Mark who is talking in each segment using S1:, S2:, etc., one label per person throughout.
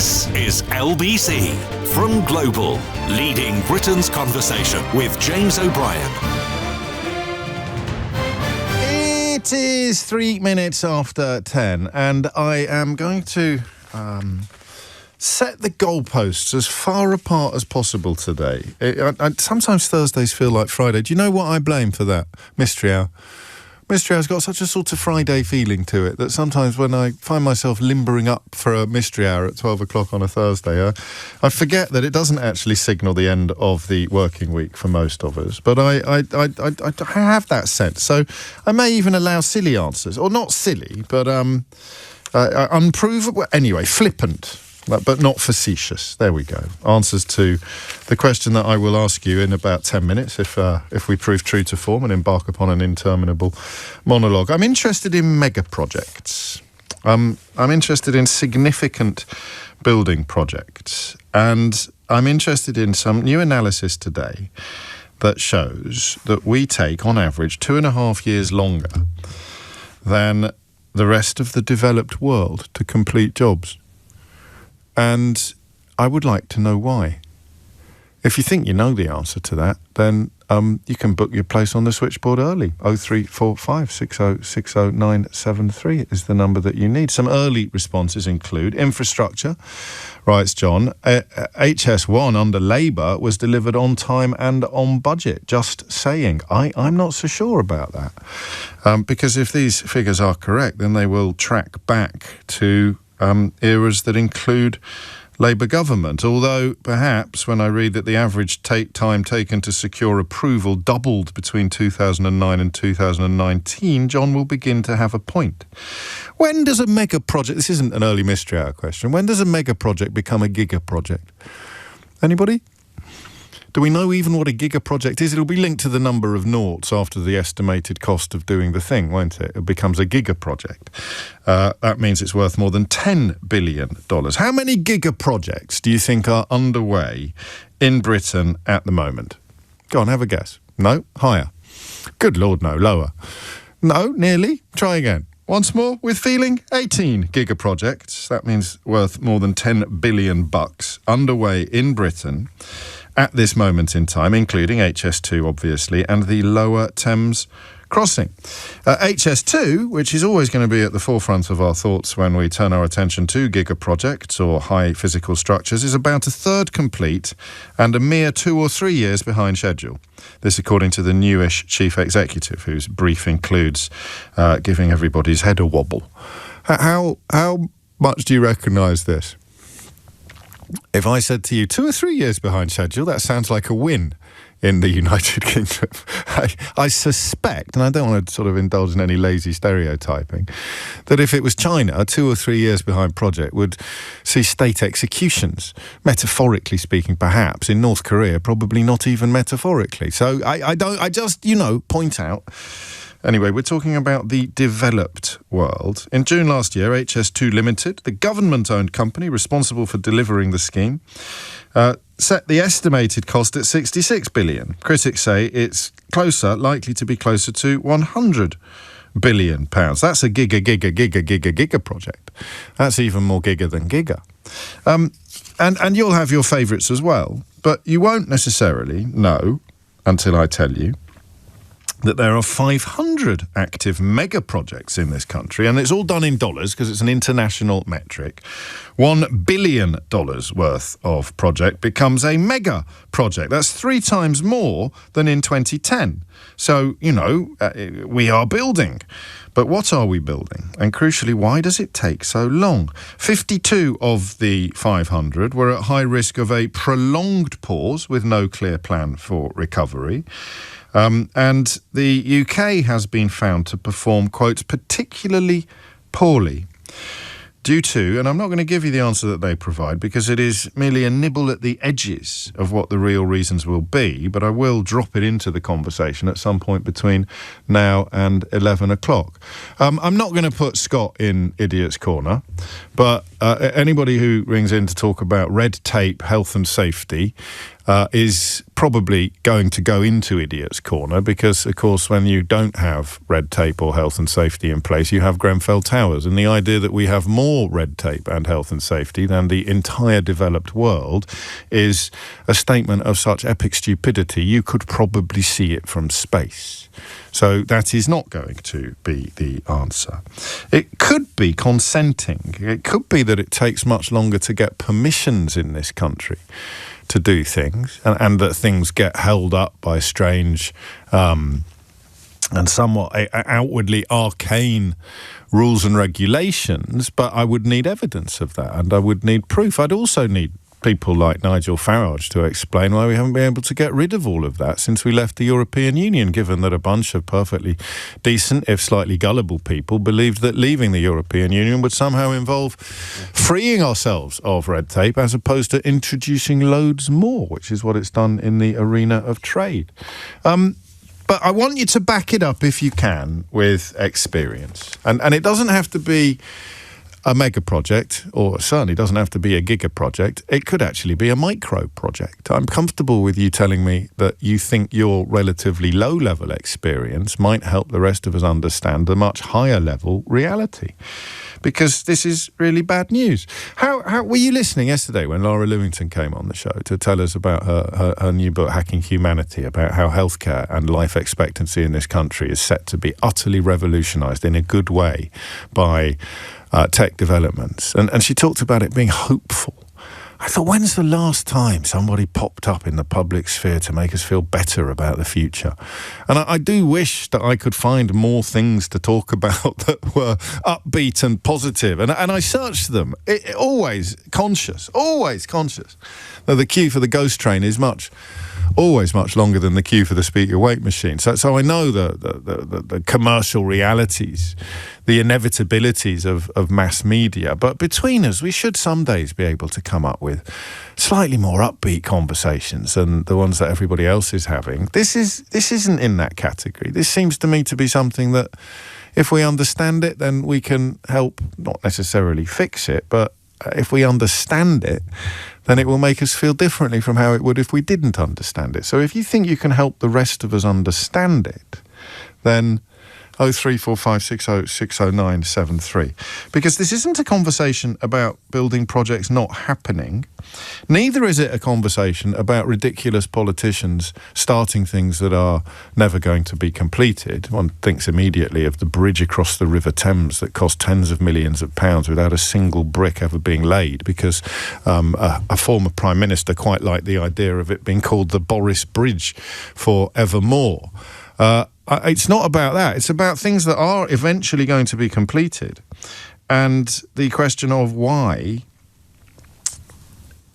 S1: This is LBC from Global, leading Britain's conversation with James O'Brien.
S2: It is 3 minutes after 10, and I am going to set the goalposts as far apart as possible today. Sometimes Thursdays feel like Friday. Do you know what I blame for that? Mystery Hour. Mystery Hour's got such a sort of Friday feeling to it that sometimes when I find myself limbering up for a Mystery Hour at 12 o'clock on a Thursday, I forget that it doesn't actually signal the end of the working week for most of us. But I have that sense. So I may even allow silly answers. Or not silly, but unprovable. Anyway, flippant. But not facetious. There we go. Answers to the question that I will ask you in about 10 minutes if we prove true to form and embark upon an interminable monologue. I'm interested in mega projects. I'm interested in significant building projects. And I'm interested in some new analysis today that shows that we take, on average, 2.5 years longer than the rest of the developed world to complete jobs. And I would like to know why. If you think you know the answer to that, then you can book your place on the switchboard early. 0345 60 60 973 is the number that you need. Some early responses include infrastructure, writes John. HS1 under Labour was delivered on time and on budget. Just saying. I'm not so sure about that. Because if these figures are correct, then they will track back to eras that include Labour government, although perhaps when I read that the average time taken to secure approval doubled between 2009 and 2019, John will begin to have a point. When does a mega project, this isn't an early Mystery Hour question, when does a mega project become a giga project? Anybody? Do we know even what a giga project is? It'll be linked to the number of noughts after the estimated cost of doing the thing, won't it? It becomes a giga project. That means it's worth more than $10 billion. How many giga projects do you think are underway in Britain at the moment? Go on, have a guess. No? Higher. Good Lord, no. Lower. No? Nearly? Try again. Once more, with feeling, 18 giga projects. That means worth more than $10 billion underway in Britain at this moment in time, including HS2, obviously, and the Lower Thames Crossing. HS2, which is always going to be at the forefront of our thoughts when we turn our attention to giga projects or high physical structures, is about a third complete and a mere 2 or 3 years behind schedule. This according to the newish chief executive, whose brief includes giving everybody's head a wobble. How much do you recognise this? If I said to you 2 or 3 years behind schedule, that sounds like a win in the United Kingdom. I suspect, and I don't want to sort of indulge in any lazy stereotyping, that if it was China, 2 or 3 years behind project would see state executions, metaphorically speaking, perhaps. In North Korea, probably not even metaphorically. So I just, point out. Anyway, we're talking about the developed world. In June last year, HS2 Limited, the government-owned company responsible for delivering the scheme, set the estimated cost at $66 billion. Critics say it's likely to be closer to £100 billion. That's a giga project. That's even more giga than giga. And you'll have your favourites as well, but you won't necessarily know, until I tell you, that there are 500 active mega projects in this country, and it's all done in dollars because it's an international metric. $1 billion worth of project becomes a mega project. That's 3 times more than in 2010. So, we are building. But what are we building? And crucially, why does it take so long? 52 of the 500 were at high risk of a prolonged pause with no clear plan for recovery. And the UK has been found to perform, quote, particularly poorly due to, and I'm not going to give you the answer that they provide because it is merely a nibble at the edges of what the real reasons will be, but I will drop it into the conversation at some point between now and 11 o'clock. I'm not going to put Scott in Idiot's Corner, but anybody who rings in to talk about red tape, health and safety is probably going to go into Idiot's Corner because, of course, when you don't have red tape or health and safety in place, you have Grenfell Towers. And the idea that we have more red tape and health and safety than the entire developed world is a statement of such epic stupidity, you could probably see it from space. So that is not going to be the answer. It could be consenting. It could be that it takes much longer to get permissions in this country to do things, and that things get held up by strange and somewhat outwardly arcane rules and regulations, but I would need evidence of that, and I would need proof. I'd also need people like Nigel Farage to explain why we haven't been able to get rid of all of that since we left the European Union, given that a bunch of perfectly decent, if slightly gullible people believed that leaving the European Union would somehow involve freeing ourselves of red tape as opposed to introducing loads more, which is what it's done in the arena of trade. But I want you to back it up, if you can, with experience. And it doesn't have to be a mega project, or certainly doesn't have to be a giga project. It could actually be a micro project. I'm comfortable with you telling me that you think your relatively low-level experience might help the rest of us understand the much higher-level reality, because this is really bad news. How were you listening yesterday when Laura Lewington came on the show to tell us about her new book, Hacking Humanity, about how healthcare and life expectancy in this country is set to be utterly revolutionised in a good way by tech developments, and she talked about it being hopeful. I thought, when's the last time somebody popped up in the public sphere to make us feel better about the future? And I do wish that I could find more things to talk about that were upbeat and positive, and I searched them, always conscious that the queue for the ghost train is always much longer than the queue for the speak your weight machine. So I know the commercial realities, the inevitabilities of mass media, but between us, we should some days be able to come up with slightly more upbeat conversations than the ones that everybody else is having. This isn't in that category. This seems to me to be something that, if we understand it, then we can help, not necessarily fix it, but if we understand it, then it will make us feel differently from how it would if we didn't understand it. So if you think you can help the rest of us understand it, then 03456060973. Because this isn't a conversation about building projects not happening. Neither is it a conversation about ridiculous politicians starting things that are never going to be completed. One thinks immediately of the bridge across the River Thames that cost tens of millions of pounds without a single brick ever being laid, because a former Prime Minister quite liked the idea of it being called the Boris Bridge for evermore. It's not about that. It's about things that are eventually going to be completed. And the question of why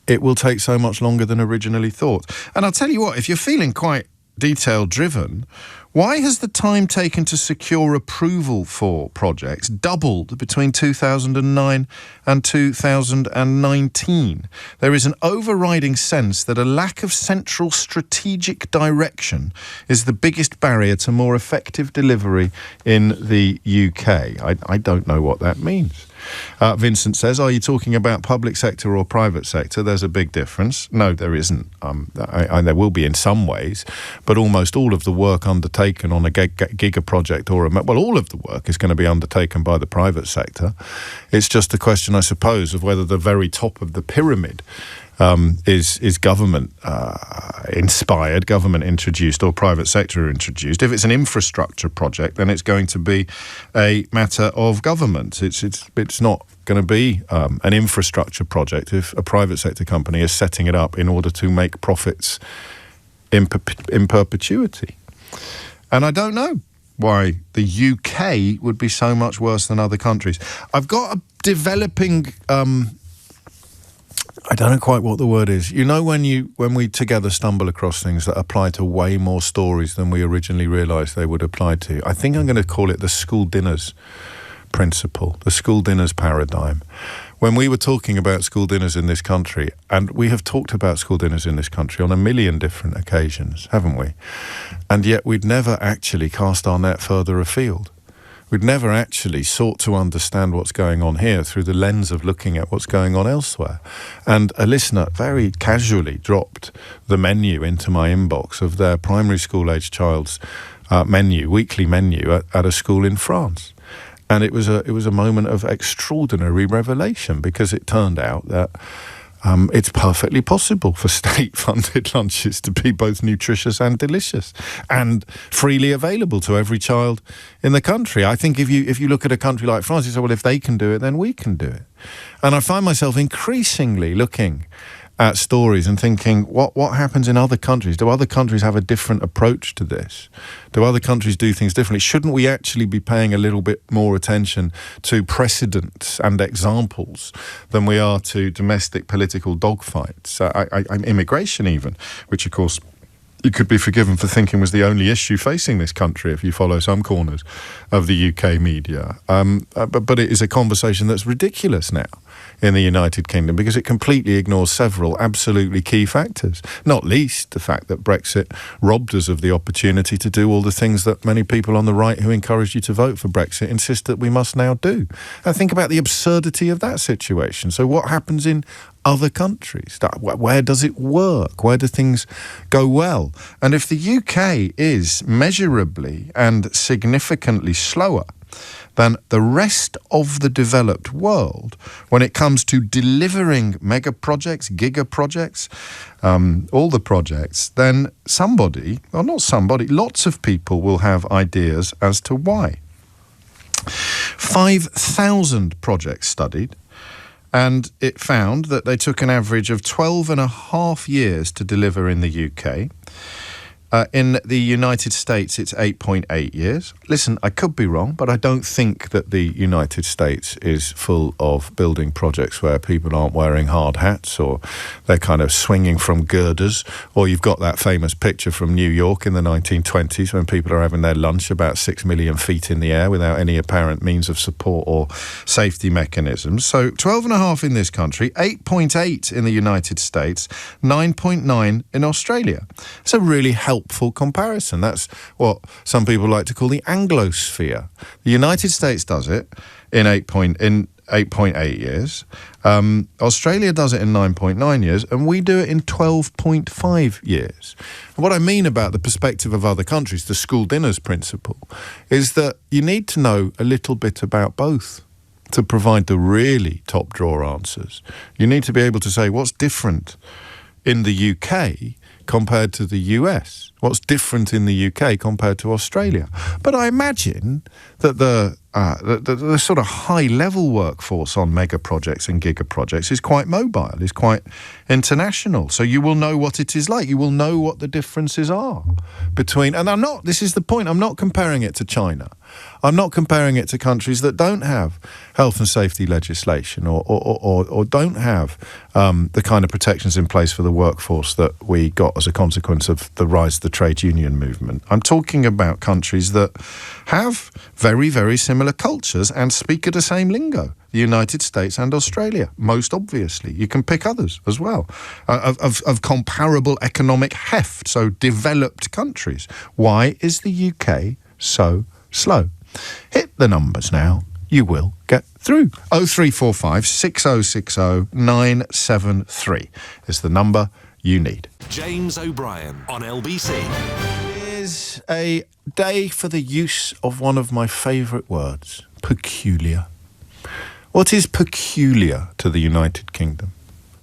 S2: it will take so much longer than originally thought. And I'll tell you what, if you're feeling quite detail-driven, why has the time taken to secure approval for projects doubled between 2009 and 2019? There is an overriding sense that a lack of central strategic direction is the biggest barrier to more effective delivery in the UK. I don't know what that means. Vincent says, are you talking about public sector or private sector? There's a big difference. No, there isn't. There will be in some ways, but almost all of the work undertaken on a giga project or all of the work is going to be undertaken by the private sector. It's just a question, I suppose, of whether the very top of the pyramid is government inspired, government introduced, or private sector introduced. If it's an infrastructure project, then it's going to be a matter of government. It's not going to be an infrastructure project if a private sector company is setting it up in order to make profits in perpetuity. And I don't know why the UK would be so much worse than other countries. I've got a developing I don't know quite what the word is. You know, when we together stumble across things that apply to way more stories than we originally realised they would apply to. I think I'm going to call it the school dinners principle, the school dinners paradigm. When we were talking about school dinners in this country, and we have talked about school dinners in this country on a million different occasions, haven't we? And yet we'd never actually cast our net further afield. we'd never actually sought to understand what's going on here through the lens of looking at what's going on elsewhere. And a listener very casually dropped the menu into my inbox of their primary school-age child's weekly menu at a school in France. And it was a moment of extraordinary revelation, because it turned out that it's perfectly possible for state-funded lunches to be both nutritious and delicious and freely available to every child in the country. I think if you look at a country like France, you say, well, if they can do it, then we can do it. And I find myself increasingly looking at stories and thinking, what happens in other countries? Do other countries have a different approach to this? Do other countries do things differently? Shouldn't we actually be paying a little bit more attention to precedents and examples than we are to domestic political dogfights? Immigration even, which of course you could be forgiven for thinking was the only issue facing this country if you follow some corners of the UK media. But it is a conversation that's ridiculous now in the United Kingdom, because it completely ignores several absolutely key factors, not least the fact that Brexit robbed us of the opportunity to do all the things that many people on the right who encouraged you to vote for Brexit insist that we must now do. And think about the absurdity of that situation. So what happens in other countries? Where does it work? Where do things go well? And if the UK is measurably and significantly slower than the rest of the developed world when it comes to delivering mega projects, giga projects, all the projects, then lots of people will have ideas as to why. 5,000 projects studied, and it found that they took an average of 12 and a half years to deliver in the UK. In the United States, it's 8.8 years. Listen, I could be wrong, but I don't think that the United States is full of building projects where people aren't wearing hard hats, or they're kind of swinging from girders, or you've got that famous picture from New York in the 1920s when people are having their lunch about 6 million feet in the air without any apparent means of support or safety mechanisms. So 12.5 in this country, 8.8 in the United States, 9.9 in Australia. It's a really helpful comparison. That's what some people like to call the Anglosphere. The United States does it in 8.8 years. Australia does it in 9.9 years, and we do it in 12.5 years. And what I mean about the perspective of other countries, the school dinners principle, is that you need to know a little bit about both to provide the really top drawer answers. You need to be able to say what's different in the UK compared to the US, what's different in the UK compared to Australia. But I imagine that the sort of high-level workforce on mega projects and giga projects is quite mobile, is quite international. So you will know what it is like. You will know what the differences are between... And this is the point, I'm not comparing it to China. I'm not comparing it to countries that don't have health and safety legislation or don't have the kind of protections in place for the workforce that we got as a consequence of the rise of the trade union movement. I'm talking about countries that have very, very similar cultures and speak the same lingo. The United States and Australia, most obviously. You can pick others as well, of comparable economic heft, so developed countries. Why is the UK so slow? Hit the numbers now. You will get through. 0345 6060 973 is the number you need.
S1: James O'Brien on LBC.
S2: It is a day for the use of one of my favourite words, peculiar. What is peculiar to the United Kingdom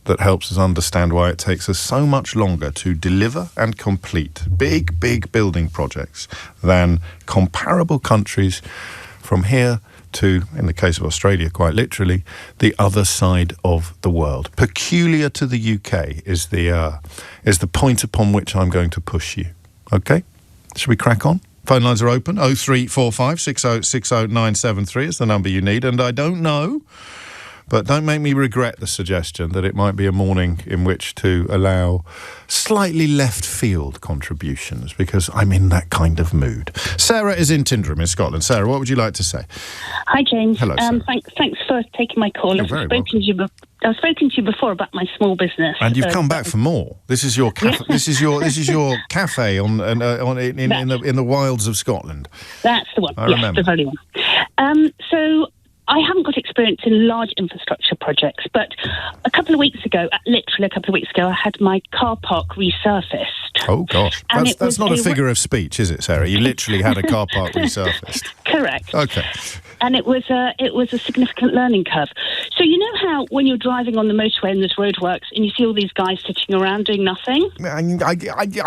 S2: that helps us understand why it takes us so much longer to deliver and complete big, big building projects than comparable countries from here to, in the case of Australia, quite literally, the other side of the world? Peculiar to the UK is the point upon which I'm going to push you. Okay? Should we crack on? Phone lines are open. 0345 6060 973 is the number you need. And I don't know, But don't make me regret the suggestion that it might be a morning in which to allow slightly left field contributions, because I'm in that kind of mood. Sarah is in Tyndrum in Scotland. Sarah, what would you like to say?
S3: Hi, James.
S2: Hello, Sarah.
S3: Thanks for taking my call.
S2: You're very welcome.
S3: I've spoken to you before about my small business,
S2: and you've come back for more. This is your cafe. This is your cafe in the wilds of Scotland.
S3: That's the one.
S2: I remember.
S3: The very one. So I haven't got experience in large infrastructure projects, but literally a couple of weeks ago, I had my car park resurfaced.
S2: Oh gosh, that's not a figure of speech, is it, Sarah? You literally had a car park resurfaced.
S3: Correct.
S2: Okay.
S3: And it was a significant learning curve. So you know how when you're driving on the motorway and there's roadworks and you see all these guys sitting around doing nothing?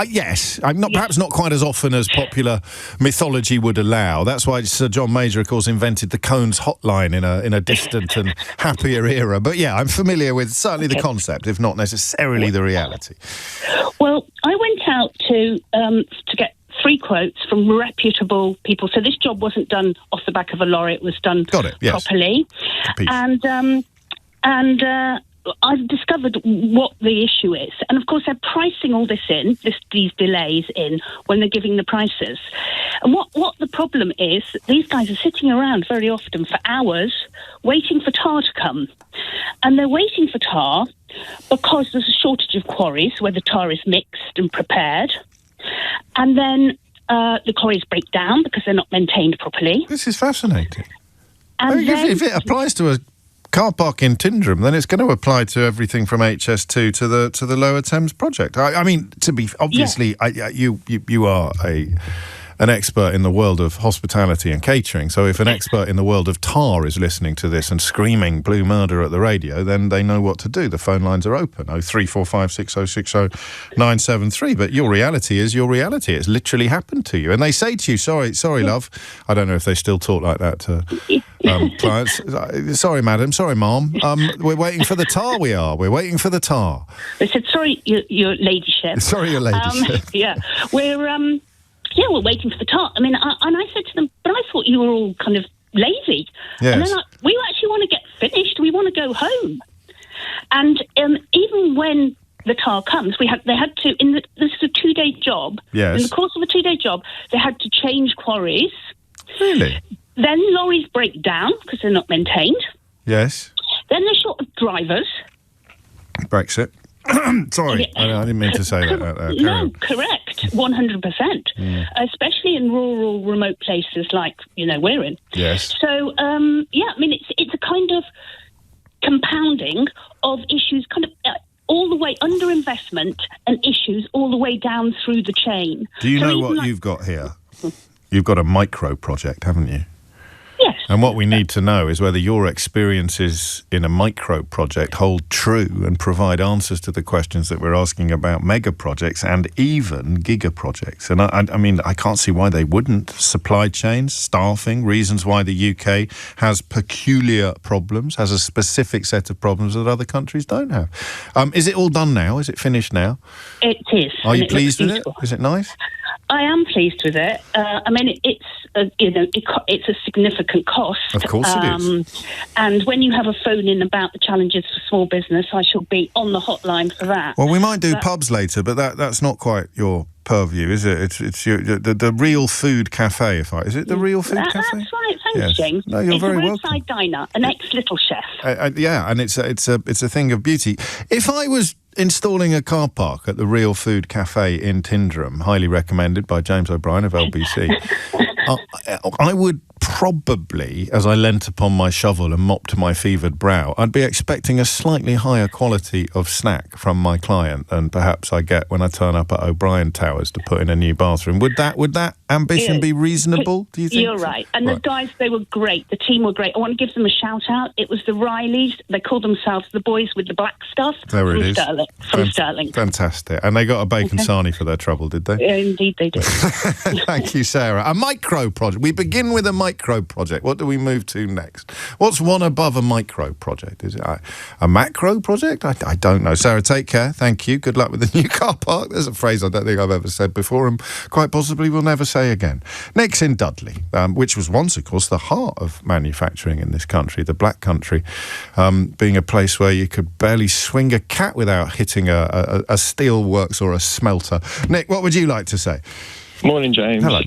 S2: Yes. Perhaps not quite as often as popular mythology would allow. That's why Sir John Major, of course, invented the Cones hotline in a distant and happier era. But yeah, I'm familiar with certainly the concept, if not necessarily the reality.
S3: Well, I went out to get 3 quotes from reputable people. So this job wasn't done off the back of a lorry; it was done properly. And I've discovered what the issue is, and of course they're pricing all this in, these delays in when they're giving the prices. And what the problem is, these guys are sitting around very often for hours waiting for tar to come, and they're waiting for tar because there's a shortage of quarries where the tar is mixed and prepared. And then the quarries break down because they're not maintained properly.
S2: This is fascinating.
S3: And
S2: if it applies to a car park in Tyndrum, then it's going to apply to everything from HS2 to the Lower Thames project. I mean, to be obviously, you are an expert in the world of hospitality and catering. So if an expert in the world of tar is listening to this and screaming blue murder at the radio, then they know what to do. The phone lines are open, 0345 6060 973. But your reality is your reality. It's literally happened to you. And they say to you, sorry, love. I don't know if they still talk like that to clients. Sorry, madam. Sorry, ma'am. We're waiting for the tar, we are. We're waiting for the tar.
S3: They said, sorry, your ladyship.
S2: Sorry, your ladyship.
S3: We're waiting for the tar. I mean, and I said to them, but I thought you were all kind of lazy.
S2: Yes.
S3: And they're like, we actually want to get finished. We want to go home. And even when the tar comes, they had to, this is a 2-day job.
S2: Yes.
S3: In the course of a 2-day job, they had to change quarries.
S2: Really?
S3: Then lorries break down because they're not maintained.
S2: Yes.
S3: Then they're short of drivers.
S2: Brexit. Sorry, I didn't mean to say that.
S3: No, correct, 100%. Especially in rural, remote places like we're in.
S2: Yes.
S3: So I mean it's a kind of compounding of issues, kind of all the way underinvestment and issues all the way down through the chain.
S2: Do you know what you've got here? You've got a micro project, haven't you?
S3: Yes.
S2: And what we need to know is whether your experiences in a micro project hold true and provide answers to the questions that we're asking about mega projects and even giga projects. And I mean, I can't see why they wouldn't. Supply chains, staffing, reasons why the UK has peculiar problems, has a specific set of problems that other countries don't have. Is it all done now? Is it finished now?
S3: It is.
S2: Are you pleased with it? Is it nice?
S3: I am pleased with it. I mean, it's a significant cost.
S2: Of course it is.
S3: And when you have a phone in about the challenges for small business, I shall be on the hotline for that.
S2: Well, we might do pubs later, but that's not quite your purview, is it? It's the Real Food Cafe. Is it the Real Food Cafe?
S3: That's right. Thanks, James.
S2: No, you're very welcome.
S3: It's a roadside diner, an ex-little chef.
S2: And it's a thing of beauty. If I was installing a car park at the Real Food Cafe in Tyndrum, highly recommended by James O'Brien of LBC, I would probably, as I leant upon my shovel and mopped my fevered brow, I'd be expecting a slightly higher quality of snack from my client than perhaps I get when I turn up at O'Brien Towers to put in a new bathroom. Would that ambition be reasonable, do you think?
S3: You're right. And the guys, they were great. The team were great. I want to give them a shout-out. It was the Rileys. They called themselves the boys with the black stuff.
S2: There it is.
S3: From Stirling.
S2: Fantastic. And they got a bacon sarnie for their trouble, did they?
S3: Indeed they did.
S2: Thank you, Sarah. A micro project. We begin with a micro micro project? What do we move to next? What's one above a micro project? Is it a macro project? I don't know. Sarah, take care. Thank you. Good luck with the new car park. There's a phrase I don't think I've ever said before and quite possibly will never say again. Next in Dudley, which was once, of course, the heart of manufacturing in this country, the Black Country, being a place where you could barely swing a cat without hitting a steel works or a smelter. Nick, what would you like to say?
S4: Morning, James.
S2: Hello,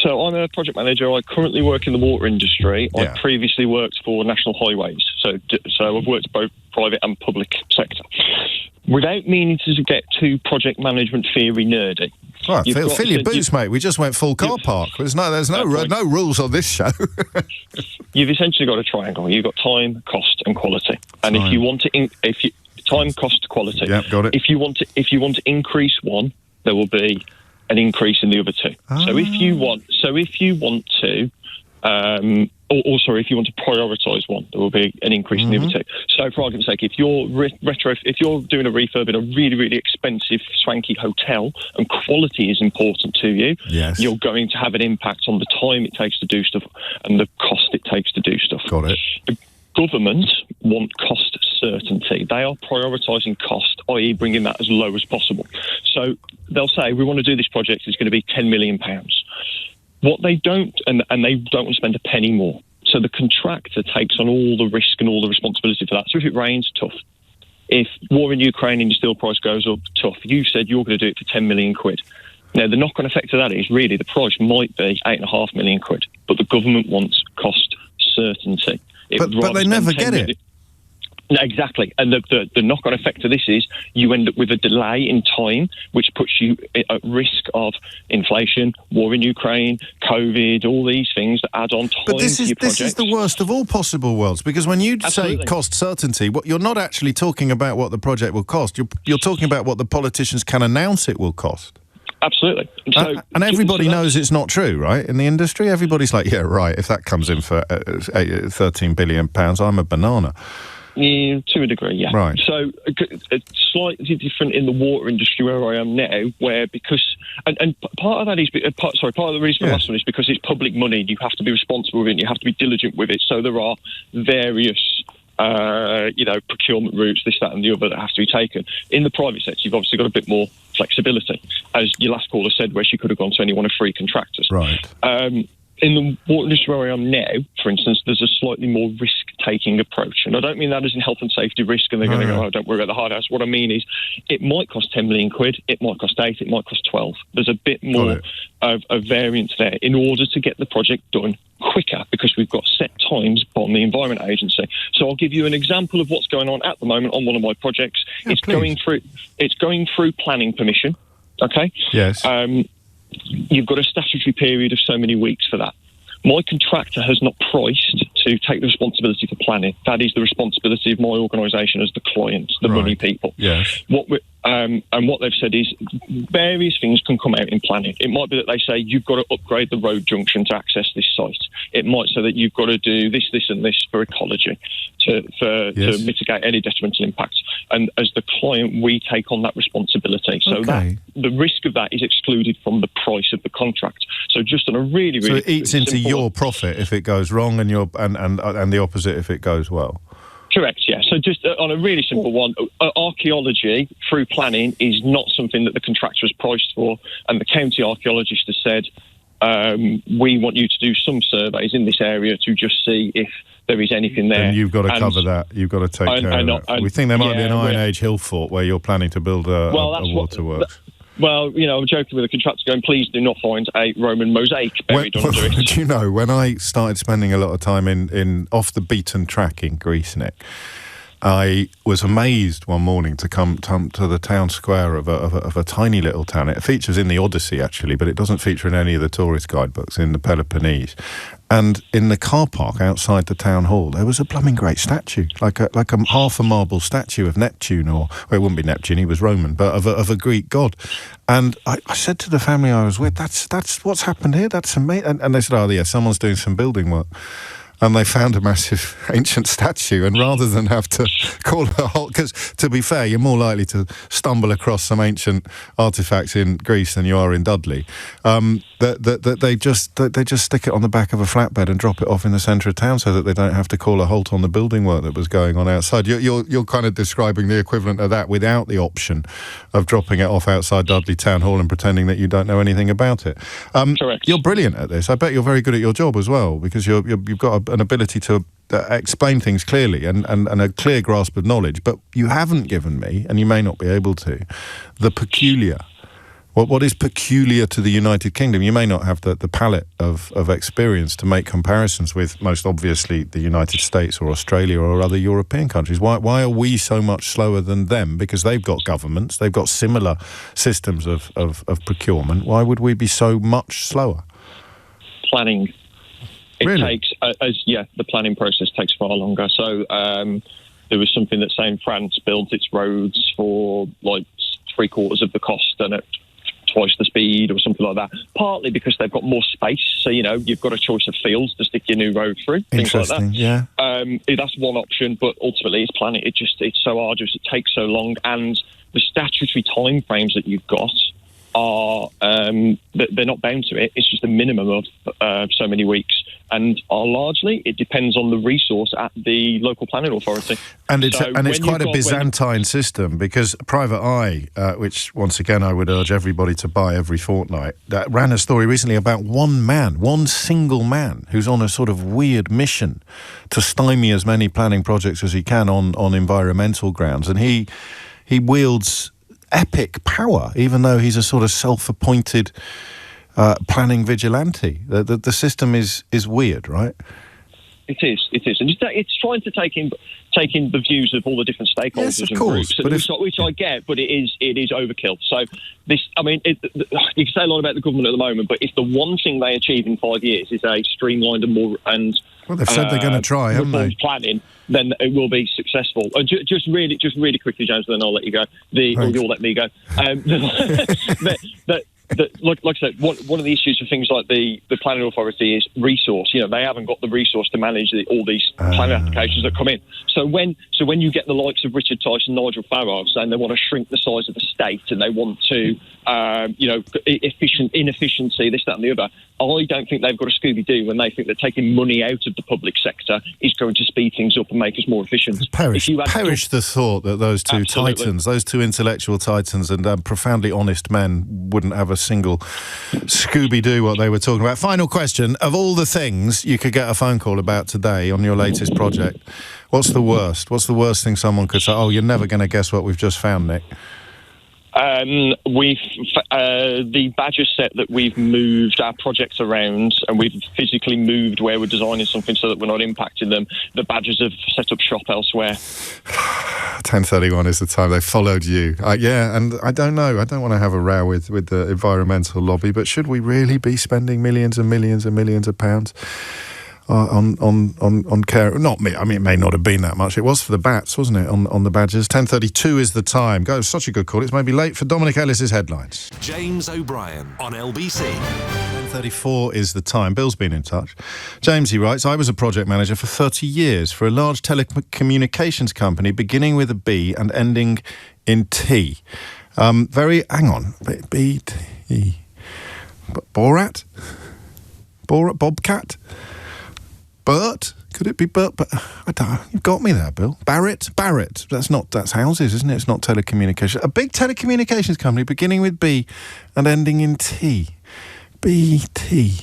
S4: so I'm a project manager. I currently work in the water industry.
S2: Yeah.
S4: I previously worked for National Highways, so I've worked both private and public sector. Without meaning to get too project management theory nerdy.
S2: Right, fill your boots, mate. We just went full car park. There's no rules on this show.
S4: You've essentially got a triangle. You've got time, cost, and quality. And if you want to, time, cost, quality.
S2: Yeah, got it.
S4: If you want to increase one, there will be an increase in the other two. So if you want to, if you want to prioritise one, there will be an increase in the other two. So, for argument's sake, if you're if you're doing a refurb in a really, really expensive, swanky hotel, and quality is important to you,
S2: yes,
S4: you're going to have an impact on the time it takes to do stuff and the cost it takes to do stuff.
S2: Got it.
S4: The government want cost certainty. They are prioritising cost, i.e. bringing that as low as possible. So they'll say, we want to do this project, it's going to be £10 million. What they don't, and they don't want to spend a penny more. So the contractor takes on all the risk and all the responsibility for that. So if it rains, tough. If war in Ukraine and your steel price goes up, tough. You said you're going to do it for £10 million. Now, the knock-on effect of that is really the price might be £8.5 million, but the government wants cost certainty.
S2: But they never get it.
S4: No, exactly. And the knock-on effect of this is you end up with a delay in time, which puts you at risk of inflation, war in Ukraine, COVID, all these things that add on time to your project.
S2: This is the worst of all possible worlds, because when you say cost certainty, you're not actually talking about what the project will cost. You're talking about what the politicians can announce it will cost.
S4: Absolutely.
S2: And everybody knows it's not true, right? In the industry, everybody's like, yeah, right, if that comes in for £13 billion, I'm a banana.
S4: Yeah, to a degree, yeah.
S2: Right.
S4: So it's slightly different in the water industry where I am now, where and part of that is part of the reason for the last one is because it's public money. You have to be responsible with it. And you have to be diligent with it. So there are various procurement routes, this, that, and the other that have to be taken. In the private sector, you've obviously got a bit more flexibility, as your last caller said, where she could have gone to any one of three contractors.
S2: Right.
S4: In the water industry where I am now, for instance, there's a slightly more risk-taking approach. And I don't mean that as in health and safety risk, and they're going to go, don't worry about the hard house. What I mean is it might cost £10 million, it might cost 8, it might cost 12. There's a bit more of a variance there in order to get the project done quicker, because we've got set times on the Environment Agency. So I'll give you an example of what's going on at the moment on one of my projects.
S2: Yeah,
S4: it's going through planning permission, okay?
S2: Yes.
S4: You've got a statutory period of so many weeks for that. My contractor has not priced to take the responsibility for planning. That is the responsibility of my organisation as the client, the money people.
S2: Yes.
S4: And what they've said is various things can come out in planning. It might be that they say you've got to upgrade the road junction to access this site. It might say that you've got to do this, this and this for ecology to mitigate any detrimental impacts. And as the client, we take on that responsibility. So that the risk of that is excluded from the price of the contract. So just on a really, really...
S2: So it eats into your profit if it goes wrong and the opposite if it goes well.
S4: Correct, yeah. So just on a really simple one, archaeology through planning is not something that the contractor has priced for, and the county archaeologist has said, we want you to do some surveys in this area to just see if there is anything there.
S2: And you've got to cover that. You've got to take care of that. We think there might be an Iron Age hill fort where you're planning to build a waterworks.
S4: Well, I'm joking with the contractor going, please do not find a Roman mosaic buried under it.
S2: Do you know, when I started spending a lot of time in off the beaten track in Greece, Nick, I was amazed one morning to come to the town square of a tiny little town. It features in the Odyssey, actually, but it doesn't feature in any of the tourist guidebooks, in the Peloponnese. And in the car park outside the town hall, there was a blooming great statue, like a half a marble statue of Neptune, or well, it wouldn't be Neptune, he was Roman, but of a Greek god. And I said to the family I was with, that's what's happened here. That's amazing. And they said, oh yeah, someone's doing some building work. and they found a massive ancient statue, and rather than have to call a halt, because to be fair, you're more likely to stumble across some ancient artifacts in Greece than you are in Dudley, they just stick it on the back of a flatbed and drop it off in the centre of town so that they don't have to call a halt on the building work that was going on outside. You're kind of describing the equivalent of that without the option of dropping it off outside Dudley Town Hall and pretending that you don't know anything about it.
S4: Correct.
S2: You're brilliant at this. I bet you're very good at your job as well, because you've got an ability to explain things clearly and a clear grasp of knowledge. But you haven't given me, and you may not be able to, the peculiar. What is peculiar to the United Kingdom? You may not have the palette of experience to make comparisons with, most obviously, the United States or Australia or other European countries. Why are we so much slower than them? Because they've got governments, they've got similar systems of procurement. Why would we be so much slower?
S4: Planning. It
S2: Really?
S4: takes, the planning process takes far longer. So there was something that saying France builds its roads for like 3/4 of the cost and at twice the speed or something like that, partly because they've got more space. So, you've got a choice of fields to stick your new road through, things like that.
S2: Yeah.
S4: That's one option, but ultimately it's planning. It's so arduous, it takes so long, and the statutory timeframes that you've got are they're not bound to it. It's just a minimum of so many weeks, and largely it depends on the resource at the local planning authority.
S2: And it's quite a Byzantine system, because Private Eye, which once again I would urge everybody to buy every fortnight, ran a story recently about one single man who's on a sort of weird mission to stymie as many planning projects as he can on environmental grounds, and he wields epic power, even though he's a sort of self-appointed planning vigilante. The system is weird, right?
S4: It is, and it's trying to take in the views of all the different stakeholders and groups, which I get, but it is overkill. So this, you can say a lot about the government at the moment, but if the one thing they achieve in 5 years is a streamlined and more
S2: well, they've said they're going to try, haven't they?
S4: Planning, then it will be successful. Just really quickly, James, then I'll let you go. Or you'll let me go. Like I said, one of the issues for things like the planning authority is resource. They haven't got the resource to manage all these planning applications that come in. So when you get the likes of Richard Tyson, Nigel Farage saying they want to shrink the size of the state and they want to, inefficiency, this, that, and the other, I don't think they've got a Scooby-Doo when they think that taking money out of the public sector is going to speed things up and make us more efficient.
S2: Perish the thought that those two titans, those two intellectual titans and profoundly honest men wouldn't have a single Scooby-Doo what they were talking about. Final question. Of all the things you could get a phone call about today on your latest project, what's the worst? What's the worst thing someone could say? Oh, you're never going to guess what we've just found, Nick.
S4: The badger set that we've moved our projects around, and we've physically moved where we're designing something so that we're not impacting them. The badgers have set up shop elsewhere.
S2: 10:31 is the time they followed you. And I don't know. I don't want to have a row with the environmental lobby, but should we really be spending millions and millions and millions of pounds on care? Not me. It may not have been that much. It was for the bats, wasn't it? On the badgers. 10:32 is the time. Go, such a good call. It's maybe late for Dominic Ellis's headlines.
S1: James O'Brien on LBC.
S2: 10:34 is the time. Bill's been in touch. James, he writes, I was a project manager for 30 years for a large telecommunications company beginning with a B and ending in T. Hang on. B, T, Borat? Bobcat? Bert? Could it be Bert? But I don't. You've got me there, Bill. Barrett. That's houses, isn't it? It's not telecommunications. A big telecommunications company beginning with B and ending in T. BT.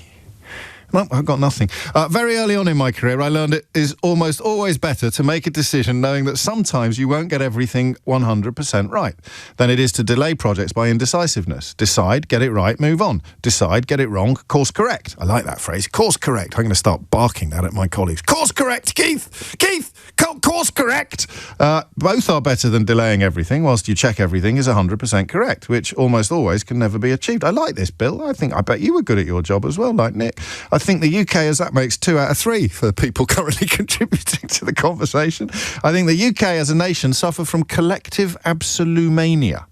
S2: No, I've got nothing. Very early on in my career, I learned it is almost always better to make a decision knowing that sometimes you won't get everything 100% right than it is to delay projects by indecisiveness. Decide, get it right, move on. Decide, get it wrong, course correct. I like that phrase, course correct. I'm going to start barking that at my colleagues. Course correct, Keith! Course correct! Both are better than delaying everything whilst you check everything is 100% correct, which almost always can never be achieved. I like this, Bill. I bet you were good at your job as well, like Nick. I think the UK, as that makes 2 out of 3 for people currently contributing to the conversation. I think the UK as a nation suffer from collective absolumania.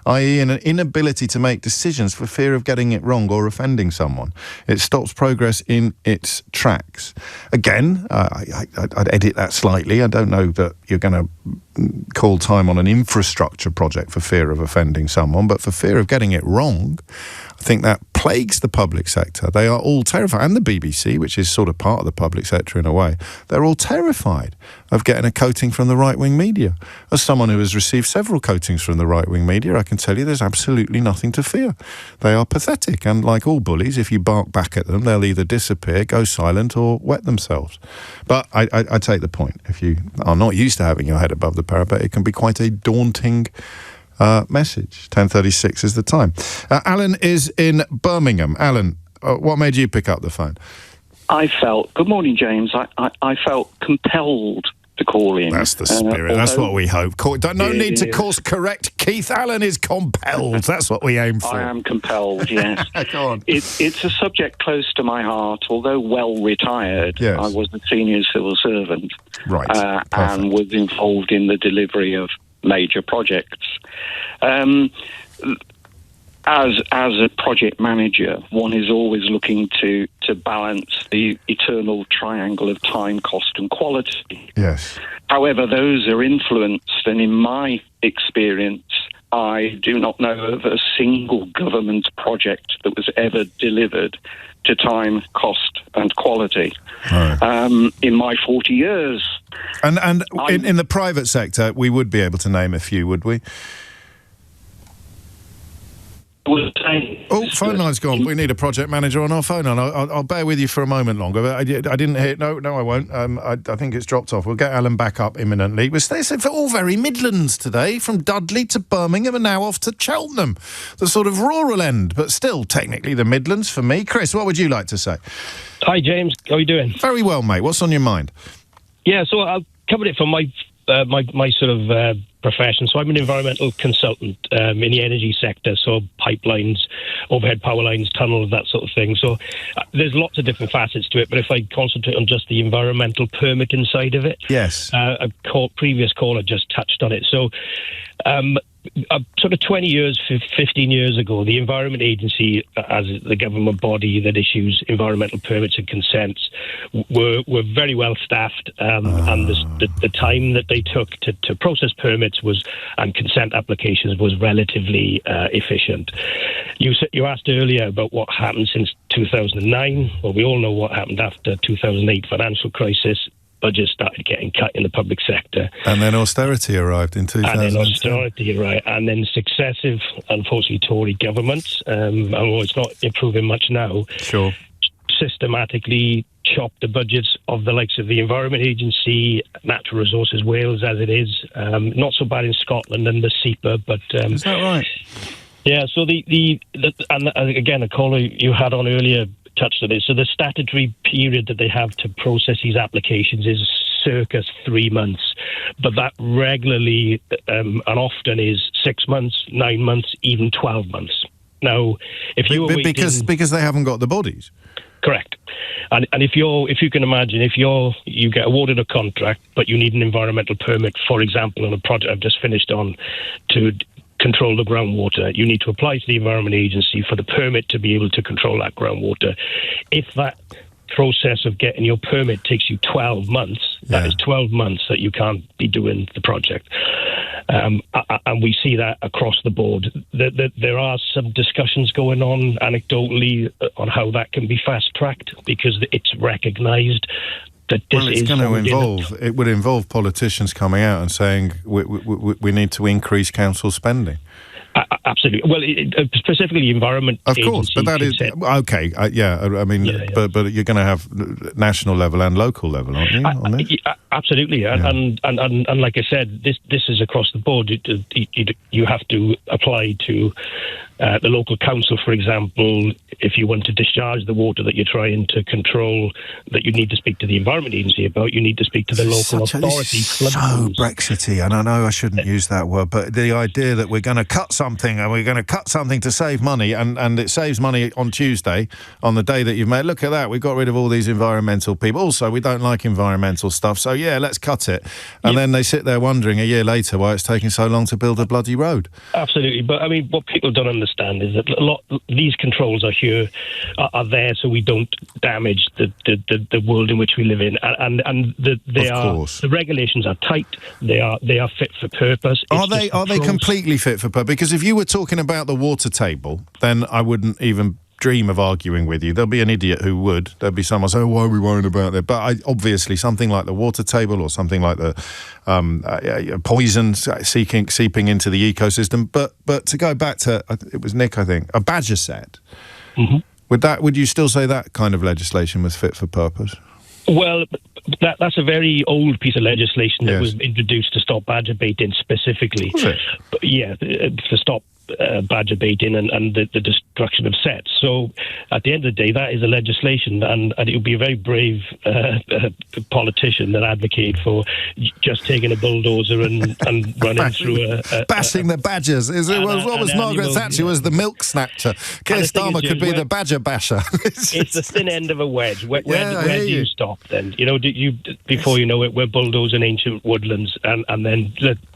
S2: i.e. an inability to make decisions for fear of getting it wrong or offending someone. It stops progress in its tracks. Again, I'd edit that slightly. I don't know that you're going to call time on an infrastructure project for fear of offending someone, but for fear of getting it wrong, I think that plagues the public sector. They are all terrified, and the BBC, which is sort of part of the public sector in a way, they're all terrified of getting a coating from the right-wing media. As someone who has received several coatings from the right-wing media, I can tell you there's absolutely nothing to fear. They are pathetic, and like all bullies, if you bark back at them, they'll either disappear, go silent, or wet themselves. But I take the point. If you are not used to having your head above the parapet, it can be quite a daunting message. 10:36 is the time. Alan is in Birmingham. Alan, what made you pick up the phone?
S5: Good morning, James. I felt compelled to call in.
S2: That's the spirit. That's what we hope. No need to course correct Keith. Alan is compelled. That's what we aim for.
S5: I am compelled, yes.
S2: Go on.
S5: It's a subject close to my heart. Although well retired,
S2: yes.
S5: I was a senior civil servant.
S2: Right.
S5: And was involved in the delivery of major projects. As a project manager, one is always looking to balance the eternal triangle of time, cost and quality.
S2: Yes.
S5: However, those are influenced, and in my experience, I do not know of a single government project that was ever delivered to time, cost and quality. Right. In my 40 years.
S2: And in the private sector, we would be able to name a few, would we? Phone line's gone. We need a project manager on our phone line. I'll bear with you for a moment longer. But I didn't hear. No, I won't. I think it's dropped off. We'll get Alan back up imminently. We're all very Midlands today, from Dudley to Birmingham and now off to Cheltenham, the sort of rural end, but still technically the Midlands for me. Chris, what would you like to say?
S6: Hi, James. How are you doing?
S2: Very well, mate. What's on your mind?
S6: Yeah, so I'll cover it from my sort of profession. So I'm an environmental consultant in the energy sector, so pipelines, overhead power lines, tunnels, that sort of thing. So there's lots of different facets to it, but if I concentrate on just the environmental permitting side of it,
S2: yes,
S6: a previous caller just touched on it. So sort of 20 years, 15 years ago, the Environment Agency, as the government body that issues environmental permits and consents, were very well staffed, and the time that they took to process permits and consent applications was relatively efficient. You asked earlier about what happened since 2009. Well, we all know what happened after 2008 financial crisis. Budgets started getting cut in the public sector.
S2: And then austerity arrived in 2010.
S6: And then successive, unfortunately, Tory governments, although it's not improving much now,
S2: sure,
S6: systematically chopped the budgets of the likes of the Environment Agency, Natural Resources Wales, as it is. Not so bad in Scotland and the SEPA, but...
S2: is that right?
S6: Yeah, so and again, a caller you had on earlier touched on it. So the statutory period that they have to process these applications is circa 3 months, but that regularly and often is 6 months, 9 months, even 12 months. Now, if you were waiting,
S2: because they haven't got the bodies.
S6: Correct. And if you can imagine, if you get awarded a contract, but you need an environmental permit, for example, on a project I've just finished on to control the groundwater, you need to apply to the Environment Agency for the permit to be able to control that groundwater. If that process of getting your permit takes you 12 months, that is 12 months that you can't be doing the project. And we see that across the board. There are some discussions going on anecdotally on how that can be fast-tracked, because it's recognised that this
S2: it's going to involve. It would involve politicians coming out and saying we need to increase council spending.
S6: Absolutely. Well, specifically environment.
S2: Of course, but that is okay. I mean, but you're going to have national level and local level, aren't you? On this?
S6: Absolutely, and like I said, this is across the board. You have to apply to The local council, for example, if you want to discharge the water that you're trying to control, that you need to speak to the Environment Agency about, you need to speak to the local authority.
S2: So Brexity, and I know I shouldn't use that word, but the idea that we're going to cut something and we're going to cut something to save money, and it saves money on Tuesday, on the day that you've made, look at that, we got rid of all these environmental people. Also, we don't like environmental stuff, so yeah, let's cut it. And then they sit there wondering a year later why it's taking so long to build a bloody road.
S6: Absolutely, but I mean, what people don't understand is that these controls are there so we don't damage the world in which we live in, and the regulations are tight. They are fit for purpose.
S2: Are they completely fit for purpose? Because if you were talking about the water table, then I wouldn't even dream of arguing with you. There'll be an idiot who would. There'll be someone saying, why are we worried about that? But obviously something like the water table or something like the poison seeping into the ecosystem. But to go back to, it was Nick, I think, a badger set. Mm-hmm. Would you still say that kind of legislation was fit for purpose?
S6: Well, that's a very old piece of legislation that was introduced to stop badger baiting specifically.
S2: Was it?
S6: But to stop badger baiting and the destruction of sets. So at the end of the day, that is a legislation, and it would be a very brave politician that advocate for just taking a bulldozer and running through
S2: bashing the badgers. What was Margaret Thatcher was the milk snatcher. Keir Starmer could be the badger basher.
S6: It's the thin end of a wedge. Where do you stop then? Before you know it, we're bulldozing ancient woodlands, and then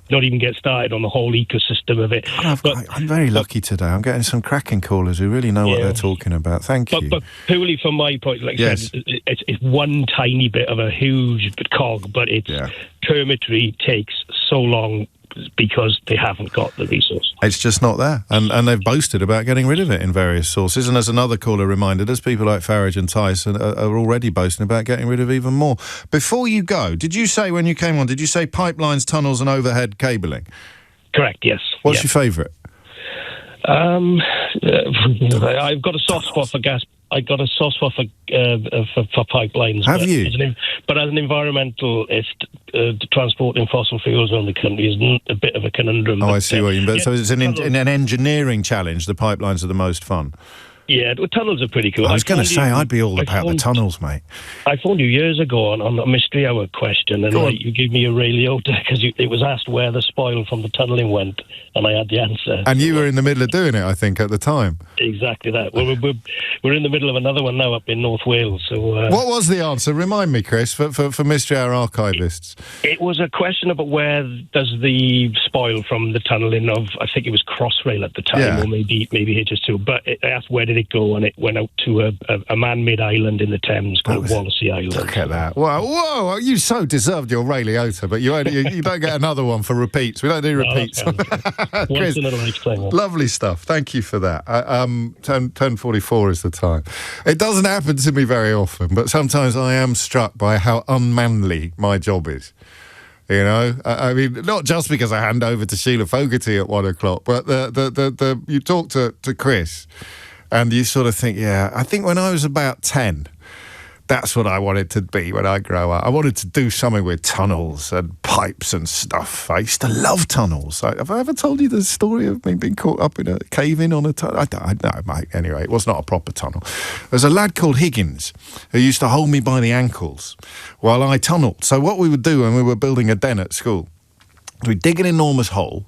S6: not even get started on the whole ecosystem of it.
S2: I'm very lucky today. I'm getting some cracking callers who really know what they're talking about. Thank you.
S6: But purely from my point, I said, it's one tiny bit of a huge cog, but permitry takes so long because they haven't got the resource.
S2: It's just not there. And they've boasted about getting rid of it in various sources. And as another caller reminded us, people like Farage and Tyson are already boasting about getting rid of even more. Before you go, did you say when you came on, did you say pipelines, tunnels and overhead cabling?
S6: Correct, yes.
S2: What's your favourite?
S6: I've got a soft spot for gas. I got a soft spot for pipelines.
S2: Have you?
S6: But as an environmentalist, transporting fossil fuels around the country is a bit of a conundrum.
S2: I see what you mean. So it's an engineering challenge. The pipelines are the most fun.
S6: Yeah, tunnels are pretty cool.
S2: I was going to say, I'd be all about the tunnels, mate.
S6: I phoned you years ago on a Mystery Hour question, and you gave me a Ray Liotta because it was asked where the spoil from the tunnelling went, and I had the answer. And
S2: you were in the middle of doing it, I think, at the time.
S6: Exactly that. We're in the middle of another one now up in North Wales. So
S2: what was the answer? Remind me, Chris, for Mystery Hour archivists.
S6: It was a question about where does the spoil from the tunnelling of, I think it was Crossrail at the time, or maybe HS2, but I asked where did it go, and it went out to a man-made island in the Thames called Wallasey Island.
S2: Look at that. Whoa, you so deserved your Ray Liotta, but you don't get another one for repeats. We don't do repeats.
S6: Once in a lifetime.
S2: Lovely stuff. Thank you for that. 10:44 is the time. It doesn't happen to me very often, but sometimes I am struck by how unmanly my job is. You know, I mean, not just because I hand over to Sheila Fogarty at 1 o'clock, but you talk to Chris, and you sort of think, I think when I was about 10, that's what I wanted to be when I grow up. I wanted to do something with tunnels and pipes and stuff. I used to love tunnels. Have I ever told you the story of me being caught up in a cave-in on a tunnel? I don't know, mate. Anyway, it was not a proper tunnel. There's a lad called Higgins who used to hold me by the ankles while I tunnelled. So what we would do when we were building a den at school, we'd dig an enormous hole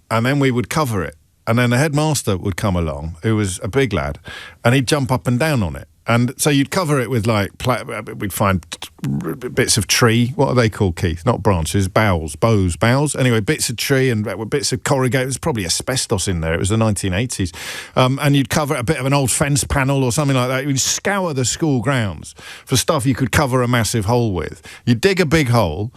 S2: and then we would cover it. And then the headmaster would come along, who was a big lad, and he'd jump up and down on it. And so you'd cover it with we'd find bits of tree. What are they called, Keith? Not branches, boughs. Anyway, bits of tree and bits of corrugated. There's probably asbestos in there. It was the 1980s. And you'd cover a bit of an old fence panel or something like that. You'd scour the school grounds for stuff you could cover a massive hole with. You'd dig a big hole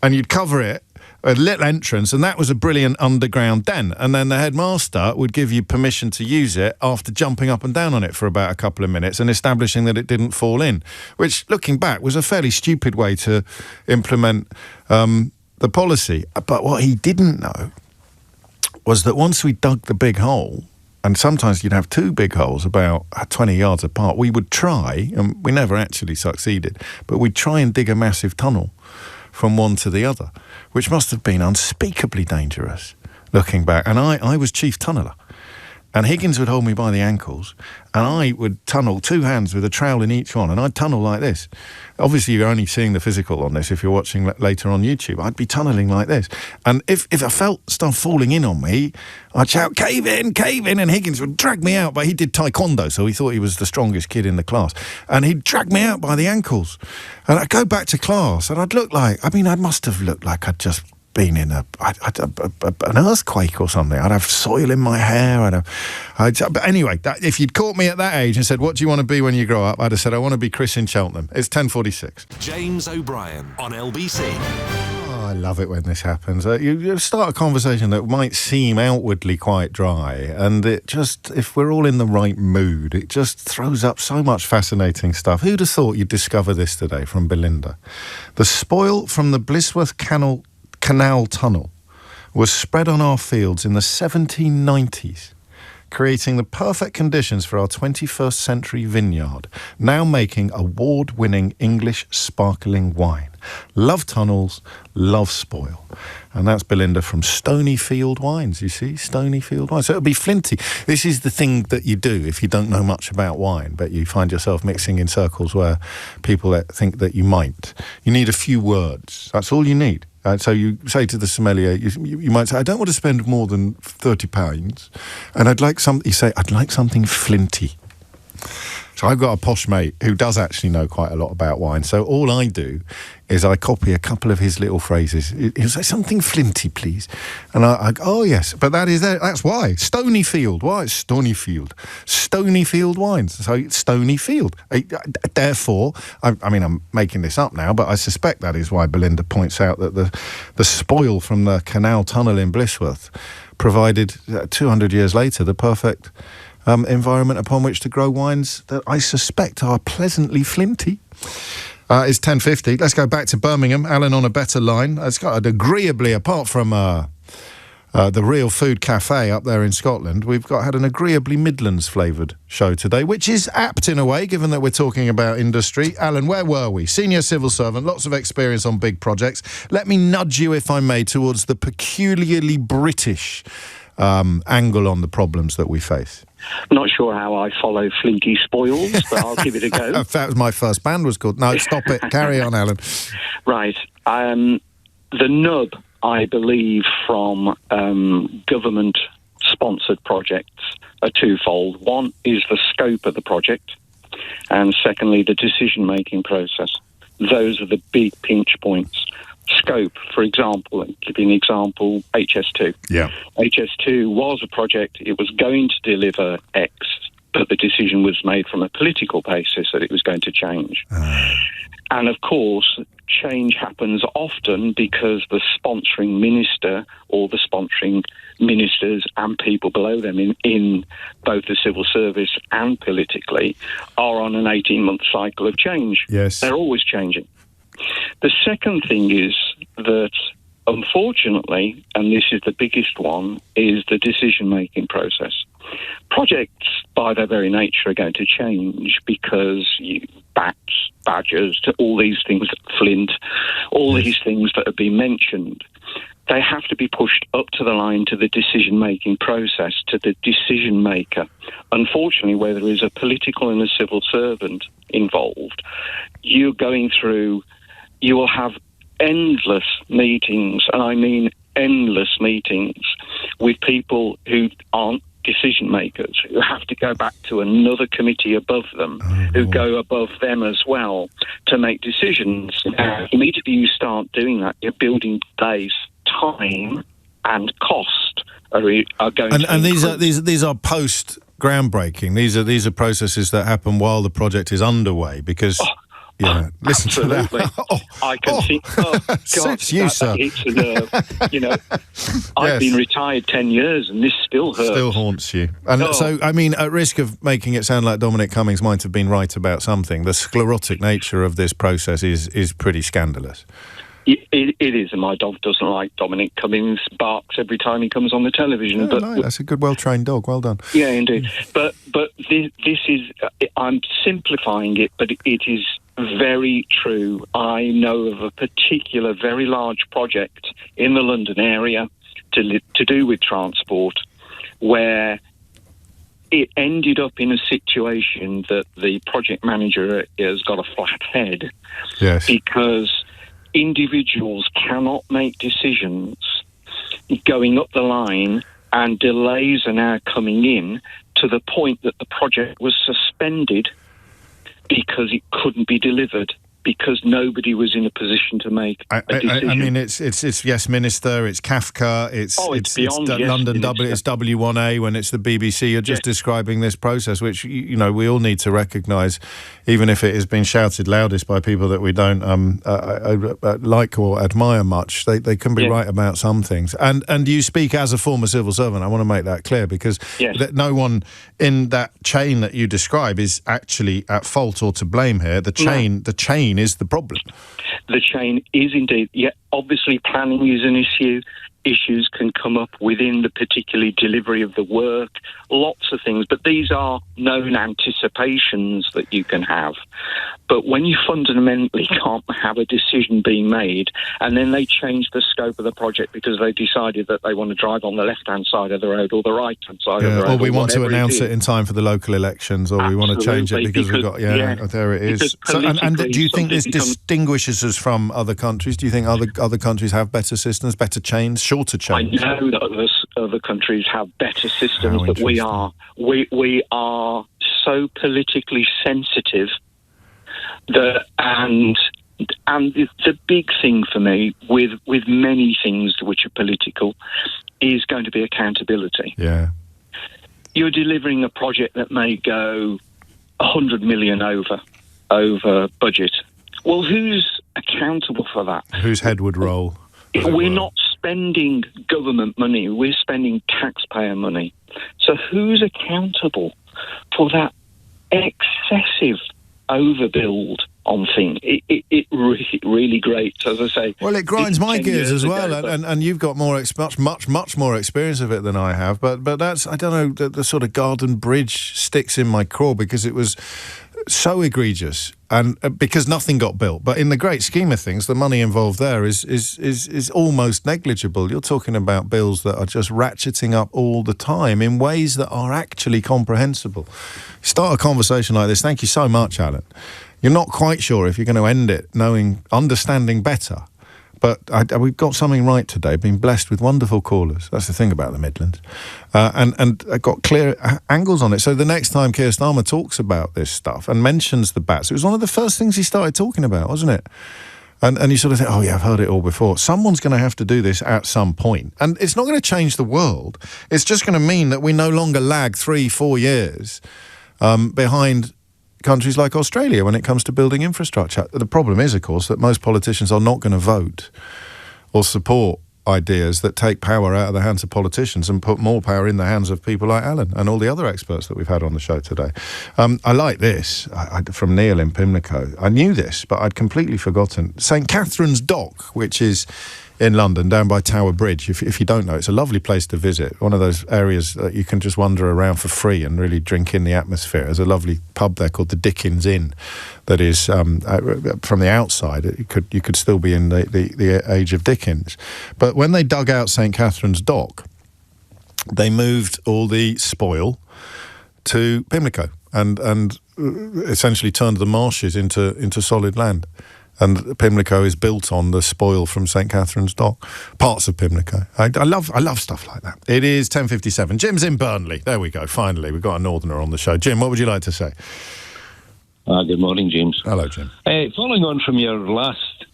S2: and you'd cover it, a little entrance, and that was a brilliant underground den. And then the headmaster would give you permission to use it after jumping up and down on it for about a couple of minutes and establishing that it didn't fall in, which, looking back, was a fairly stupid way to implement the policy. But what he didn't know was that once we dug the big hole, and sometimes you'd have two big holes about 20 yards apart, we would try, and we never actually succeeded, but we'd try and dig a massive tunnel from one to the other, which must have been unspeakably dangerous looking back. And I was chief tunneler. And Higgins would hold me by the ankles, and I would tunnel, 2 hands with a trowel in each one, and I'd tunnel like this. Obviously, you're only seeing the physical on this if you're watching later on YouTube. I'd be tunnelling like this. And if I felt stuff falling in on me, I'd shout, cave in, and Higgins would drag me out. But he did taekwondo, so he thought he was the strongest kid in the class. And he'd drag me out by the ankles. And I'd go back to class, and I'd look like, I must have looked like I'd just been in an earthquake or something. I'd have soil in my hair. But anyway, if you'd caught me at that age and said, what do you want to be when you grow up? I'd have said, I want to be Chris in Cheltenham. It's 10:46.
S1: James O'Brien on LBC.
S2: Oh, I love it when this happens. You start a conversation that might seem outwardly quite dry, and it just, if we're all in the right mood, it just throws up so much fascinating stuff. Who'd have thought you'd discover this today from Belinda? The spoil from the Blisworth Canal Tunnel was spread on our fields in the 1790s, creating the perfect conditions for our 21st century vineyard, now making award-winning English sparkling wine. Love tunnels, love spoil. And that's Belinda from Stonyfield Wines, you see, Stonyfield Wines. So it'll be flinty. This is the thing that you do if you don't know much about wine, but you find yourself mixing in circles where people think that you might. You need a few words. That's all you need. So you say to the sommelier, you might say, I don't want to spend more than £30, and I'd like something flinty. So I've got a posh mate who does actually know quite a lot about wine. So all I do is I copy a couple of his little phrases. He'll say, something flinty, please. And I go, oh, yes. But that's why. Stonyfield. Why? It's Stonyfield. Stonyfield Wines. So Stonyfield. Therefore, I'm making this up now, but I suspect that is why Belinda points out that the spoil from the canal tunnel in Blisworth provided, 200 years later, the perfect environment upon which to grow wines that I suspect are pleasantly flinty. It's 10:50. Let's go back to Birmingham. Alan on a better line. It's got agreeably, apart from the Real Food Cafe up there in Scotland, we've had an agreeably Midlands flavoured show today, which is apt in a way, given that we're talking about industry. Alan, where were we? Senior civil servant, lots of experience on big projects. Let me nudge you, if I may, towards the peculiarly British angle on the problems that we face.
S5: Not sure how I follow flinty spoils, but I'll give it a go.
S2: That was my first band was called. No, stop it. Carry on, Alan.
S5: Right. The nub, I believe, from government-sponsored projects are twofold. One is the scope of the project, and secondly, the decision-making process. Those are the big pinch points. Scope, for example, give you an example, HS2.
S2: Yeah.
S5: HS2 was a project, it was going to deliver X, but the decision was made from a political basis that it was going to change. And of course, change happens often because the sponsoring minister or the sponsoring ministers and people below them in both the civil service and politically are on an 18-month cycle of change.
S2: Yes.
S5: They're always changing. The second thing is that, unfortunately, and this is the biggest one, is the decision-making process. Projects, by their very nature, are going to change because bats, badgers, all these things, flint, all these things that have been mentioned, they have to be pushed up to the line to the decision-making process, to the decision-maker. Unfortunately, where there is a political and a civil servant involved, you will have endless meetings, and I mean endless meetings, with people who aren't decision makers, who have to go back to another committee above them, who go above them as well to make decisions. Immediately you start doing that, you're building days, time and cost are going to
S2: and these are post groundbreaking. These are processes that happen while the project is underway, because listen
S5: absolutely.
S2: To that.
S5: I can see. Oh God,
S2: suits you, sir.
S5: That hits a nerve. I've been retired 10 years, and this still hurts.
S2: Still haunts you. And so, I mean, at risk of making it sound like Dominic Cummings might have been right about something, the sclerotic nature of this process is pretty scandalous.
S5: It is, and my dog doesn't like Dominic Cummings, barks every time he comes on the television.
S2: That's a good, well-trained dog. Well done.
S5: Yeah, indeed. But this is, I'm simplifying it, but it is very true. I know of a particular very large project in the London area to do with transport, where it ended up in a situation that the project manager has got a flat head.
S2: Yes.
S5: Because individuals cannot make decisions going up the line, and delays are now coming in to the point that the project was suspended because it couldn't be delivered, because nobody was in a position to make a decision.
S2: I mean, it's Yes Minister, it's Kafka, it's
S5: beyond
S2: London W, it's W1A when it's the BBC. You're just describing this process, which we all need to recognise, even if it has been shouted loudest by people that we don't like or admire much. They can be right about some things. And you speak as a former civil servant. I want to make that clear, because no one in that chain that you describe is actually at fault or to blame here. The chain is the problem.
S5: The chain is indeed. Yeah, obviously planning is an issue. Issues can come up within the particular delivery of the work, lots of things, but these are known anticipations that you can have. But when you fundamentally can't have a decision being made, and then they change the scope of the project because they decided that they want to drive on the left-hand side of the road or the right-hand side of the road.
S2: Or we want to announce it in time for the local elections, or we want to change it because we've got... there it is. And do you think this distinguishes us from other countries? Do you think other countries have better systems, better chains, shorter chains?
S5: I know that other countries have better systems, but we are so politically sensitive that, and the big thing for me with many things which are political is going to be accountability.
S2: Yeah.
S5: You're delivering a project that may go 100 million over budget. Well, who's accountable for that?
S2: Whose head would roll?
S5: We're not spending government money, we're spending taxpayer money. So who's accountable for that excessive overbuild on things? It really grates, as I say.
S2: Well, it grinds my gears as well, and you've got much more experience of it than I have. But that's, I don't know, the sort of Garden Bridge sticks in my craw because it was so egregious, and because nothing got built. But in the great scheme of things, the money involved there is almost negligible. You're talking about bills that are just ratcheting up all the time in ways that are actually comprehensible. Start a conversation like this. Thank you so much, Alan. You're not quite sure if you're going to end it understanding better. But we've got something right today, been blessed with wonderful callers. That's the thing about the Midlands. And got clear angles on it. So the next time Keir Starmer talks about this stuff and mentions the bats, it was one of the first things he started talking about, wasn't it? And you sort of think, oh yeah, I've heard it all before. Someone's going to have to do this at some point. And it's not going to change the world. It's just going to mean that we no longer lag 3-4 years behind countries like Australia when it comes to building infrastructure. The problem is, of course, that most politicians are not going to vote or support ideas that take power out of the hands of politicians and put more power in the hands of people like Alan and all the other experts that we've had on the show today. I like this from Neil in Pimlico. I knew this, but I'd completely forgotten. St Catherine's Dock, which is in London, down by Tower Bridge. If you don't know, it's a lovely place to visit. One of those areas that you can just wander around for free and really drink in the atmosphere. There's a lovely pub there called the Dickens Inn that is, from the outside, you could still be in the age of Dickens. But when they dug out St Catherine's Dock, they moved all the spoil to Pimlico and essentially turned the marshes into solid land. And Pimlico is built on the spoil from St Catherine's Dock, parts of Pimlico. I love stuff like that. It is 10:57. Jim's in Burnley. There we go. Finally, we've got a northerner on the show. Jim, what would you like to say?
S7: Good morning, James.
S2: Hello, Jim.
S7: Following on from your last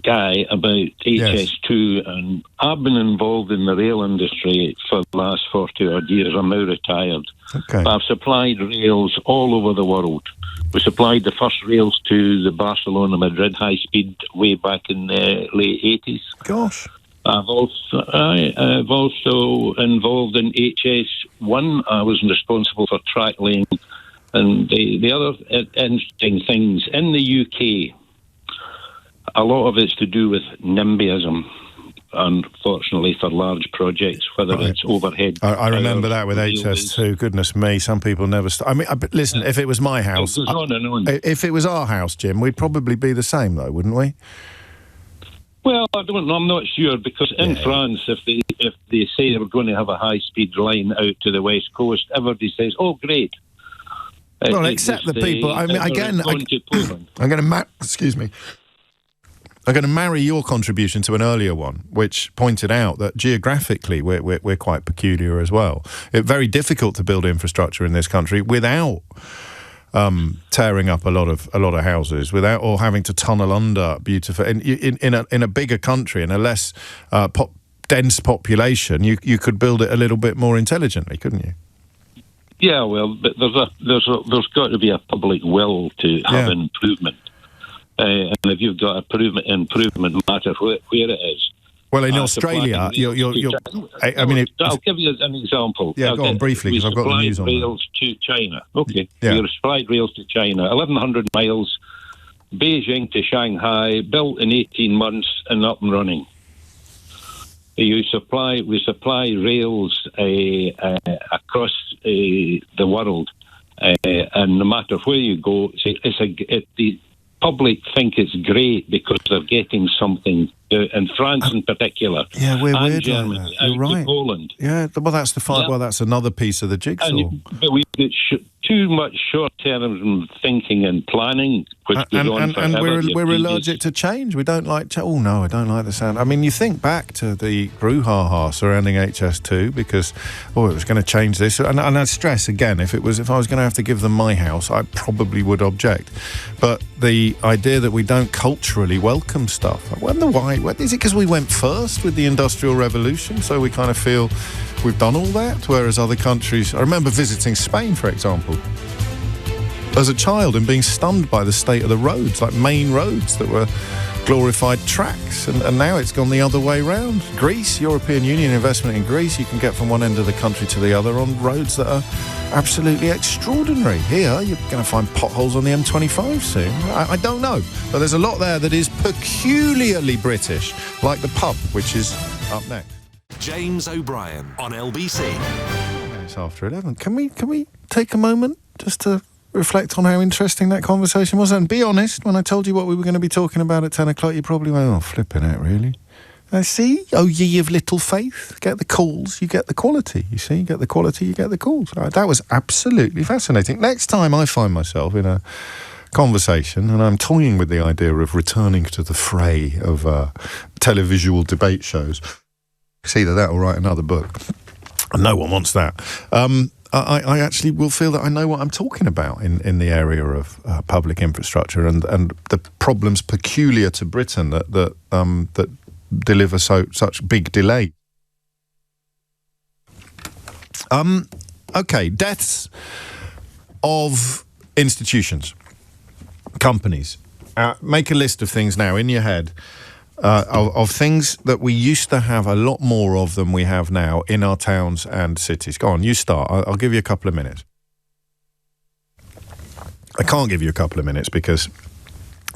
S7: guy about HS2, and I've been involved in the rail industry for the last 40-odd years. I'm now retired.
S2: Okay.
S7: I've supplied rails all over the world. We supplied the first rails to the Barcelona-Madrid high-speed way back in the late 80s.
S2: Gosh.
S7: I've also involved in HS1. I was responsible for track laying. And the other interesting things, in the UK, a lot of it's to do with NIMBYism, unfortunately, for large projects, whether it's overhead. I
S2: remember that with HS2. Goodness me, some people never... listen, if it was my house...
S7: It goes on and on.
S2: If it was our house, Jim, we'd probably be the same, though, wouldn't we?
S7: Well, I don't know. I'm not sure, because in France, if they say they're going to have a high-speed line out to the west coast, everybody says, "Oh, great."
S2: Well, except the people. I mean, again, I'm going to excuse me. I'm going to marry your contribution to an earlier one, which pointed out that geographically we're quite peculiar as well. It's very difficult to build infrastructure in this country without tearing up a lot of houses, without or having to tunnel under beautiful. In a bigger country, in a less dense population, you could build it a little bit more intelligently, couldn't you?
S7: Yeah, well, but there's got to be a public will to have improvement. And if you've got improvement, no matter where it is. Well, in Australia,
S2: I'll give you
S7: an example.
S2: Yeah, go on briefly, because I've got the news on
S7: rails to China. Okay, we supplied rails to China, 1,100 miles, Beijing to Shanghai, built in 18 months and up and running. We supply rails across the world, and no matter where you go, the public think it's great because they're getting something, in France in particular.
S2: Yeah, we're weird
S7: Germany,
S2: like that. You're right.
S7: Poland.
S2: Yeah, well, that's the fight. Yeah. Well, that's another piece of the jigsaw.
S7: But we get too much short-term thinking and planning, which goes on forever.
S2: And we're allergic to change. We don't like change. Oh, no, I don't like the sound. I mean, you think back to the brouhaha surrounding HS2 because, it was going to change this. And I stress, again, if I was going to have to give them my house, I probably would object. But the idea that we don't culturally welcome stuff, I wonder why. Is it because we went first with the Industrial Revolution, so we kind of feel we've done all that, whereas other countries... I remember visiting Spain, for example, as a child and being stunned by the state of the roads, like main roads that were glorified tracks, and now it's gone the other way round. Greece, European Union investment in Greece, you can get from one end of the country to the other on roads that are absolutely extraordinary. Here, you're going to find potholes on the M25 soon. I don't know, but there's a lot there that is peculiarly British, like the pub, which is up next.
S1: James O'Brien on LBC.
S2: It's after 11. Can we take a moment just to reflect on how interesting that conversation was? And be honest, when I told you what we were going to be talking about at 10 o'clock, you probably went, oh, flipping out, really? I see. Oh, ye of little faith. Get the calls, you get the quality. You see, you get the quality, you get the calls. That was absolutely fascinating. Next time I find myself in a conversation and I'm toying with the idea of returning to the fray of televisual debate shows, it's either that or write another book. And no one wants that. I actually will feel that I know what I'm talking about in the area of public infrastructure and the problems peculiar to Britain that deliver such big delay. Okay, deaths of institutions, companies. Make a list of things now in your head. Of things that we used to have a lot more of than we have now in our towns and cities. Go on, you start. I'll give you a couple of minutes. I can't give you a couple of minutes because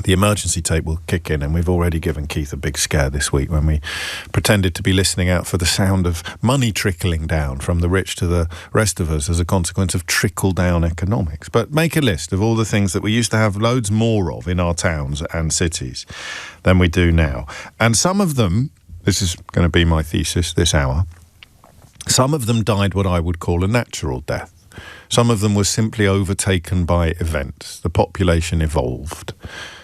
S2: the emergency tape will kick in, and we've already given Keith a big scare this week when we pretended to be listening out for the sound of money trickling down from the rich to the rest of us as a consequence of trickle-down economics. But make a list of all the things that we used to have loads more of in our towns and cities than we do now. And some of them, this is going to be my thesis this hour, some of them died what I would call a natural death. Some of them were simply overtaken by events. The population evolved.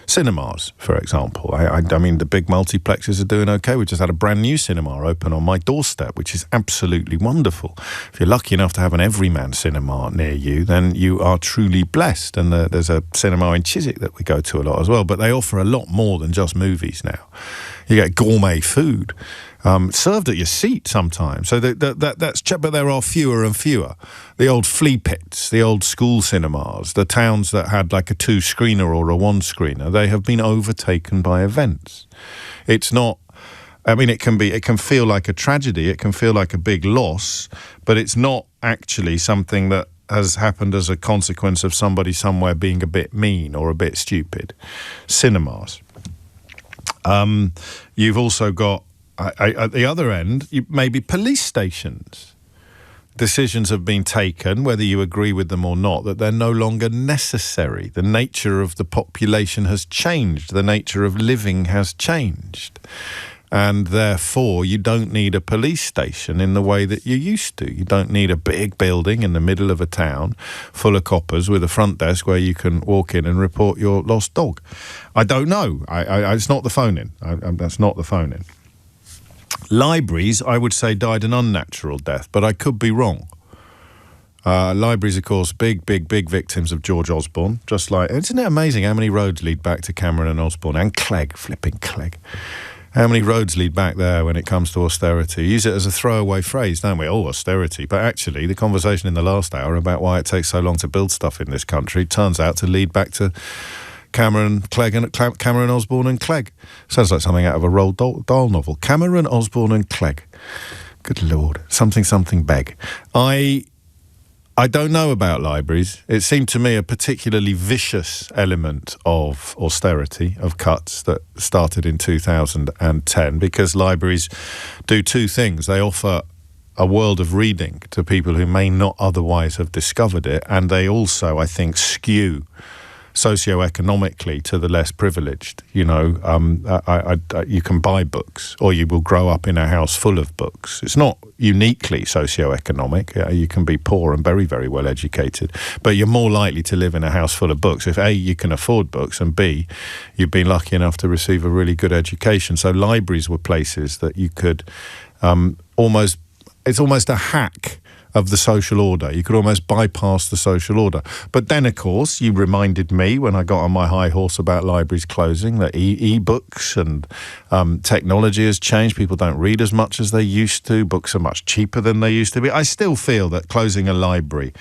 S2: Cinemas, for example. I mean, the big multiplexes are doing okay. We just had a brand new cinema open on my doorstep, which is absolutely wonderful. If you're lucky enough to have an everyman cinema near you, then you are truly blessed. And there's a cinema in Chiswick that we go to a lot as well. But they offer a lot more than just movies now. You get gourmet food. Served at your seat sometimes. So that's but there are fewer and fewer. The old flea pits, the old school cinemas, the towns that had like a 2-screener or a 1-screener, they have been overtaken by events. It's not, I mean, it can feel like a tragedy, it can feel like a big loss, but it's not actually something that has happened as a consequence of somebody somewhere being a bit mean or a bit stupid. Cinemas. You've also got, at the other end, maybe police stations. decisions have been taken, whether you agree with them or not, that they're no longer necessary. The nature of the population has changed. The nature of living has changed. And therefore, you don't need a police station in the way that you used to. You don't need a big building in the middle of a town full of coppers with a front desk where you can walk in and report your lost dog. I don't know. It's not the phone-in. That's not the phone-in. Libraries, I would say, died an unnatural death, but I could be wrong. Libraries, of course, big victims of George Osborne. Just like, isn't it amazing how many roads lead back to Cameron and Osborne and Clegg, flipping Clegg? How many roads lead back there when it comes to austerity? Use it as a throwaway phrase, don't we? Oh, austerity. But actually, the conversation in the last hour about why it takes so long to build stuff in this country turns out to lead back to Cameron Osborne and Clegg. Sounds like something out of a Roald Dahl novel. Cameron Osborne and Clegg. Good Lord. Something beg. I don't know about libraries. It seemed to me a particularly vicious element of austerity, of cuts that started in 2010, because libraries do two things. They offer a world of reading to people who may not otherwise have discovered it, and they also, I think, skew socioeconomically to the less privileged. You know, you can buy books, or you will grow up in a house full of books. It's not uniquely socioeconomic. You can be poor and very, very well educated, but you're more likely to live in a house full of books if A, you can afford books, and B, you've been lucky enough to receive a really good education. So libraries were places that you could it's almost a hack of the social order. You could almost bypass the social order. But then, of course, you reminded me when I got on my high horse about libraries closing that e-books and technology has changed. People don't read as much as they used to. Books are much cheaper than they used to be. I still feel that closing a library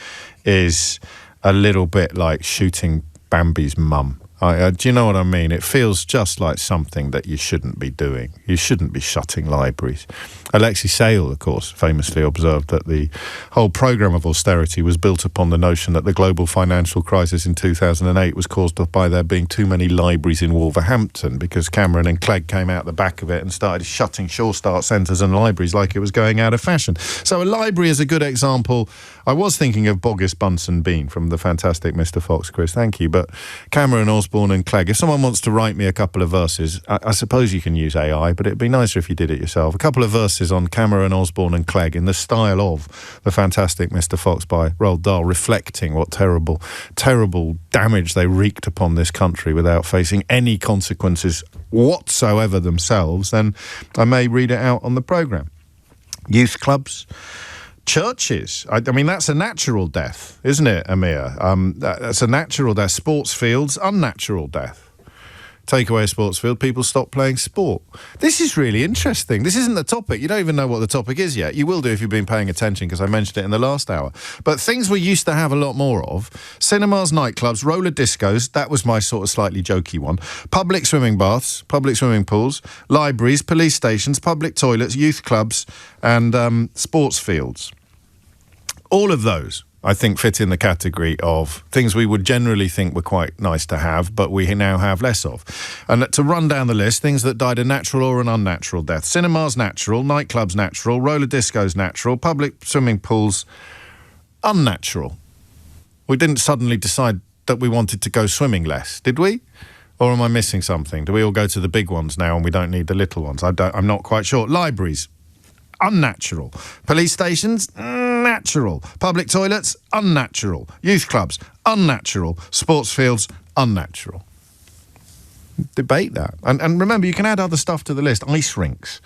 S2: is a little bit like shooting Bambi's mum. Do you know what I mean? It feels just like something that you shouldn't be doing. You shouldn't be shutting libraries. Alexei Sayle, of course, famously observed that the whole programme of austerity was built upon the notion that the global financial crisis in 2008 was caused by there being too many libraries in Wolverhampton, because Cameron and Clegg came out the back of it and started shutting Sure Start centres and libraries like it was going out of fashion. So a library is a good example. I was thinking of Boggis Bunsen Bean from the fantastic Mr. Fox, Chris, thank you. But Cameron, Osborne and Clegg, if someone wants to write me a couple of verses, I suppose you can use AI, but it'd be nicer if you did it yourself. A couple of verses on Cameron, Osborne and Clegg in the style of the fantastic Mr. Fox by Roald Dahl, reflecting what terrible damage they wreaked upon this country without facing any consequences whatsoever themselves, then I may read it out on the programme. Youth clubs, churches. I mean, that's a natural death, isn't it, Amir? That's a natural death. Sports fields, unnatural death. Take away a sports field, people stop playing sport. This is really interesting. This isn't the topic. You don't even know what the topic is yet. You will do if you've been paying attention, because I mentioned it in the last hour. But things we used to have a lot more of: cinemas, nightclubs, roller discos. That was my sort of slightly jokey one. Public swimming baths, public swimming pools, libraries, police stations, public toilets, youth clubs, and sports fields. All of those, I think, fit in the category of things we would generally think were quite nice to have, but we now have less of. And to run down the list, things that died a natural or an unnatural death: cinemas, natural; nightclubs, natural; roller discos, natural; public swimming pools, unnatural. We didn't suddenly decide that we wanted to go swimming less, did we? Or am I missing something? Do we all go to the big ones now and we don't need the little ones? I'm not quite sure. Libraries, unnatural. Police stations, natural. Public toilets, unnatural. Youth clubs, unnatural. Sports fields, unnatural. Debate that. And remember, you can add other stuff to the list. Ice rinks.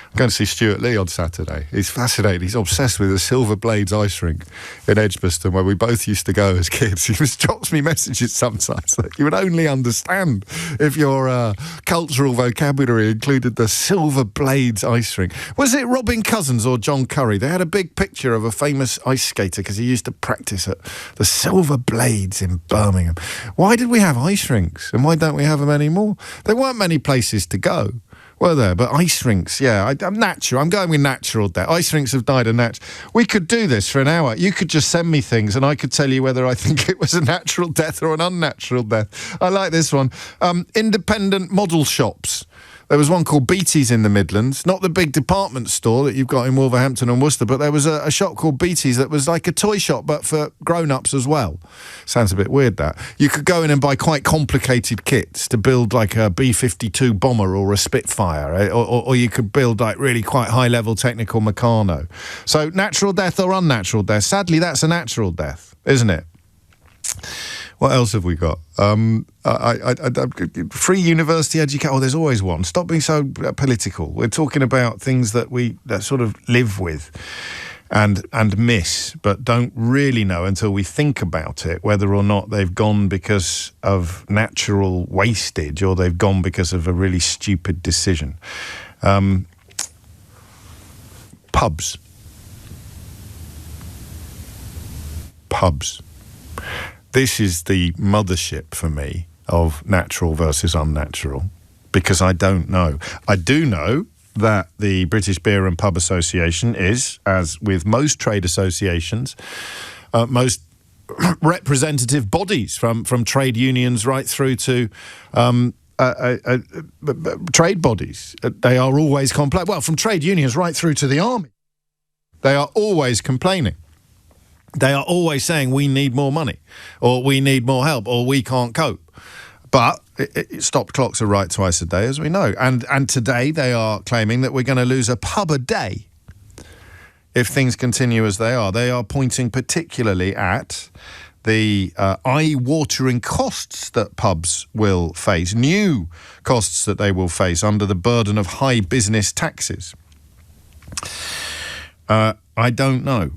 S2: I'm going to see Stuart Lee on Saturday. He's fascinated. He's obsessed with the Silver Blades ice rink in Edgbaston, where we both used to go as kids. He just drops me messages sometimes that you would only understand if your cultural vocabulary included the Silver Blades ice rink. Was it Robin Cousins or John Curry? They had a big picture of a famous ice skater because he used to practice at the Silver Blades in Birmingham. Why did we have ice rinks, and why don't we have them anymore? There weren't many places to go, were there? But ice rinks, yeah, I'm natural. I'm going with natural death. Ice rinks have died a natural. We could do this for an hour. You could just send me things and I could tell you whether I think it was a natural death or an unnatural death. I like this one. Independent model shops. There was one called Beatty's in the Midlands, not the big department store that you've got in Wolverhampton and Worcester, but there was a shop called Beatty's that was like a toy shop, but for grown-ups as well. Sounds a bit weird, that. You could go in and buy quite complicated kits to build like a B-52 bomber or a Spitfire, or you could build like really quite high-level technical Meccano. So natural death or unnatural death? Sadly, that's a natural death, isn't it? What else have we got? Free university education. Oh, there's always one. Stop being so political. We're talking about things that we sort of live with and miss, but don't really know until we think about it, whether or not they've gone because of natural wastage or they've gone because of a really stupid decision. Pubs. This is the mothership for me of natural versus unnatural, because I don't know. I do know that the British Beer and Pub Association is, as with most trade associations, most representative bodies from trade unions right through to trade bodies. They are always complaining. Well, from trade unions right through to the army. They are always complaining. They are always saying we need more money, or we need more help, or we can't cope. But stopped clocks are right twice a day, as we know. And today they are claiming that we're going to lose a pub a day if things continue as they are. They are pointing particularly at the eye-watering costs that pubs will face, new costs that they will face under the burden of high business taxes. I don't know.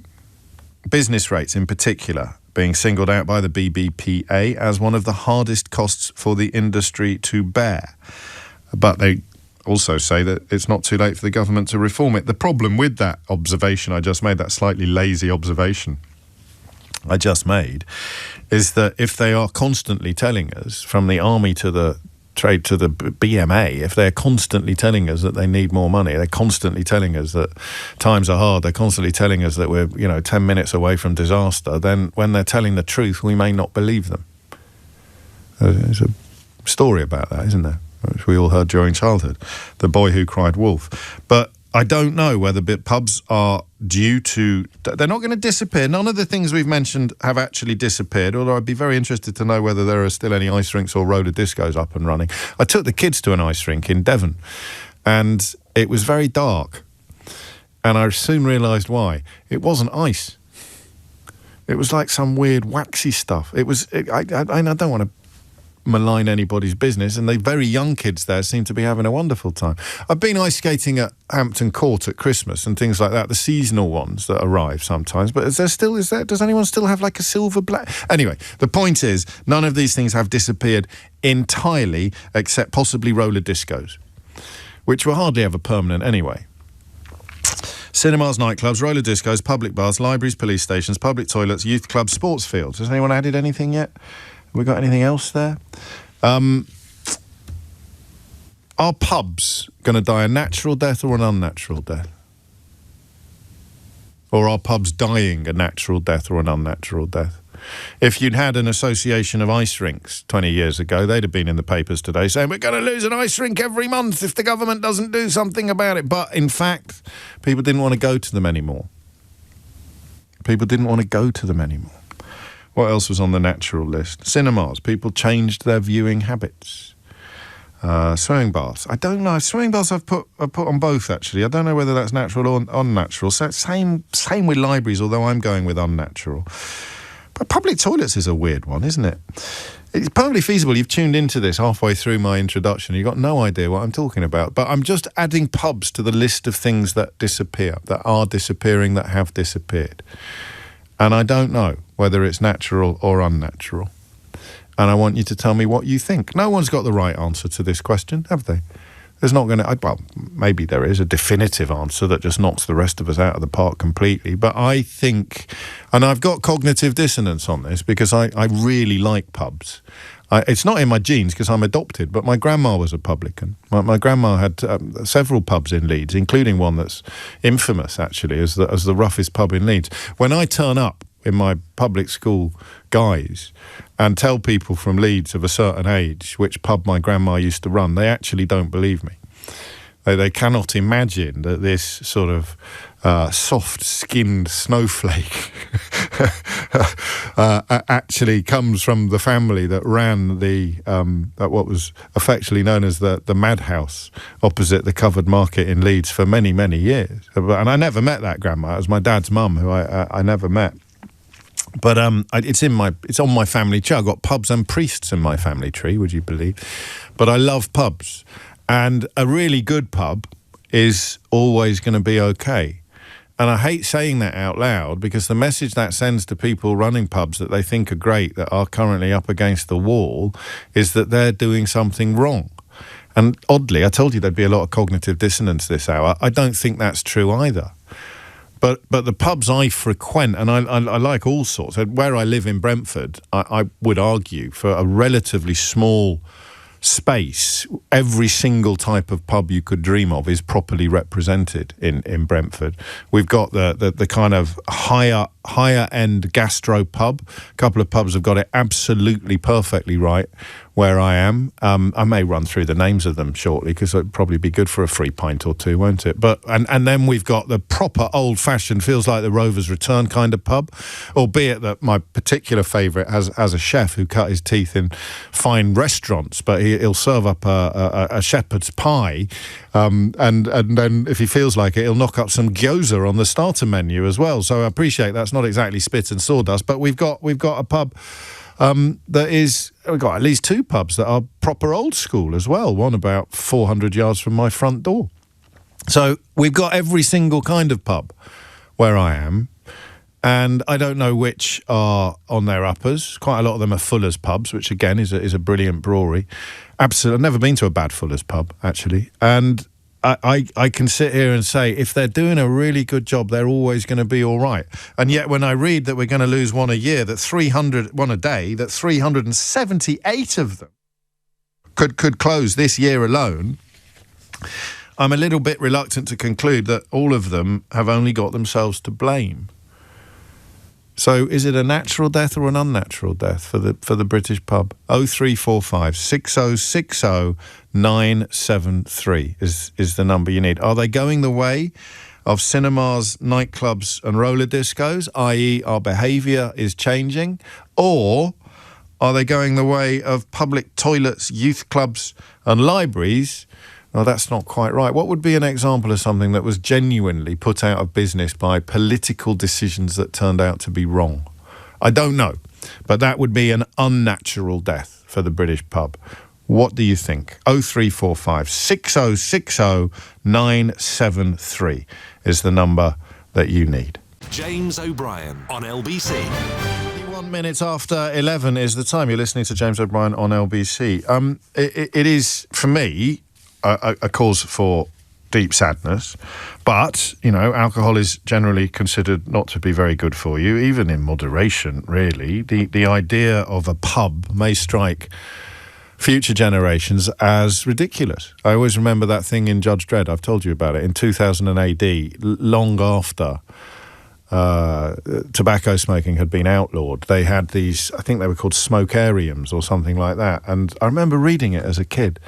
S2: Business rates in particular being singled out by the BBPA as one of the hardest costs for the industry to bear. But they also say that it's not too late for the government to reform it. The problem with that observation I just made, that slightly lazy observation I just made, is that if they are constantly telling us, from the army to the trade to the BMA, if they're constantly telling us that they need more money, they're constantly telling us that times are hard, they're constantly telling us that we're 10 minutes away from disaster, then when they're telling the truth, we may not believe them. There's a story about that, isn't there, which we all heard during childhood, the boy who cried wolf. But I don't know whether pubs are due to... They're not going to disappear. None of the things we've mentioned have actually disappeared, although I'd be very interested to know whether there are still any ice rinks or roller discos up and running. I took the kids to an ice rink in Devon, and it was very dark, and I soon realised why. It wasn't ice. It was like some weird waxy stuff. I don't want to malign anybody's business, and the very young kids there seem to be having a wonderful time. I've been ice skating at Hampton Court at Christmas and things like that, the seasonal ones that arrive sometimes, but does anyone still have like a silver black? Anyway, the point is, none of these things have disappeared entirely, except possibly roller discos, which were hardly ever permanent anyway. Cinemas, nightclubs, roller discos, public bars, libraries, police stations, public toilets, youth clubs, sports fields. Has anyone added anything yet? Have we got anything else there? Are pubs going to die a natural death or an unnatural death? Or are pubs dying a natural death or an unnatural death? If you'd had an association of ice rinks 20 years ago, they'd have been in the papers today saying, we're going to lose an ice rink every month if the government doesn't do something about it. But in fact, people didn't want to go to them anymore. What else was on the natural list? Cinemas. People changed their viewing habits. Swimming baths. I don't know. Swimming baths I've put on both, actually. I don't know whether that's natural or unnatural. So same with libraries, although I'm going with unnatural. But public toilets is a weird one, isn't it? It's perfectly feasible. You've tuned into this halfway through my introduction. You've got no idea what I'm talking about. But I'm just adding pubs to the list of things that disappear, that are disappearing, that have disappeared. And I don't know whether it's natural or unnatural. And I want you to tell me what you think. No one's got the right answer to this question, have they? There's not going to... Well, maybe there is a definitive answer that just knocks the rest of us out of the park completely. But I think... And I've got cognitive dissonance on this because I really like pubs. It's not in my genes because I'm adopted, but my grandma was a publican. My grandma had several pubs in Leeds, including one that's infamous, actually, as the roughest pub in Leeds. When I turn up in my public school guise and tell people from Leeds of a certain age which pub my grandma used to run, they actually don't believe me. They cannot imagine that this sort of soft-skinned snowflake actually comes from the family that ran what was affectionately known as the Madhouse opposite the Covered Market in Leeds for many, many years. And I never met that grandma. It was my dad's mum who I never met. But it's on my family tree. I've got pubs and priests in my family tree, would you believe? But I love pubs. And a really good pub is always going to be okay. And I hate saying that out loud, because the message that sends to people running pubs that they think are great, that are currently up against the wall, is that they're doing something wrong. And oddly, I told you there'd be a lot of cognitive dissonance this hour. I don't think that's true either. But the pubs I frequent, and I like all sorts. Where I live in Brentford, I would argue for a relatively small space, every single type of pub you could dream of is properly represented in Brentford. We've got the kind of higher end gastro pub. A couple of pubs have got it absolutely perfectly right where I am. I may run through the names of them shortly, because it'd probably be good for a free pint or two, won't it? But and then we've got the proper old-fashioned, feels like the Rovers Return kind of pub, albeit that my particular favourite has a chef who cut his teeth in fine restaurants, but he'll serve up a shepherd's pie, and then if he feels like it, he'll knock up some gyoza on the starter menu as well. So I appreciate that's not exactly spit and sawdust, but we've got a pub. We've got at least two pubs that are proper old school as well, one about 400 yards from my front door. So we've got every single kind of pub where I am, and I don't know which are on their uppers. Quite a lot of them are Fuller's pubs, which again is a brilliant brewery. Absolutely, I've never been to a bad Fuller's pub, actually, and I can sit here and say, if they're doing a really good job, they're always going to be all right. And yet when I read that we're going to lose one a day, that 378 of them could close this year alone, I'm a little bit reluctant to conclude that all of them have only got themselves to blame. So is it a natural death or an unnatural death for the British pub? 0345 6060 973 is the number you need. Are they going the way of cinemas, nightclubs and roller discos, i.e. our behaviour is changing? Or are they going the way of public toilets, youth clubs and libraries? No, that's not quite right. What would be an example of something that was genuinely put out of business by political decisions that turned out to be wrong? I don't know, but that would be an unnatural death for the British pub. What do you think? 0345 6060 973 is the number that you need.
S1: James O'Brien on LBC.
S2: 1 minute after 11 is the time. You're listening to James O'Brien on LBC. It is, for me, a cause for deep sadness, but alcohol is generally considered not to be very good for you, even in moderation. Really, the idea of a pub may strike future generations as ridiculous. I always remember that thing in Judge Dredd. I've told you about it in 2000 AD, long after tobacco smoking had been outlawed. They had these, I think they were called smokariums or something like that, and I remember reading it as a kid.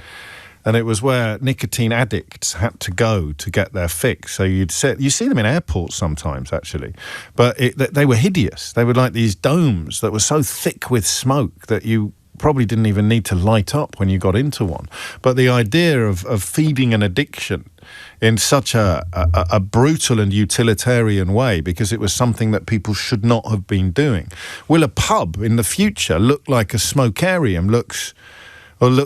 S2: And it was where nicotine addicts had to go to get their fix. So you see them in airports sometimes, actually. But they were hideous. They were like these domes that were so thick with smoke that you probably didn't even need to light up when you got into one. But the idea of feeding an addiction in such a brutal and utilitarian way, because it was something that people should not have been doing. Will a pub in the future look like a smokarium look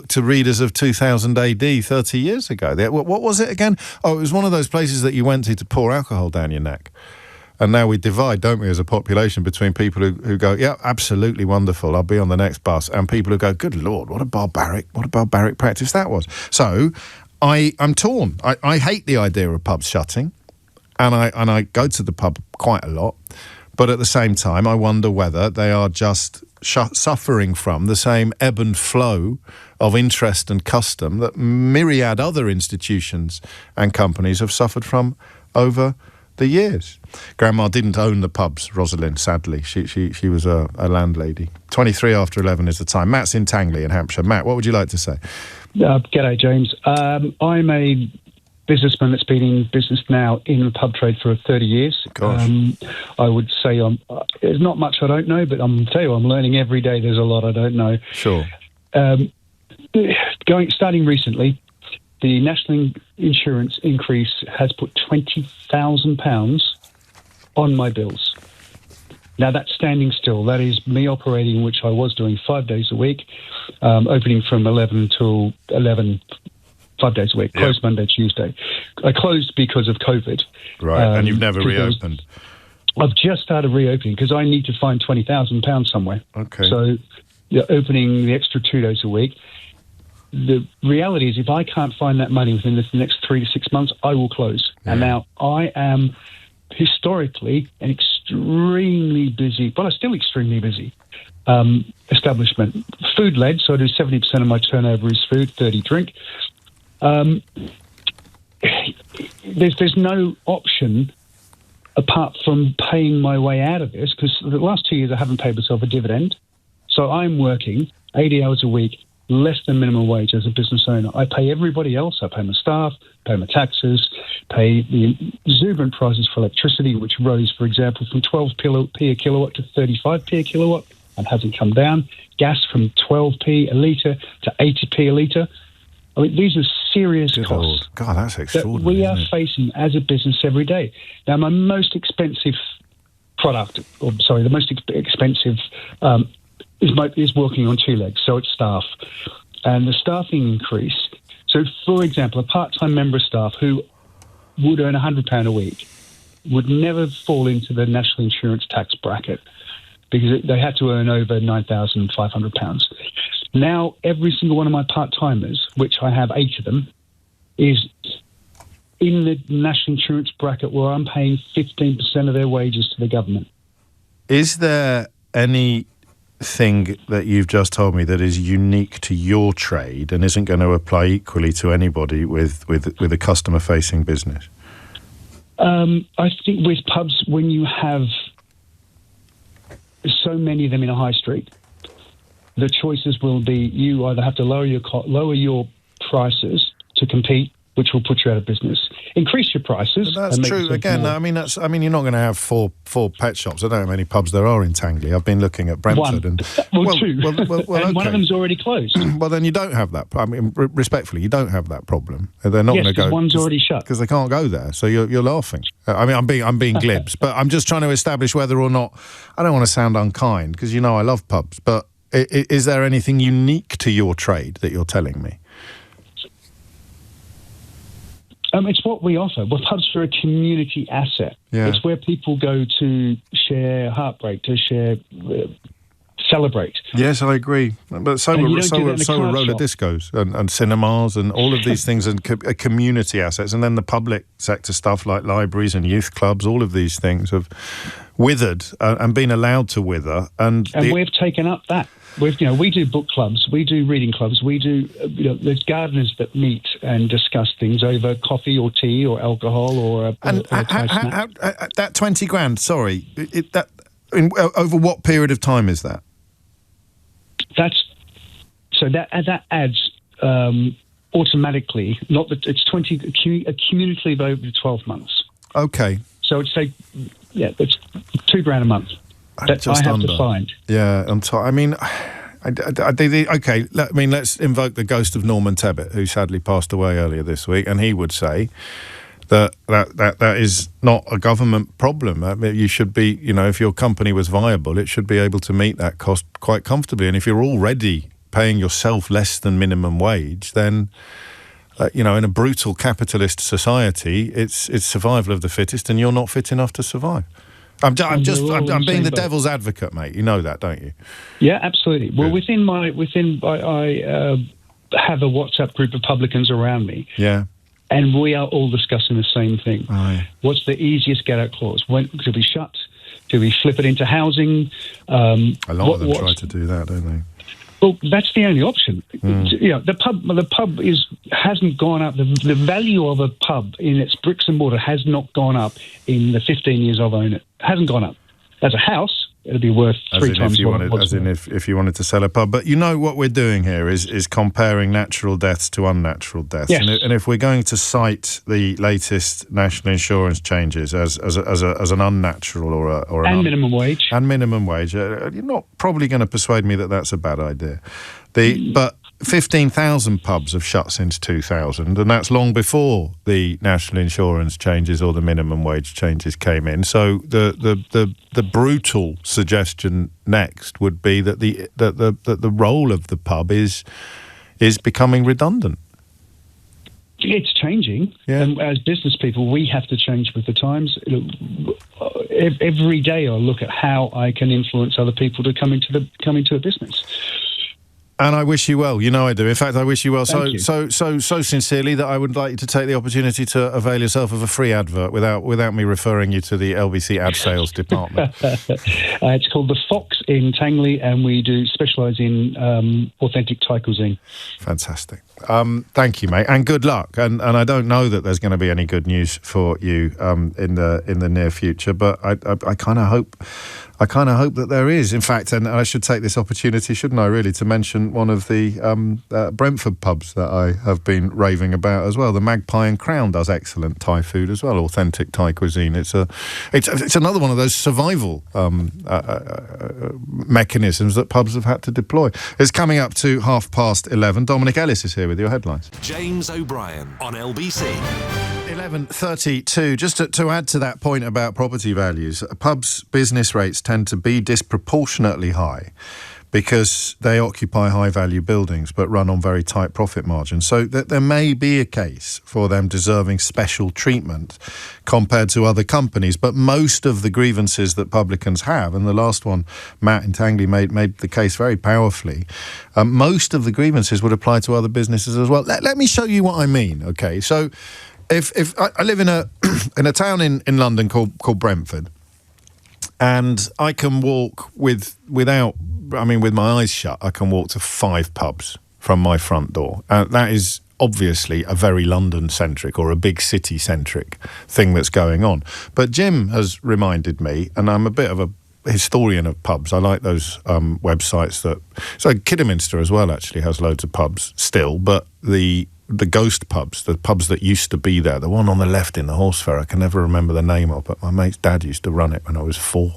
S2: to readers of 2000 AD 30 years ago? What was it again? Oh, it was one of those places that you went to pour alcohol down your neck. And now we divide, don't we, as a population, between people who go, yeah, absolutely wonderful, I'll be on the next bus, and people who go, good Lord, what a barbaric practice that was. So I'm torn. I hate the idea of pubs shutting, and I go to the pub quite a lot. But at the same time, I wonder whether they are just suffering from the same ebb and flow of interest and custom that myriad other institutions and companies have suffered from over the years. Grandma didn't own the pubs, Rosalind, sadly. She was a landlady. 23 after 11 is the time. Matt's in Tangley in Hampshire. Matt, what would you like to say?
S8: G'day, James. I'm a businessman that's been in business now in the pub trade for 30 years. I would say there's not much I don't know, but I'm learning every day. There's a lot I don't know.
S2: Sure.
S8: Starting recently, the national insurance increase has put £20,000 on my bills. Now, that's standing still. That is me operating, which I was doing 5 days a week, opening from 11 until 11, 5 days a week, closed Monday, Tuesday. I closed because of COVID.
S2: Right, and you've never reopened?
S8: I've just started reopening because I need to find £20,000 somewhere.
S2: Okay.
S8: So opening the extra 2 days a week. The reality is if I can't find that money within the next 3 to 6 months, I will close. Yeah. And now I am historically an extremely busy, well, I'm still extremely busy, establishment. Food-led, so I do 70% of my turnover is food, 30 drink. There's no option apart from paying my way out of this, because the last 2 years I haven't paid myself a dividend. So I'm working 80 hours a week, less than minimum wage as a business owner. I pay everybody else. I pay my staff, pay my taxes, pay the exuberant prices for electricity, which rose, for example, from 12p a kilowatt to 35p a kilowatt and hasn't come down. Gas from 12p a litre to 80p a litre. I mean, these are serious costs.
S2: God, that's extraordinary.
S8: That we are facing as a business every day. Now, my most expensive product, the most expensive is working on two legs, so it's staff. And the staffing increase, so for example, a part-time member of staff who would earn £100 a week would never fall into the national insurance tax bracket because they had to earn over £9,500. Now, every single one of my part-timers, which I have 8 of them, is in the national insurance bracket where I'm paying 15% of their wages to the government.
S2: Is there anything that you've just told me that is unique to your trade and isn't going to apply equally to anybody with a customer-facing business?
S8: I think with pubs, when you have so many of them in a high street, the choices will be you either have to lower your prices to compete, which will put you out of business. Increase your prices.
S2: But that's true. Again, you're not going to have four pet shops. I don't know how many pubs there are in Tangley. I've been looking at Brentford.
S8: Two. Well, and
S2: okay.
S8: one of them's already closed.
S2: Well, then you don't have that. I mean, respectfully, you don't have that problem. They're not going to go.
S8: One's already shut
S2: because they can't go there. So you're laughing. I mean, I'm being glibs, but I'm just trying to establish whether or not. I don't want to sound unkind because I love pubs, but is there anything unique to your trade that you're telling me?
S8: It's what we offer. Well, pubs are a community asset. Yeah. It's where people go to share heartbreak, to share, celebrate.
S2: Yes, I agree. But so are roller discos and cinemas and all of these things and community assets. And then the public sector stuff like libraries and youth clubs, all of these things have withered and been allowed to wither. And
S8: we've taken up that. We do book clubs, we do reading clubs, we do, there's gardeners that meet and discuss things over coffee or tea or alcohol or
S2: that 20 grand, sorry, over what period of time is that?
S8: That adds automatically, not that it's 20, cumulatively over 12 months.
S2: Okay.
S8: So it's it's £2,000 a month. That I have to find.
S2: Yeah, okay. Let's invoke the ghost of Norman Tebbit, who sadly passed away earlier this week, and he would say that is not a government problem. You should be, if your company was viable, it should be able to meet that cost quite comfortably. And if you're already paying yourself less than minimum wage, then in a brutal capitalist society, it's survival of the fittest, and you're not fit enough to survive. I'm being the devil's advocate, mate. You know that, don't you?
S8: Yeah, absolutely. Well, I have a WhatsApp group of publicans around me.
S2: Yeah.
S8: And we are all discussing the same thing.
S2: Right.
S8: What's the easiest get-out clause? When do we shut? Do we flip it into housing?
S2: A lot of them try to do that, don't they?
S8: Well, that's the only option. The pub hasn't gone up. The value of a pub in its bricks and mortar has not gone up in the 15 years I've owned it. Hasn't gone up. As a house, it'll be worth three times what it was.
S2: As in if you wanted to sell a pub. But you know what we're doing here is comparing natural deaths to unnatural deaths.
S8: Yes.
S2: And if we're going to cite the latest national insurance changes as an unnatural or
S8: and minimum wage.
S2: And minimum wage, you're not probably going to persuade me that that's a bad idea. But 15,000 pubs have shut since 2000, and that's long before the national insurance changes or the minimum wage changes came in. So the brutal suggestion next would be that the role of the pub is becoming redundant.
S8: It's changing, and as business people, we have to change with the times. Every day, I look at how I can influence other people to come into a business.
S2: And I wish you well. You know I do. In fact, I wish you well
S8: Thank you.
S2: so sincerely that I would like you to take the opportunity to avail yourself of a free advert without me referring you to the LBC ad sales department.
S8: It's called The Fox in Tangley, and we do specialise in authentic Thai cuisine.
S2: Fantastic. Thank you, mate, and good luck. And I don't know that there's going to be any good news for you in the near future, but I kind of hope that there is. In fact, and I should take this opportunity, shouldn't I, really, to mention one of the Brentford pubs that I have been raving about as well. The Magpie and Crown does excellent Thai food as well, authentic Thai cuisine. It's another one of those survival mechanisms that pubs have had to deploy. It's coming up to 11:30. Dominic Ellis is here with your headlines.
S1: James O'Brien on LBC.
S2: 11:32. Just to add to that point about property values, pubs' business rates tend to be disproportionately high because they occupy high-value buildings but run on very tight profit margins. So that there may be a case for them deserving special treatment compared to other companies. But most of the grievances that publicans have, and the last one, Matt in Tangley, made the case very powerfully, most of the grievances would apply to other businesses as well. Let me show you what I mean, okay? So if I live in a town in London called Brentford, and I can walk with my eyes shut, I can walk to 5 pubs from my front door. That is obviously a very London-centric or a big city-centric thing that's going on. But Jim has reminded me, and I'm a bit of a historian of pubs. I like those websites that... So Kidderminster as well actually has loads of pubs still, but the ghost pubs, the pubs that used to be there, the one on the left in the Horse Fair, I can never remember the name of, but my mate's dad used to run it when I was 4.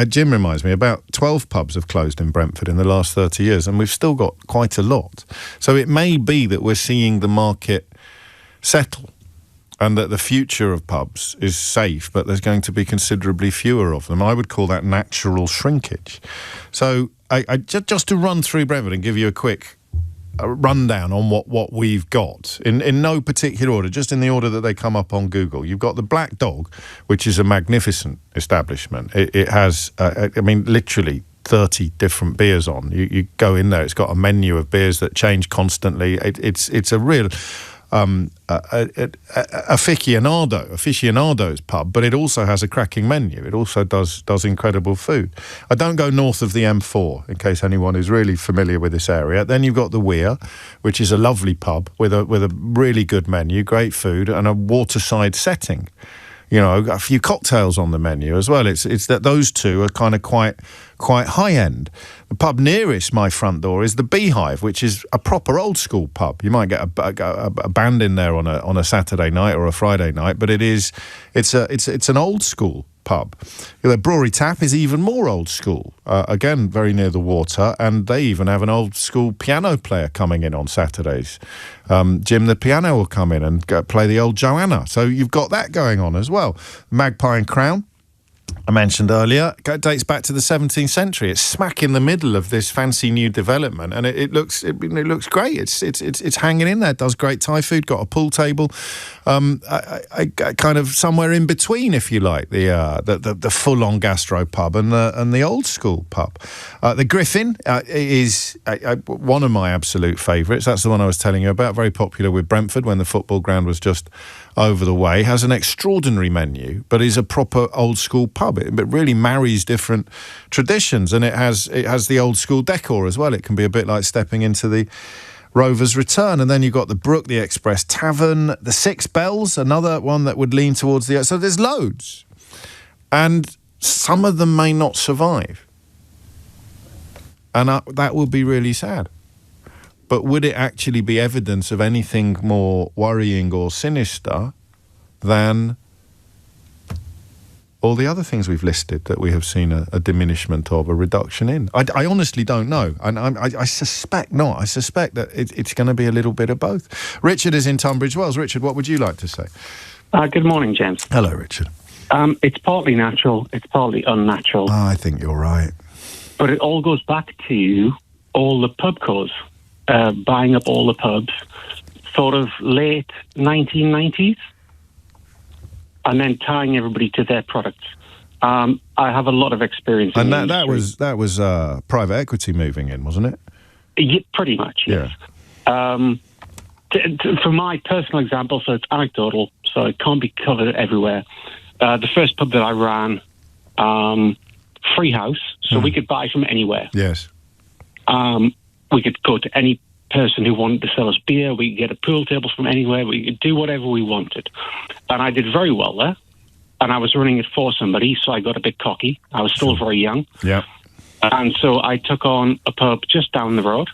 S2: Jim reminds me, about 12 pubs have closed in Brentford in the last 30 years, and we've still got quite a lot. So it may be that we're seeing the market settle and that the future of pubs is safe, but there's going to be considerably fewer of them. I would call that natural shrinkage. So I just to run through Brentford and give you a quick rundown on what we've got in no particular order, just in the order that they come up on Google. You've got the Black Dog, which is a magnificent establishment. It has, literally 30 different beers on. You go in there, it's got a menu of beers that change constantly. It's a real aficionado's pub, but it also has a cracking menu. It also does incredible food. I don't go north of the M4 in case anyone is really familiar with this area. Then you've got the Weir, which is a lovely pub with a really good menu, great food, and a waterside setting. You know, a few cocktails on the menu as well. It's that those two are kind of quite high end. The pub nearest my front door is the Beehive, which is a proper old school pub. You might get a band in there on a Saturday night or a Friday night, but it's an old school pub. The Brewery Tap is even more old school. Again, very near the water, and they even have an old school piano player coming in on Saturdays. Jim the piano will come in and play the old Joanna. So you've got that going on as well. Magpie and Crown, I mentioned earlier, dates back to the 17th century. It's smack in the middle of this fancy new development, and it looks great. It's hanging in there. It does great Thai food. Got a pool table. I kind of somewhere in between, if you like, the full-on gastro pub and the old school pub. The Griffin is one of my absolute favourites. That's the one I was telling you about. Very popular with Brentford when the football ground was just over the way, has an extraordinary menu, but is a proper old-school pub. It really marries different traditions, and it has the old-school decor as well. It can be a bit like stepping into the Rover's Return. And then you've got the Brook, the Express Tavern, the Six Bells, another one that would lean towards the... So there's loads. And some of them may not survive. And that would be really sad. But would it actually be evidence of anything more worrying or sinister than all the other things we've listed that we have seen a diminishment of, a reduction in? I honestly don't know. And I suspect not. I suspect that it's going to be a little bit of both. Richard is in Tunbridge Wells. Richard, what would you like to say?
S9: Good morning, James.
S2: Hello, Richard.
S9: It's partly natural, it's partly unnatural.
S2: I think you're right.
S9: But it all goes back to all the pub cos. Buying up all the pubs, sort of late 1990s, and then tying everybody to their products. I have a lot of experience.
S2: And that was private equity moving in, wasn't it?
S9: Yeah, pretty much. Yes. Yeah. For my personal example, so it's anecdotal, so it can't be covered everywhere. The first pub that I ran, free house, so we could buy from anywhere.
S2: Yes.
S9: We could go to any person who wanted to sell us beer. We could get a pool table from anywhere. We could do whatever we wanted. And I did very well there. And I was running it for somebody, so I got a bit cocky. I was still very young.
S2: Yeah.
S9: And so I took on a pub just down the road,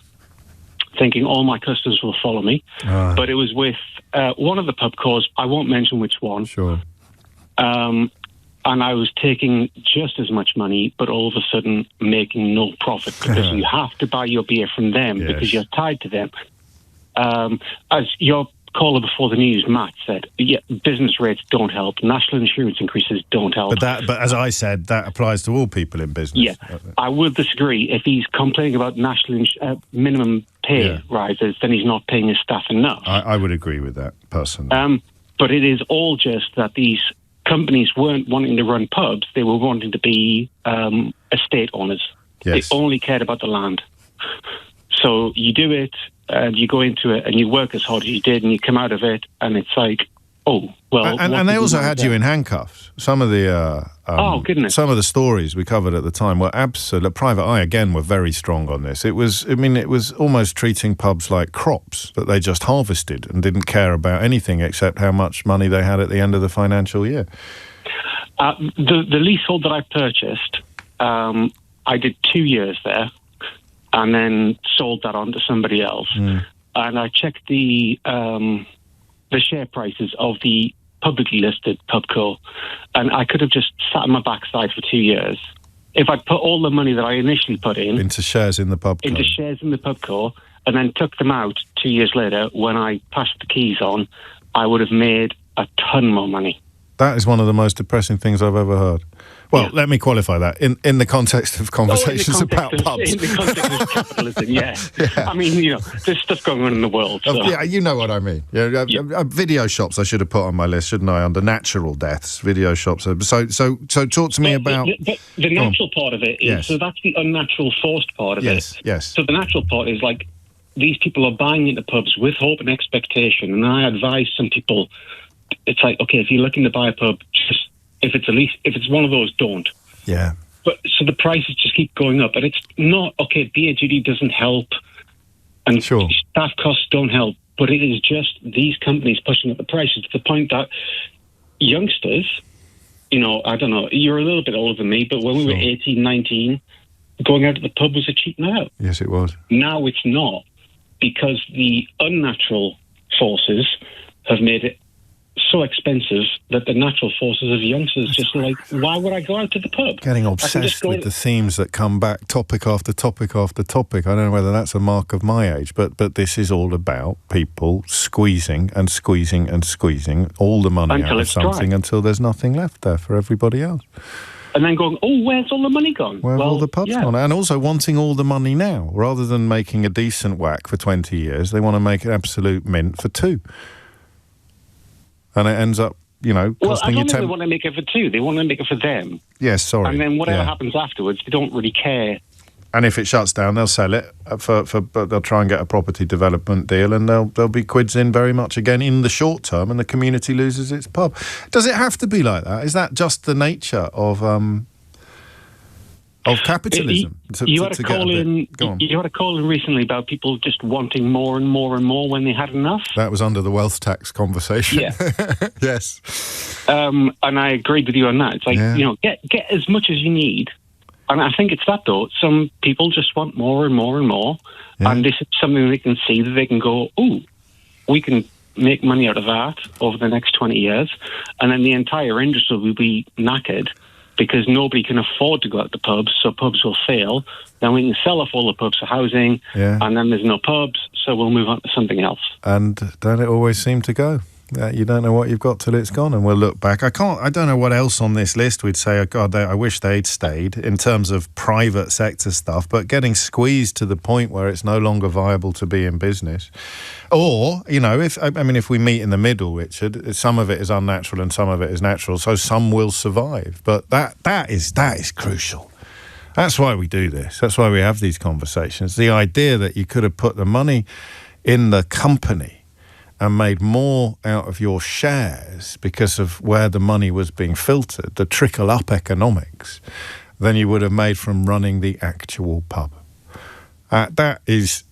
S9: thinking all my customers will follow me. But it was with one of the pub cos. I won't mention which one.
S2: Sure.
S9: And I was taking just as much money, but all of a sudden making no profit because you have to buy your beer from them because you're tied to them. As your caller before the news, Matt, said, business rates don't help. National insurance increases don't help.
S2: But as I said, that applies to all people in business.
S9: Yeah, I would disagree. If he's complaining about national minimum pay rises, then he's not paying his staff enough.
S2: I would agree with that, personally.
S9: But it is all just that these companies weren't wanting to run pubs. They were wanting to be estate owners.
S2: Yes.
S9: They only cared about the land. So you do it, and you go into it, and you work as hard as you did, and you come out of it, and it's like, oh, well...
S2: And they also had you in handcuffs. Some of the...
S9: oh, goodness.
S2: Some of the stories we covered at the time were absolute... Private Eye, again, were very strong on this. It was almost treating pubs like crops that they just harvested and didn't care about anything except how much money they had at the end of the financial year.
S9: The leasehold that I purchased, I did 2 years there, and then sold that on to somebody else. And I checked the share prices of the publicly listed pubco, and I could have just sat on my backside for 2 years if I'd put all the money that I initially put into
S2: shares in the
S9: pubco, and then took them out 2 years later when I passed the keys on. I would have made a ton more money.
S2: That is one of the most depressing things I've ever heard. Well, let me qualify that. In the context of conversations about pubs.
S9: In the context of capitalism, yeah. I mean, there's stuff going on in the world. So.
S2: Yeah, you know what I mean. Video shops I should have put on my list, shouldn't I, under natural deaths, video shops. So talk to me about...
S9: The natural part of it is, so that's the unnatural forced part of it.
S2: Yes.
S9: So the natural part is like, these people are buying into pubs with hope and expectation, and I advise some people... It's like, okay, if you're looking to buy a pub, just if it's one of those, don't.
S2: Yeah.
S9: But so the prices just keep going up, and it's not okay. Beer duty doesn't help, and staff costs don't help. But it is just these companies pushing up the prices to the point that youngsters, I don't know, you're a little bit older than me, but when we were 18, 19, going out to the pub was a cheap night out.
S2: Yes, it was.
S9: Now it's not, because the unnatural forces have made it so expensive that the natural forces of youngsters just like, why would I go out to the pub?
S2: Getting obsessed with the themes that come back, topic after topic after topic. I don't know whether that's a mark of my age, but this is all about people squeezing and squeezing and squeezing all the money out of something until there's nothing left there for everybody else.
S9: And then going, oh, where's all the money gone?
S2: Where have all the pubs gone? And also wanting all the money now. Rather than making a decent whack for 20 years, they want to make an absolute mint for 2. And it ends up, costing you...
S9: Well, I don't think they want to make it for 2. They want to make it for them.
S2: Yes, sorry.
S9: And then whatever happens afterwards, they don't really care
S2: And if it shuts down, they'll sell it but they'll try and get a property development deal, and there'll be quids in very much again in the short term, and the community loses its pub. Does it have to be like that? Is that just the nature of capitalism?
S9: You had a call in recently about people just wanting more and more and more when they had enough.
S2: That was under the wealth tax conversation.
S9: Yeah.
S2: Yes.
S9: And I agreed with you on that. It's like, get as much as you need. And I think it's that, though. Some people just want more and more and more. Yeah. And this is something they can see that they can go, ooh, we can make money out of that over the next 20 years. And then the entire industry will be knackered because nobody can afford to go out to pubs, so pubs will fail. Then we can sell off all the pubs for housing, and then there's no pubs, so we'll move on to something else. And
S2: don't it always seem to go? You don't know what you've got till it's gone, and we'll look back. I don't know what else on this list we'd say, oh God, I wish they'd stayed in terms of private sector stuff, but getting squeezed to the point where it's no longer viable to be in business. Or, if we meet in the middle, Richard, some of it is unnatural and some of it is natural, so some will survive. But that is crucial. That's why we do this. That's why we have these conversations. The idea that you could have put the money in the company and made more out of your shares because of where the money was being filtered, the trickle-up economics, than you would have made from running the actual pub. That is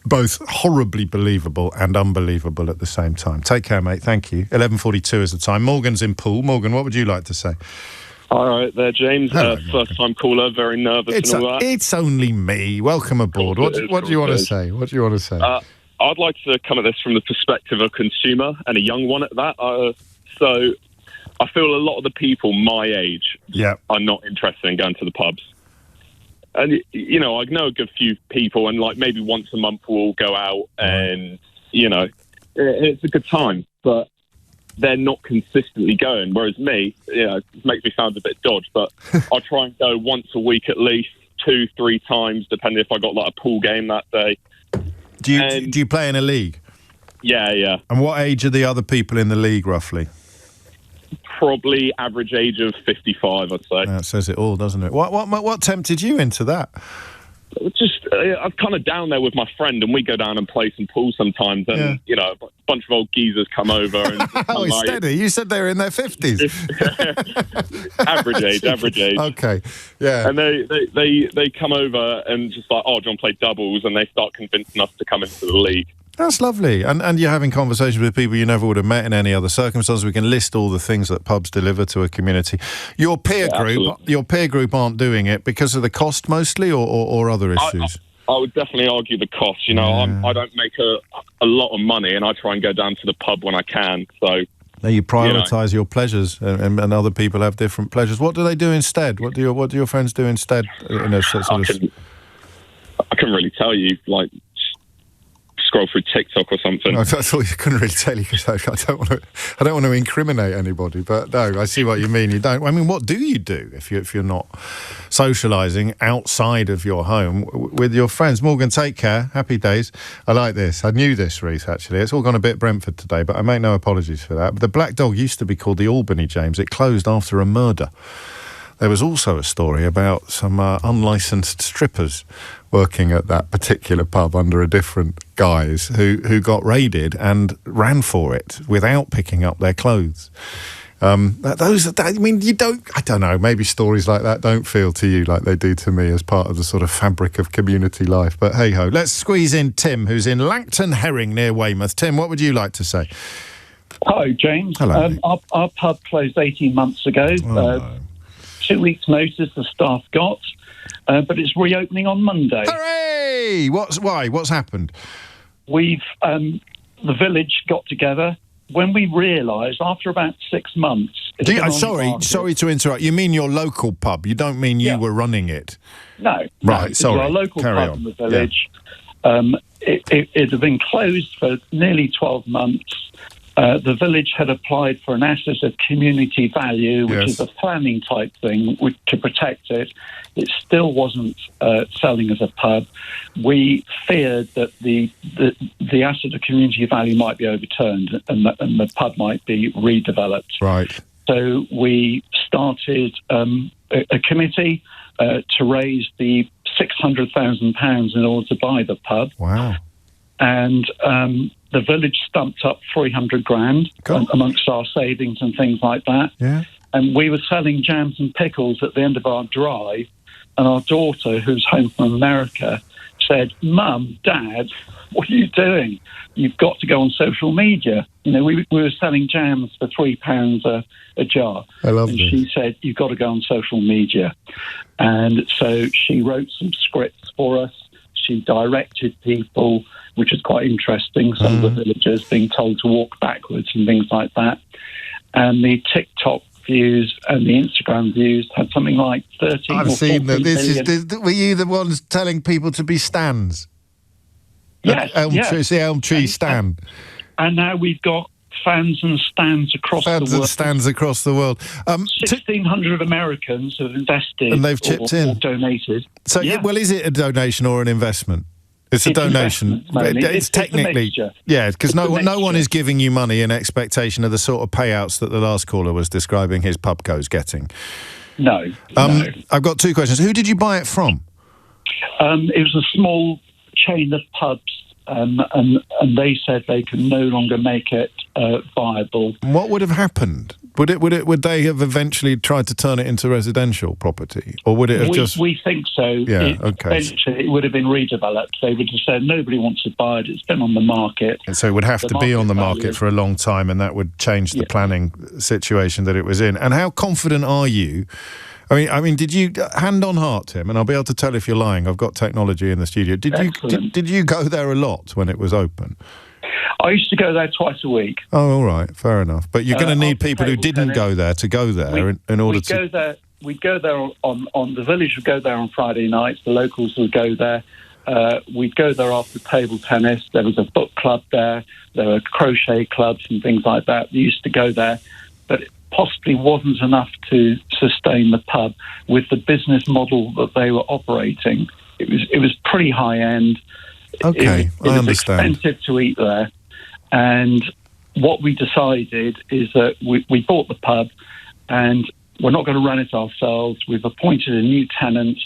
S2: both horribly believable and unbelievable at the same time. Take care, mate. Thank you. 11:42 is the time. Morgan's in Poole. Morgan, what would you like to say?
S10: All right there, James. First-time caller, very nervous and all that.
S2: It's only me. Welcome aboard. What do you want to say? What do you want to say?
S10: I'd like to come at this from the perspective of a consumer, and a young one at that. So I feel a lot of the people my age are not interested in going to the pubs. And, I know a good few people, and maybe once a month we'll go out and, it's a good time. But they're not consistently going. Whereas me, it makes me sound a bit dodge, but I try and go once a week at least, 2-3 times, depending if I got a pool game that day.
S2: Do you play in a league?
S10: Yeah.
S2: And what age are the other people in the league, roughly?
S10: Probably average age of 55, I'd say.
S2: That says it all, doesn't it? What tempted you into that?
S10: Just, I'm kind of down there with my friend, and we go down and play some pool sometimes, and, a bunch of old geezers come over. And
S2: steady. You said they were in their 50s.
S10: Average age.
S2: Okay, yeah.
S10: And they come over and just do you want to play doubles? And they start convincing us to come into the league.
S2: That's lovely. And you're having conversations with people you never would have met in any other circumstances. We can list all the things that pubs deliver to a community. Your peer group aren't doing it because of the cost mostly, or other issues?
S10: I would definitely argue the cost. I don't make a lot of money, and I try and go down to the pub when I can. So
S2: you prioritise your pleasures, and other people have different pleasures. What do they do instead? What do your friends do instead? I
S10: couldn't really tell you. Scroll through TikTok or something.
S2: No, I thought you couldn't really tell you because I don't want to incriminate anybody. But no, I see what you mean. You don't. I mean, what do you do if you're not socialising outside of your home with your friends? Morgan, take care. Happy days. I like this. I knew this, Reece. Actually, it's all gone a bit Brentford today, but I make no apologies for that. But the Black Dog used to be called the Albany, James. It closed after a murder. There was also a story about some unlicensed strippers working at that particular pub under a different guise who got raided and ran for it without picking up their clothes. I don't know, maybe stories like that don't feel to you like they do to me as part of the sort of fabric of community life. But hey-ho, let's squeeze in Tim, who's in Langton Herring near Weymouth. Tim, what would you like to say?
S11: Hi, James.
S2: Hello.
S11: Our pub closed 18 months ago. 2 weeks' notice the staff got, but it's reopening on Monday.
S2: Hooray! What's happened?
S11: We've the village got together when we realised after about 6 months.
S2: Sorry to interrupt. You mean your local pub? You don't mean you were running it?
S11: No.
S2: Right. Sorry.
S11: Our local
S2: Carry
S11: pub
S2: on.
S11: in the village. Yeah. It had been closed for nearly 12 months. The village had applied for an asset of community value, which is a planning type thing to protect it. It still wasn't selling as a pub. We feared that the asset of community value might be overturned and the pub might be redeveloped.
S2: Right.
S11: So we started a committee to raise the £600,000 in order to buy the pub.
S2: Wow.
S11: And the village stumped up 300 grand amongst our savings and things like that.
S2: Yeah.
S11: And we were selling jams and pickles at the end of our drive. And our daughter, who's home from America, said, "Mum, Dad, what are you doing? You've got to go on social media." You know, we were selling jams for £3 a jar.
S2: I love
S11: and
S2: this.
S11: she said, "You've got to go on social media." And so she wrote some scripts for us. She directed people, which is quite interesting. Some of the villagers being told to walk backwards and things like that. And the TikTok views and the Instagram views had something like 13
S2: I've
S11: or
S2: seen
S11: 14
S2: that.
S11: million.
S2: Were you the ones telling people to be stands?
S11: Yes,
S2: It's the elm tree stand.
S11: And now we've got fans and stands across the world.
S2: Fans and stands across the world.
S11: 1,600 Americans have invested
S2: and they've chipped in
S11: or donated.
S2: So, well, is it a donation or an investment? It's a donation. It's technically, because no one is giving you money in expectation of the sort of payouts that the last caller was describing his pubco's getting.
S11: No.
S2: I've got two questions. Who did you buy it from?
S11: It was a small chain of pubs, and they said they can no longer make it viable.
S2: What would have happened? Would they have eventually tried to turn it into residential property, or would it have just?
S11: We think so.
S2: Yeah. Okay.
S11: Eventually, it would have been redeveloped. They would have said nobody wants to buy it. It's been on the market,
S2: and so it would have to be on the market for a long time, and that would change the planning situation that it was in. And how confident are you? I mean, did you, hand on heart, Tim, and I'll be able to tell if you're lying. I've got technology in the studio. Did you go there a lot when it was open?
S11: I used to go there twice a week.
S2: Oh, all right, fair enough. But you're going to need people who didn't go there to go there in order to.
S11: We'd go there on the village would go there on Friday nights. The locals would go there. We'd go there after table tennis. There was a book club there. There were crochet clubs and things like that. We used to go there, but it possibly wasn't enough to sustain the pub with the business model that they were operating. It was pretty high end.
S2: Okay,
S11: it
S2: I understand.
S11: It was expensive to eat there. And what we decided is that we bought the pub and we're not going to run it ourselves. We've appointed a new tenant,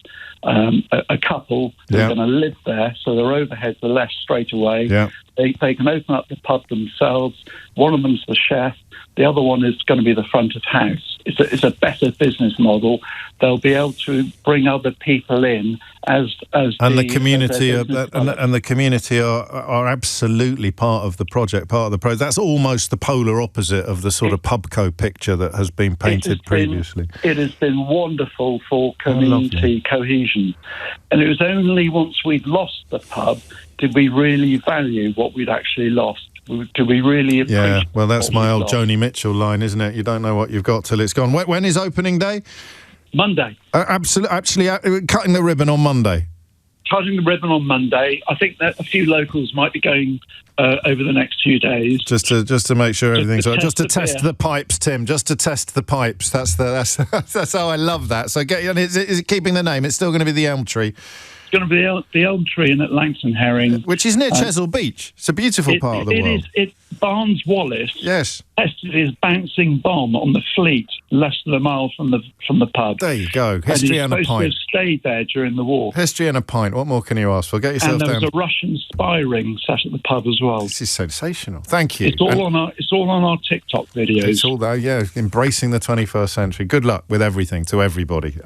S11: a couple who are going to live there, so their overheads are less straight away.
S2: Yeah.
S11: They can open up the pub themselves. One of them's the chef. The other one is going to be the front of house. It's a better business model. They'll be able to bring other people in as
S2: the community and the community are absolutely part of the project, part of the project. That's almost the polar opposite of the sort of pubco picture that has been painted previously.
S11: It has been wonderful for community cohesion, and it was only once we'd lost the pub did we really value what we'd actually lost. Do we really appreciate?
S2: Yeah, well, that's my old Joni Mitchell line, isn't it? You don't know what you've got till it's gone. When is opening day?
S11: Monday.
S2: Absolutely, actually, cutting the ribbon on Monday.
S11: Cutting the ribbon on Monday. I think that a few locals might be going over the next few days.
S2: Just to make sure everything's right. Just to test the pipes, Tim. Just to test the pipes. That's how I love that. So is it keeping the name? It's still going to be the Elm Tree.
S11: It's going to be the Elm Tree in at Langton Herring,
S2: which is near Chesil Beach. It's a beautiful part of the world.
S11: Barnes Wallace tested his bouncing bomb on the Fleet, less than a mile from the pub.
S2: There you go. History and a pint.
S11: He's supposed to have stayed there during the war.
S2: History and a pint. What more can you ask for? Get yourself down.
S11: And there was a Russian spy ring sat at the pub as well.
S2: This is sensational. Thank you.
S11: It's all on our TikTok videos.
S2: It's all there. Yeah, embracing the 21st century. Good luck with everything to everybody,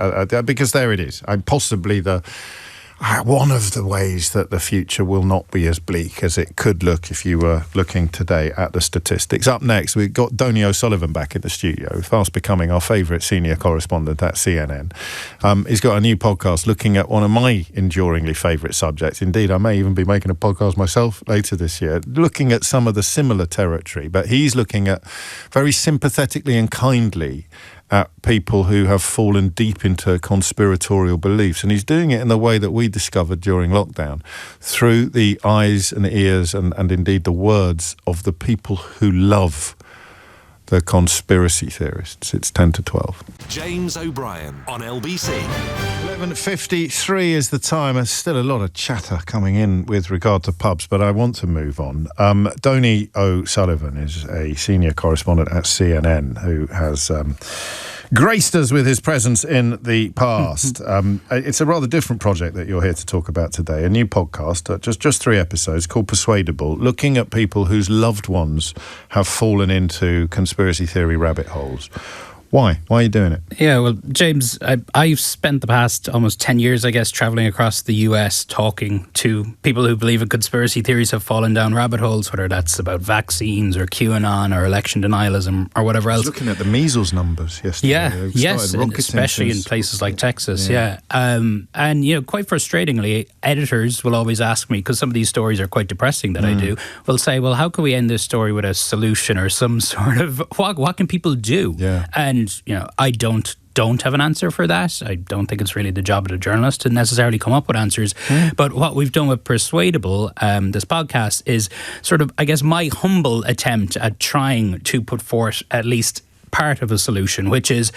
S2: because there it is. Possibly one of the ways that the future will not be as bleak as it could look if you were looking today at the statistics. Up next, we've got Donie O'Sullivan back in the studio, fast becoming our favourite senior correspondent at CNN. He's got a new podcast looking at one of my enduringly favourite subjects. Indeed, I may even be making a podcast myself later this year, looking at some of the similar territory, but he's looking at very sympathetically and kindly at people who have fallen deep into conspiratorial beliefs. And he's doing it in the way that we discovered during lockdown, through the eyes and ears and indeed the words of the people who love the conspiracy theorists. It's 10 to 12.
S1: James O'Brien on LBC.
S2: 11:53 is the time. There's still a lot of chatter coming in with regard to pubs, but I want to move on. Donie O'Sullivan is a senior correspondent at CNN who has graced us with his presence in the past. It's a rather different project that you're here to talk about today, a new podcast, just 3 episodes, called Persuadable, looking at people whose loved ones have fallen into conspiracy theory rabbit holes. Why? Why are you doing it?
S12: Yeah, well, James, I've spent the past almost 10 years, I guess, travelling across the US talking to people who believe in conspiracy theories have fallen down rabbit holes, whether that's about vaccines or QAnon or election denialism or whatever else.
S2: I was looking at the measles numbers yesterday.
S12: Yeah, yes, especially in places like Texas, yeah. And, quite frustratingly, editors will always ask me, because some of these stories are quite depressing that I do, will say, well, how can we end this story with a solution or some sort of, what can people do? Yeah. And I don't have an answer for that. I don't think it's really the job of a journalist to necessarily come up with answers. But what we've done with Persuadable, this podcast, is sort of, I guess, my humble attempt at trying to put forth at least part of a solution, which is,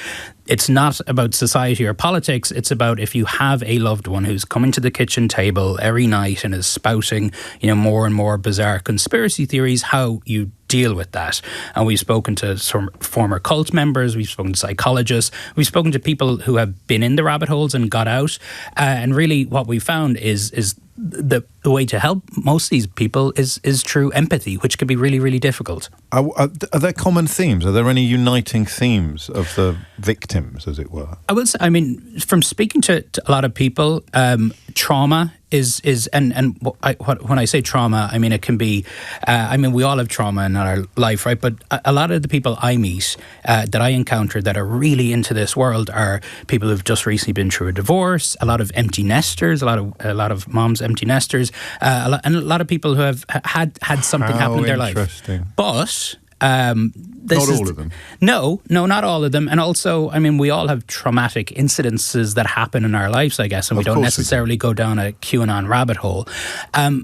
S12: it's not about society or politics. It's about, if you have a loved one who's coming to the kitchen table every night and is spouting, more and more bizarre conspiracy theories, how you deal with that. And we've spoken to some former cult members, we've spoken to psychologists, we've spoken to people who have been in the rabbit holes and got out. And really what we found is the way to help most of these people is through empathy, which can be really, really difficult.
S2: Are there common themes? Are there any uniting themes of the victims, as it were?
S12: I will say, from speaking to a lot of people, trauma is when I say trauma, it can be, we all have trauma in our life, right? But a lot of the people I meet, that I encounter that are really into this world, are people who've just recently been through a divorce, a lot of empty nesters, a lot of moms empty nesters, and a lot of people who have had something happen in their life. But
S2: not all of them.
S12: No, not all of them. And also, we all have traumatic incidences that happen in our lives, I guess, and we don't necessarily go down a QAnon rabbit hole.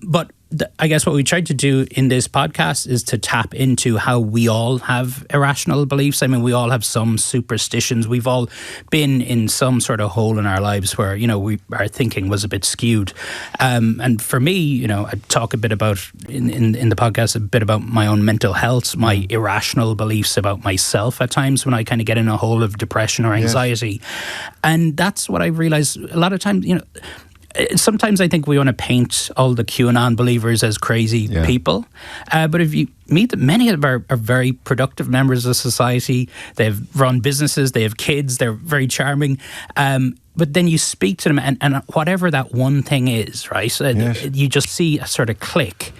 S12: But I guess what we tried to do in this podcast is to tap into how we all have irrational beliefs. We all have some superstitions. We've all been in some sort of hole in our lives where, our thinking was a bit skewed. And for me, I talk a bit about, in the podcast, a bit about my own mental health, my irrational beliefs about myself at times when I kind of get in a hole of depression or anxiety. Yes. And that's what I realized a lot of times, sometimes I think we want to paint all the QAnon believers as crazy people. But if you meet them, many of them are very productive members of society. They've run businesses, they have kids, they're very charming. But then you speak to them and whatever that one thing is, right? You just see a sort of click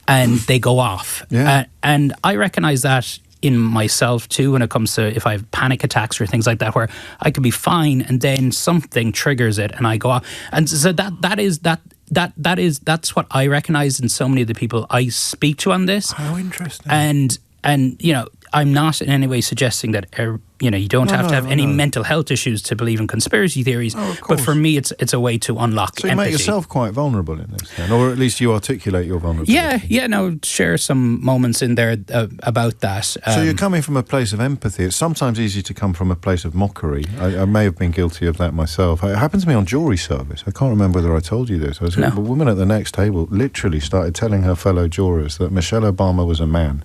S12: and they go off. And I recognize that in myself too, when it comes to if I have panic attacks or things like that, where I could be fine and then something triggers it and I go off. And so that's what I recognize in so many of the people I speak to on this.
S2: How interesting.
S12: And I'm not in any way suggesting that you don't have to have any mental health issues to believe in conspiracy theories. But for me, it's a way to unlock
S2: empathy. So you make yourself quite vulnerable in this, then, or at least you articulate your vulnerability. Share
S12: some moments in there about that.
S2: So you're coming from a place of empathy. It's sometimes easy to come from a place of mockery. I may have been guilty of that myself. It happened to me on jury service. I can't remember whether I told you this. A woman at the next table literally started telling her fellow jurors that Michelle Obama was a man.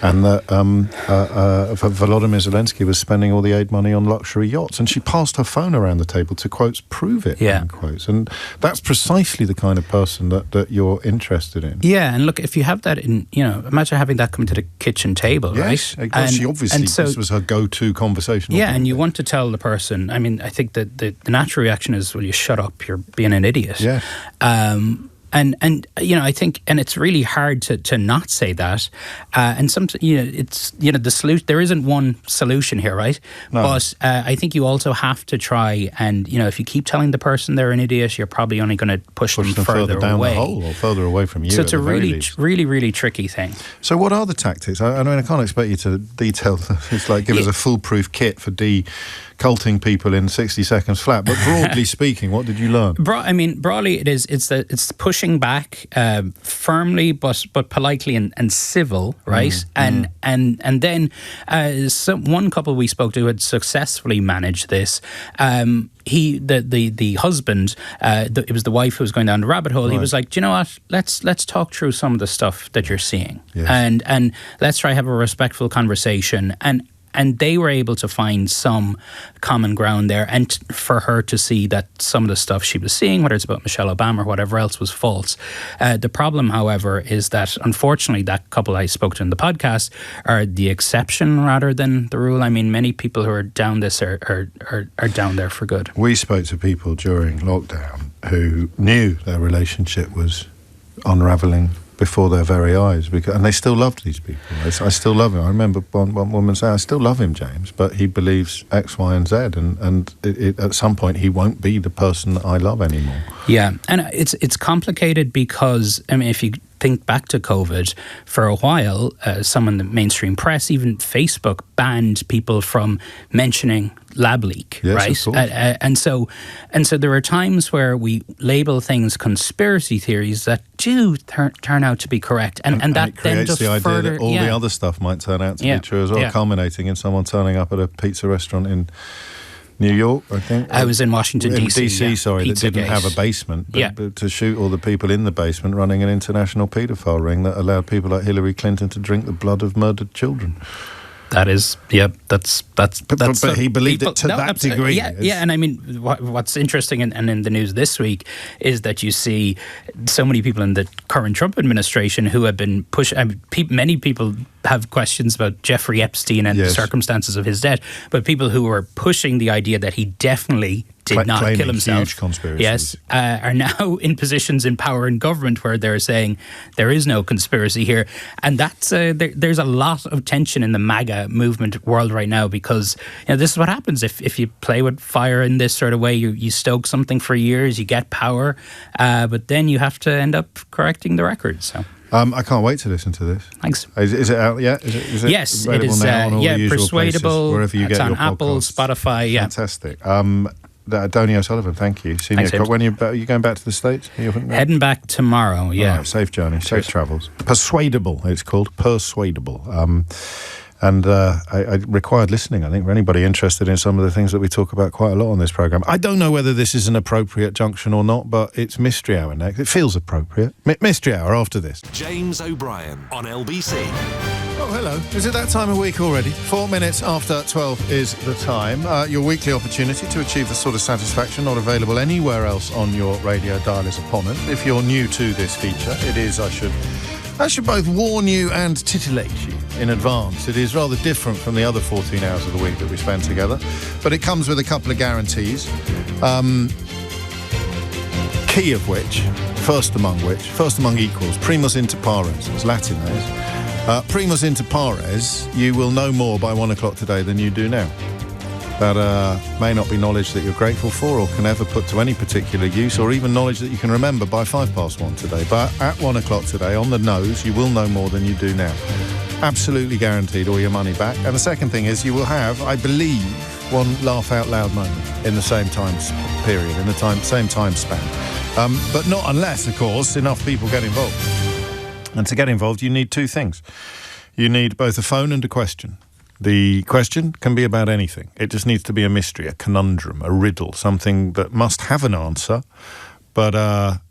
S2: And that Volodymyr Zelensky was spending all the aid money on luxury yachts. And she passed her phone around the table to, quotes, prove it, end quotes. And that's precisely the kind of person that you're interested in.
S12: Yeah, and look, if you have that in, imagine having that come to the kitchen table, right?
S2: Yes, she obviously, this was her go-to conversation.
S12: Yeah, and you want to tell the person, I think that the natural reaction is, well, you shut up, you're being an idiot.
S2: Yeah.
S12: And I think, and it's really hard to not say that. And sometimes, it's, the solution, there isn't one solution here, right? No. But I think you also have to try and, if you keep telling the person they're an idiot, you're probably only going to push them further
S2: down
S12: away.
S2: The hole or further away from you.
S12: So it's a really, really, really tricky thing.
S2: So what are the tactics? I can't expect you to detail, it's like give us a foolproof kit for culting people in 60 seconds flat, but broadly speaking, what did you learn?
S12: Broadly, it's pushing back firmly, but politely and civil, right? And then one couple we spoke to had successfully managed this. The husband, it was the wife who was going down the rabbit hole. Right. He was like, do you know what? Let's talk through some of the stuff that you're seeing, and let's try have a respectful conversation. And they were able to find some common ground there, and for her to see that some of the stuff she was seeing, whether it's about Michelle Obama or whatever else, was false. The problem, however, is that unfortunately that couple I spoke to in the podcast are the exception rather than the rule. I mean, many people who are down this are down there for good.
S2: We spoke to people during lockdown who knew their relationship was unravelling before their very eyes, and they still loved these people. I still love him. I remember one woman saying, I still love him, James, but he believes X, Y and Z, and at some point he won't be the person that I love anymore.
S12: Yeah, and it's complicated because, I mean, if you think back to COVID, for a while, some in the mainstream press, even Facebook, banned people from mentioning lab leak,
S2: yes,
S12: right? And so there are times where we label things conspiracy theories that do turn out to be Correct, and that
S2: it creates
S12: then just
S2: the idea
S12: further,
S2: that all the other stuff might turn out to be true as well, culminating in someone turning up at a pizza restaurant in New York, I think.
S12: I was in Washington, D.C.
S2: In D.C., sorry, that didn't have a basement, but to shoot all the people in the basement running an international paedophile ring that allowed people like Hillary Clinton to drink the blood of murdered children.
S12: That is, that's.
S2: But he believed it to that degree.
S12: Yeah, and I mean, what's interesting and in the news this week is that you see so many people in the current Trump administration who have been many people have questions about Jeffrey Epstein and the circumstances of his death, but people who were pushing the idea that he definitely did not kill himself,
S2: huge conspiracies.
S12: are now in positions in power in government where they're saying there is no conspiracy here, and that's there's a lot of tension in the MAGA movement world right now, because this is what happens if you play with fire in this sort of way. You stoke something for years, you get power, but then you have to end up correcting the record. So.
S2: I can't wait to listen to this.
S12: Thanks.
S2: Is it out yet? Is it
S12: yes,
S2: available
S12: it is.
S2: now on all the usual
S12: Persuadable.
S2: Places, wherever you
S12: it's
S2: get
S12: on
S2: your
S12: Apple,
S2: podcasts.
S12: Spotify. Yeah,
S2: fantastic. Donie O'Sullivan, thank you. Senior
S12: Thanks,
S2: when are you going back to the States?
S12: Heading back tomorrow. Yeah.
S2: Right, safe journey, safe travels. Persuadable, it's called. Persuadable. And I required listening, I think, for anybody interested in some of the things that we talk about quite a lot on this programme. I don't know whether this is an appropriate junction or not, but it's Mystery Hour next. It feels appropriate. Mystery Hour after this.
S1: James O'Brien on LBC.
S2: Oh, hello. Is it that time of week already? 4 minutes after 12 is the time. Your weekly opportunity to achieve the sort of satisfaction not available anywhere else on your radio dial is upon us. If you're new to this feature, it is, I should both warn you and titillate you in advance. It is rather different from the other 14 hours of the week that we spend together, but it comes with a couple of guarantees. Key of which, first among equals, primus inter pares, it's Latin, that is. Primus inter pares, you will know more by 1 o'clock today than you do now. That may not be knowledge that you're grateful for or can ever put to any particular use, or even knowledge that you can remember by 1:05 today. But at 1 o'clock today, on the nose, you will know more than you do now. Absolutely guaranteed all your money back. And the second thing is you will have, I believe, one laugh out loud moment in the same time period, in the same time span. But not unless, of course, enough people get involved. And to get involved, you need two things. You need both a phone and a question. The question can be about anything. It just needs to be a mystery, a conundrum, a riddle, something that must have an answer, but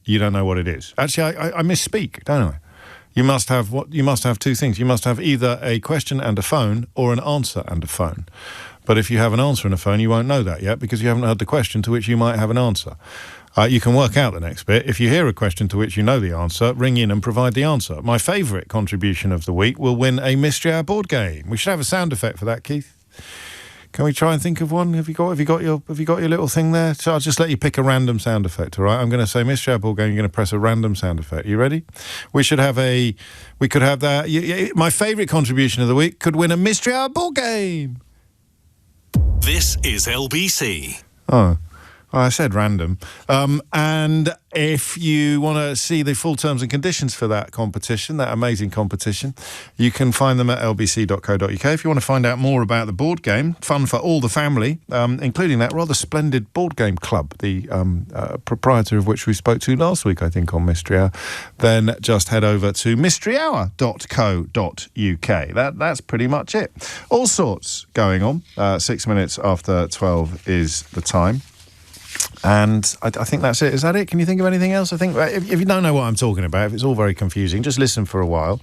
S2: you don't know what it is. Actually, I misspeak, don't I? You must have two things. You must have either a question and a phone, or an answer and a phone. But if you have an answer and a phone, you won't know that yet, because you haven't heard the question to which you might have an answer. You can work out the next bit. If you hear a question to which you know the answer, ring in and provide the answer. My favourite contribution of the week will win a Mystery Hour board game. We should have a sound effect for that, Keith. Can we try and think of one? Have you got your little thing there? So I'll just let you pick a random sound effect, all right? I'm going to say Mystery Hour board game. You're going to press a random sound effect. You ready? We could have that. My favourite contribution of the week could win a Mystery Hour board game.
S1: This is LBC.
S2: Oh. I said random. And if you want to see the full terms and conditions for that competition, that amazing competition, you can find them at lbc.co.uk. If you want to find out more about the board game, fun for all the family, including that rather splendid board game club, the proprietor of which we spoke to last week, I think, on Mystery Hour, then just head over to mysteryhour.co.uk. That's pretty much it. All sorts going on. 6 minutes after 12 is the time. And I think that's it. Is that it? Can you think of anything else? I think if you don't know what I'm talking about, if it's all very confusing, just listen for a while.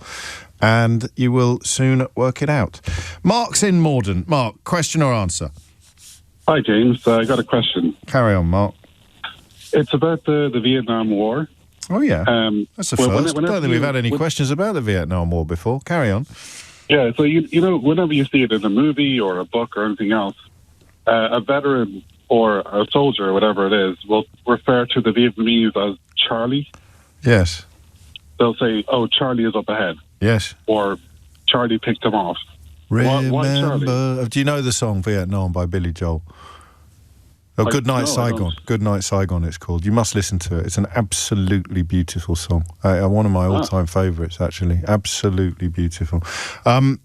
S2: and you will soon work it out. Mark's in Morden. Mark, question or answer?
S13: Hi, James. I got a question.
S2: Carry on, Mark.
S13: It's about the Vietnam War.
S2: Oh, yeah. That's the first. I don't think we've had any questions about the Vietnam War before. Carry on.
S13: Yeah, so, you know, whenever you see it in a movie or a book or anything else, a veteran or a soldier or whatever it is will refer to the Vietnamese as Charlie.
S2: Yes.
S13: They'll say, oh, Charlie is up ahead.
S2: Yes.
S13: Or Charlie picked him off.
S2: Remember,
S13: why Charlie?
S2: Do you know the song Vietnam by Billy Joel? Oh, Good Night Saigon. Good Night Saigon, it's called. You must listen to it. It's an absolutely beautiful song. One of my all-time favourites, actually. Absolutely beautiful. Do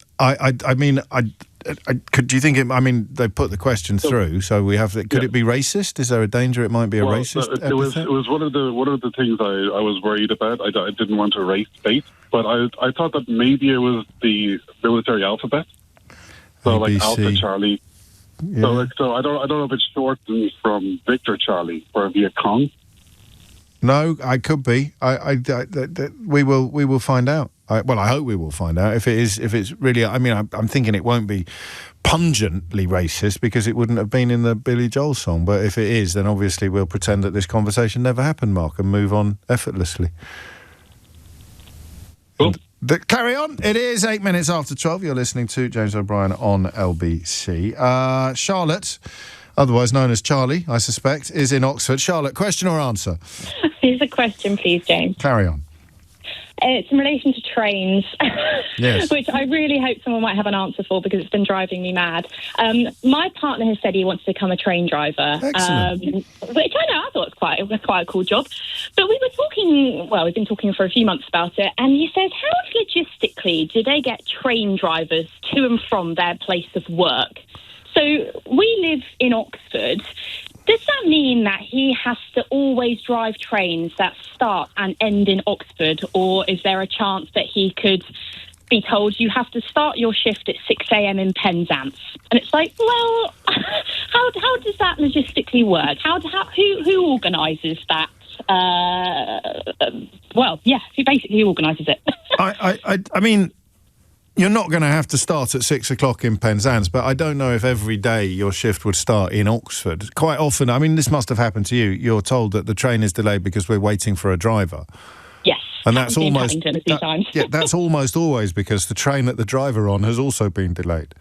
S2: you think it? I mean, they put the question through, so we have. Could it be racist? Is there a danger it might be a racist?
S13: It was one of the things I was worried about. I didn't want to race bait, but I thought that maybe it was the military alphabet. So
S2: LBC.
S13: Like Alpha Charlie.
S2: Yeah.
S13: So I don't know if it's shortened from Victor Charlie or Viet Cong.
S2: No, I could be. We will find out. I hope we will find out if it's really. I mean, I'm thinking it won't be pungently racist because it wouldn't have been in the Billy Joel song. But if it is, then obviously we'll pretend that this conversation never happened, Mark, and move on effortlessly.
S13: Cool.
S2: Carry on. It is 8 minutes after 12. You're listening to James O'Brien on LBC. Charlotte, otherwise known as Charlie, I suspect, is in Oxford. Charlotte, question or answer?
S14: Here's a question, please, James.
S2: Carry on.
S14: It's in relation to trains,
S2: yes.
S14: Which I really hope someone might have an answer for because it's been driving me mad. My partner has said he wants to become a train driver, which I thought was quite a cool job. But we were talking, we've been talking for a few months about it, and he says, how logistically do they get train drivers to and from their place of work? So we live in Oxford. Does that mean that he has to always drive trains that start and end in Oxford, or is there a chance that he could be told you have to start your shift at 6 a.m. in Penzance? And it's like, well, how does that logistically work? Who organises that? Who organises it?
S2: I mean, you're not going to have to start at 6 o'clock in Penzance, but I don't know if every day your shift would start in Oxford. Quite often, I mean, this must have happened to you. You're told that the train is delayed because we're waiting for a driver.
S14: Yes.
S2: And that's almost
S14: a few times.
S2: that's almost always because the train that the driver on has also been delayed.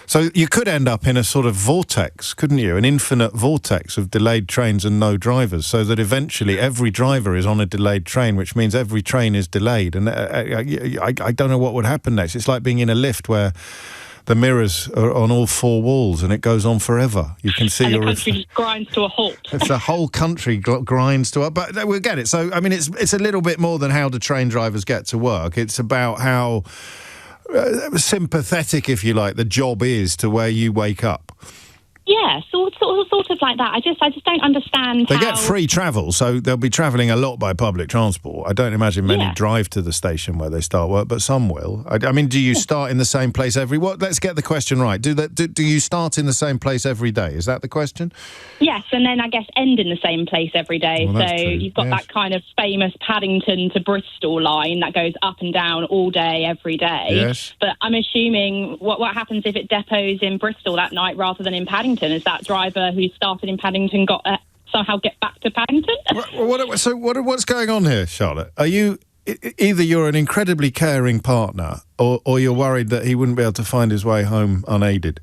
S2: So you could end up in a sort of vortex, couldn't you? An infinite vortex of delayed trains and no drivers, so that eventually every driver is on a delayed train, which means every train is delayed. And I don't know what would happen next. It's like being in a lift where the mirrors are on all four walls and it goes on forever. You can see
S14: and the country just grinds to a halt.
S2: It's the whole country grinds to a... But we'll get it. So, I mean, it's a little bit more than how do train drivers get to work. It's about how... sympathetic, if you like, the job is to where you wake up.
S14: Yeah, sort of like that. I just don't understand.
S2: They get free travel, so they'll be travelling a lot by public transport. I don't imagine many drive to the station where they start work, but some will. I mean, do you start in the same place every... Let's get the question right. Do you start in the same place every day? Is that the question?
S14: Yes, and then I guess end in the same place every day.
S2: Well,
S14: so you've got that kind of famous Paddington to Bristol line that goes up and down all day, every day.
S2: Yes.
S14: But I'm assuming what happens if it depots in Bristol that night rather than in Paddington? Is that driver who started in Paddington got somehow get back to Paddington?
S2: What's going on here, Charlotte? Are you... Either you're an incredibly caring partner or you're worried that he wouldn't be able to find his way home unaided?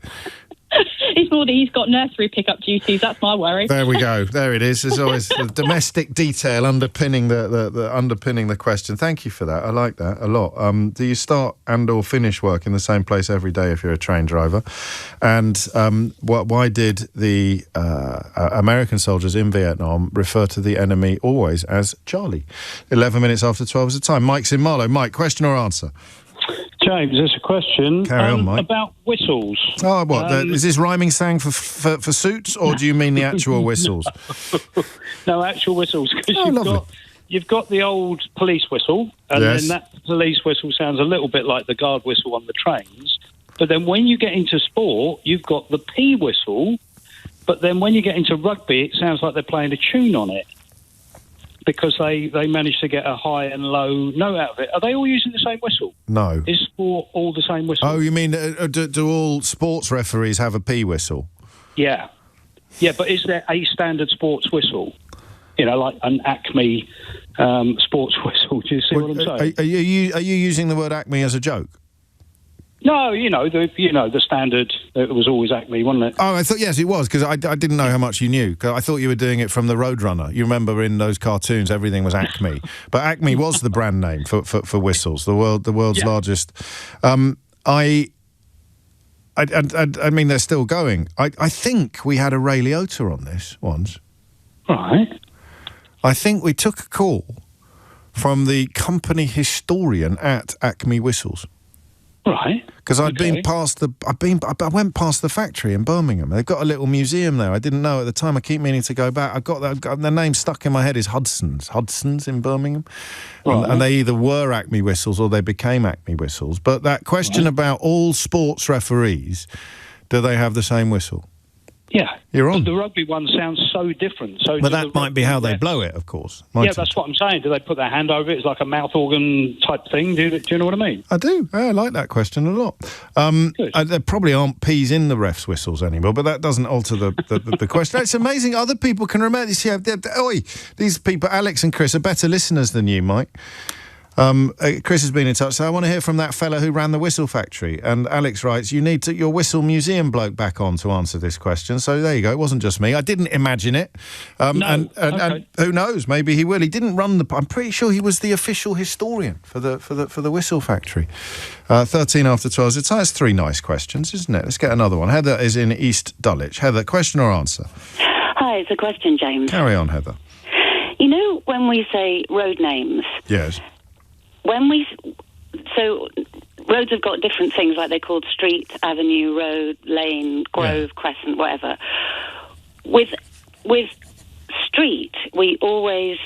S14: It's more that he's got nursery pickup duties. That's my worry.
S2: There we go. There it is. There's always the domestic detail underpinning the underpinning the question. Thank you for that. I like that a lot. Do you start and or finish work in the same place every day if you're a train driver? And why did the American soldiers in Vietnam refer to the enemy always as Charlie? 11 minutes after 12 is the time. Mike's in Marlow. Mike, question or answer?
S15: James, there's a question about whistles.
S2: Oh, what? Is this rhyming slang for suits, or do you mean the actual whistles?
S15: No, actual whistles. Because you've got the old police whistle, and then that police whistle sounds a little bit like the guard whistle on the trains. But then when you get into sport, you've got the P whistle. But then when you get into rugby, it sounds like they're playing a tune on it. because they managed to get a high and low note out of it. Are they all using the same whistle?
S2: No.
S15: Is sport all the same whistle?
S2: Oh, you mean do all sports referees have a P whistle?
S15: Yeah. Yeah, but is there a standard sports whistle? You know, like an Acme sports whistle. Do you see what I'm saying?
S2: Are you using the word Acme as a joke?
S15: No, the standard. It was always Acme, wasn't it?
S2: Oh, I thought yes, it was because I didn't know how much you knew. 'Cause I thought you were doing it from the Roadrunner. You remember in those cartoons, everything was Acme, but Acme was the brand name for whistles. The world's largest. I mean, they're still going. I think we had a Ray Liotta on this once.
S15: Right.
S2: I think we took a call from the company historian at Acme Whistles.
S15: Right.
S2: Because I went past the factory in Birmingham. They've got a little museum there. I didn't know at the time. I keep meaning to go back. I've got the name stuck in my head is Hudson's in Birmingham. Right. And they either were Acme Whistles or they became Acme Whistles. But that question about all sports referees, do they have the same whistle?
S15: Yeah.
S2: You're on.
S15: But the rugby one sounds so different. So
S2: but that might be how they blow it, of course.
S15: Yeah, that's what I'm saying. Do they put their hand over it? It's like a mouth organ type thing. Do you know what I mean?
S2: I do. I like that question a lot. There probably aren't P's in the refs' whistles anymore, but that doesn't alter the question. It's amazing. Other people can remember this. These people, Alex and Chris, are better listeners than you, Mike. Chris has been in touch, so I want to hear from that fella who ran the whistle factory. And Alex writes, you need your whistle museum bloke back on to answer this question. So there you go. It wasn't just me. I didn't imagine it. And who knows? Maybe he will. He didn't run I'm pretty sure he was the official historian for the whistle factory. 13 after 12. It's 3 nice questions, isn't it? Let's get another one. Heather is in East Dulwich. Heather, question or answer?
S16: Hi, it's a question, James.
S2: Carry on, Heather.
S16: You know, when we say road names...
S2: Yes.
S16: So roads have got different things, like they're called street, avenue, road, lane, grove, crescent, whatever. With street, we always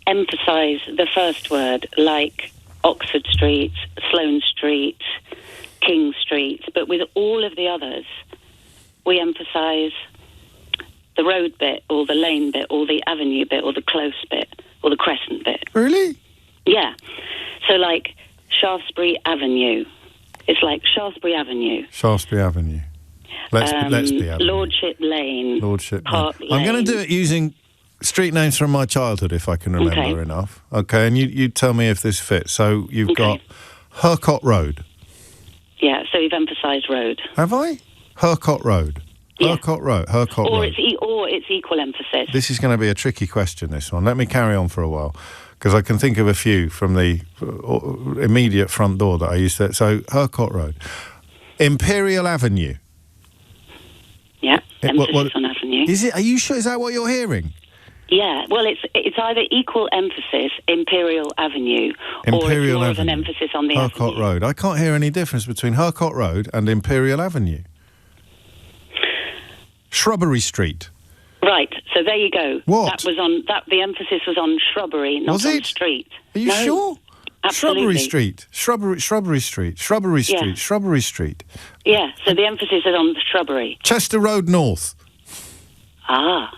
S16: emphasise the first word, like Oxford Street, Sloane Street, King Street. But with all of the others, we emphasise the road bit, or the lane bit, or the avenue bit, or the close bit, or the crescent bit.
S2: Really?
S16: Yeah. So, like, Shaftesbury Avenue. It's like Shaftesbury Avenue.
S2: Shaftesbury Avenue. Let's be Avenue.
S16: Lordship Lane. Park Lane.
S2: I'm going to do it using street names from my childhood, if I can remember enough. Okay, and you tell me if this fits. So you've got Hurcott Road.
S16: Yeah, so you've emphasised road.
S2: Have I? Hurcott Road.
S16: Yeah.
S2: Hurcott Road.
S16: Or it's equal emphasis.
S2: This is going to be a tricky question, this one. Let me carry on for a while, because I can think of a few from the immediate front door that I used to... So, Hurcott Road. Imperial Avenue.
S16: Yeah, emphasis on avenue.
S2: Is it? Are you sure? Is that what you're hearing?
S16: Yeah, well, it's either equal emphasis, Imperial Avenue, or it's more of an emphasis on the
S2: Hurcott
S16: avenue.
S2: Road. I can't hear any difference between Hurcott Road and Imperial Avenue. Shrubbery Street.
S16: Right, so there you go.
S2: What?
S16: The emphasis was on shrubbery, not on street.
S2: Are you sure?
S16: Absolutely.
S2: Shrubbery Street.
S16: Yeah, so the emphasis is on the shrubbery.
S2: Chester Road North.
S16: Ah.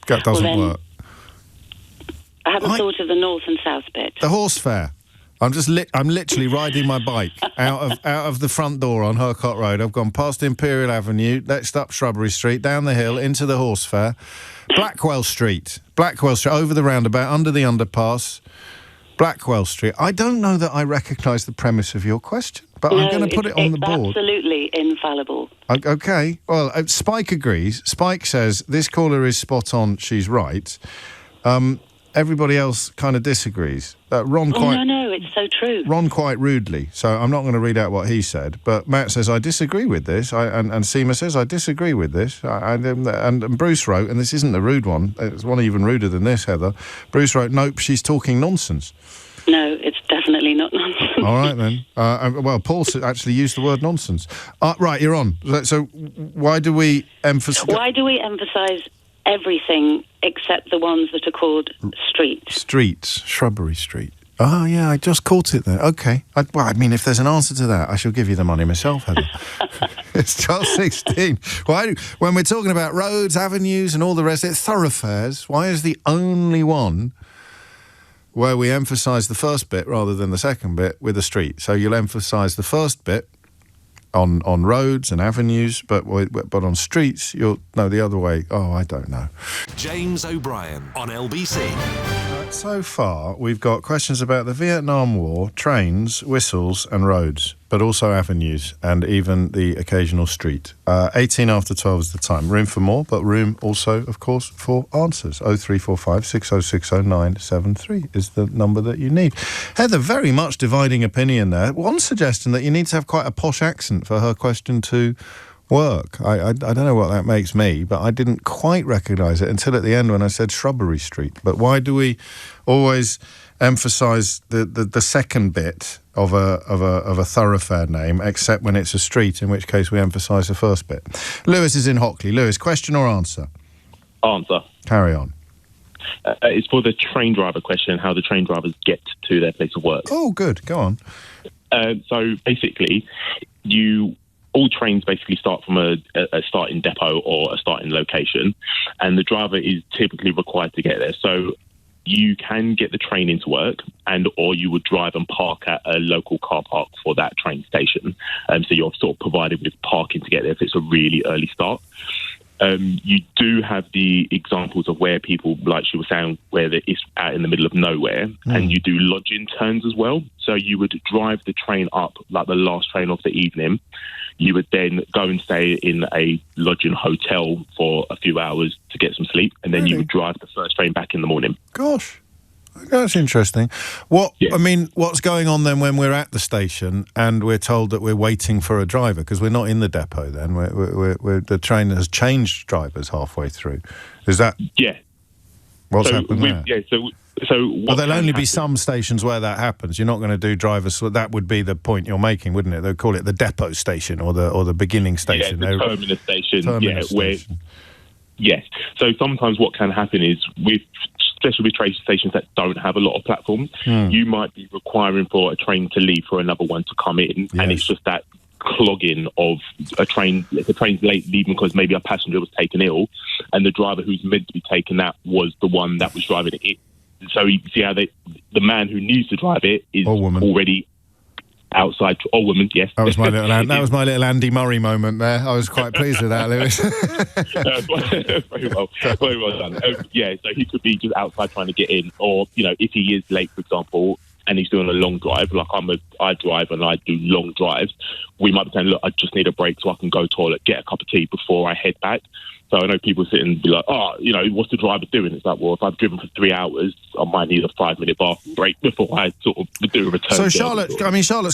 S2: That doesn't work.
S16: I haven't thought of the north and south bit.
S2: The horse fair. I'm literally riding my bike out of the front door on Hurcott Road. I've gone past Imperial Avenue, next up Shrubbery Street, down the hill into the horse fair. Blackwell Street, over the roundabout, under the underpass. Blackwell Street. I don't know that I recognise the premise of your question, but I'm going to put it on the board.
S16: Absolutely infallible.
S2: Okay. Well, Spike agrees. Spike says this caller is spot on. She's right. Everybody else kind of disagrees. Ron
S16: no, it's so true.
S2: Ron quite rudely, so I'm not going to read out what he said. But Matt says, I disagree with this. And Seema says, I disagree with this. And Bruce wrote, and this isn't the rude one, it's one even ruder than this, Heather. Bruce wrote, nope, she's talking nonsense.
S16: No, it's definitely not nonsense.
S2: All right, then. Well, Paul actually used the word nonsense. Right, you're on. So why do we emphasise...
S16: Why do we emphasise everything except the ones that are called streets?
S2: Streets. Shrubbery Street. Oh, yeah, I just caught it there. Okay. I mean, if there's an answer to that, I shall give you the money myself, Heather. It's 12:16. When we're talking about roads, avenues and all the rest, it's thoroughfares. Why is the only one where we emphasise the first bit rather than the second bit with a street. So you'll emphasise the first bit on roads and avenues, but on streets, the other way. Oh, I don't know.
S1: James O'Brien on LBC.
S2: So far, we've got questions about the Vietnam War, trains, whistles and roads, but also avenues and even the occasional street. 18 after 12 is the time. Room for more, but room also, of course, for answers. 0345 6060 973 is the number that you need. Heather, very much dividing opinion there. One suggestion that you need to have quite a posh accent for her question to work. I don't know what that makes me, but I didn't quite recognise it until at the end when I said Shrubbery Street. But why do we always emphasise the second bit of a thoroughfare name, except when it's a street, in which case we emphasise the first bit? Lewis is in Hockley. Lewis, question or answer?
S17: Answer.
S2: Carry on.
S17: It's for the train driver question, how the train drivers get to their place of work.
S2: Oh, good. Go on.
S17: So basically, all trains basically start from a starting depot or a starting location, and the driver is typically required to get there. So you can get the train into work, or you would drive and park at a local car park for that train station. So you're sort of provided with parking to get there if it's a really early start. You do have the examples of where people, like she was saying, where it's out in the middle of nowhere, and you do lodging turns as well. So you would drive the train up, like the last train of the evening. You would then go and stay in a lodging hotel for a few hours to get some sleep, and then you would drive the first train back in the morning.
S2: Gosh. That's interesting. I mean, what's going on then when we're at the station and we're told that we're waiting for a driver, because we're not in the depot then? The train has changed drivers halfway through. Is that...
S17: Yeah.
S2: What's happened there?
S17: Yeah,
S2: Well, there'll only be some stations where that happens. You're not going to do drivers... That would be the point you're making, wouldn't it? They'll call it the depot station or the beginning station.
S17: Yeah, the terminus station. Yes. So sometimes what can happen is, especially with train stations that don't have a lot of platforms, you might be requiring for a train to leave for another one to come in, and it's just that clogging of a train. If the train's late leaving because maybe a passenger was taken ill, and the driver who's meant to be taking that was the one that was driving it. So you see how the man who needs to drive it is already outside. Or woman, yes.
S2: That was my little Andy Murray moment there. I was quite pleased with that, Lewis.
S17: Very well done. So he could be just outside trying to get in, or if he is late, for example, and he's doing a long drive, like I drive and I do long drives, we might be saying, look, I just need a break so I can go toilet, get a cup of tea before I head back. So I know people sit and be like, what's the driver doing? It's like, well, if I've driven for 3 hours, I might need a 5-minute bathroom break before I sort of do a return.
S2: So Charlotte's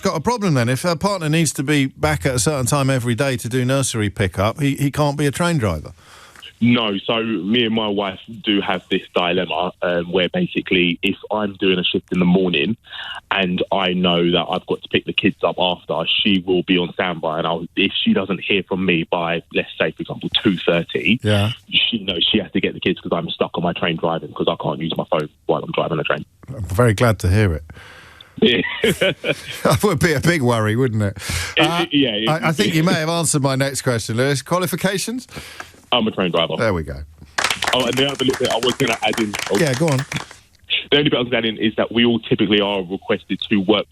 S2: got a problem then. If her partner needs to be back at a certain time every day to do nursery pickup, he can't be a train driver.
S17: No, so me and my wife do have this dilemma where basically if I'm doing a shift in the morning and I know that I've got to pick the kids up after, she will be on standby, and if she doesn't hear from me by, let's say, for example, 2:30, she knows she has to get the kids because I'm stuck on my train driving because I can't use my phone while I'm driving the train.
S2: I'm very glad to hear it.
S17: Yeah.
S2: That would be a big worry, wouldn't it? I think you may have answered my next question, Lewis. Qualifications?
S17: I'm a train driver.
S2: There we go.
S17: Oh, and the other little bit I was going to add in...
S2: Yeah, go on.
S17: The only bit I was going to add in is that we all typically are requested to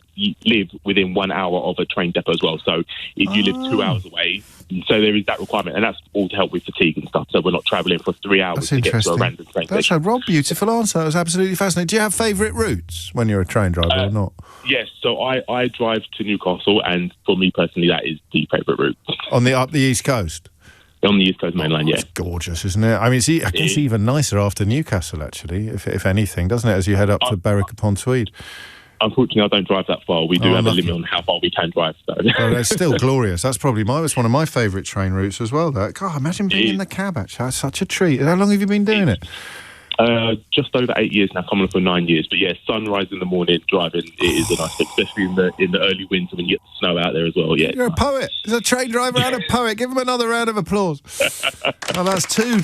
S17: live within 1 hour of a train depot as well. So if you live 2 hours away, so there is that requirement, and that's all to help with fatigue and stuff. So we're not travelling for 3 hours to get to a random train station.
S2: Rob, beautiful answer. That was absolutely fascinating. Do you have favourite routes when you're a train driver or not?
S17: Yes, so I drive to Newcastle, and for me personally, that is the favourite route.
S2: Up the East Coast?
S17: On the East Coast main line,
S2: It's gorgeous, isn't it? I mean, I guess even nicer after Newcastle, actually, if anything, doesn't it, as you head up to Berwick-upon-Tweed?
S17: Unfortunately, I don't drive that far. We do have a limit on how far we can drive. So.
S2: Well, it's still glorious. That's probably one of my favourite train routes as well. God, imagine being in the cab, actually. That's such a treat. How long have you been doing it?
S17: Just over 8 years now, coming up for 9 years. But yeah, sunrise in the morning, driving, it is a nice thing, especially in the early winter when you get the snow out there as well. Yeah,
S2: you're a poet. There's a train driver and a poet. Give him another round of applause. Well, that's two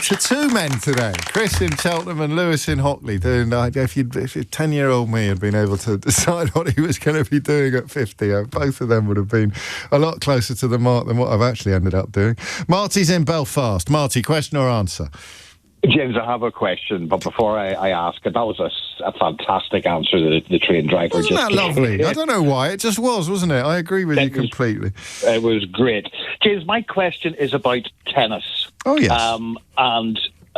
S2: men today. Chris in Cheltenham and Lewis in Hockley. If 10-year-old me had been able to decide what he was going to be doing at 50, both of them would have been a lot closer to the mark than what I've actually ended up doing. Marty's in Belfast. Marty, question or answer?
S18: James, I have a question, but before I ask it, that was a fantastic answer that the train driver
S2: Wasn't that lovely? I don't know why. It just was, wasn't it? I agree with you completely.
S18: It was great. James, my question is about tennis.
S2: Oh, yes.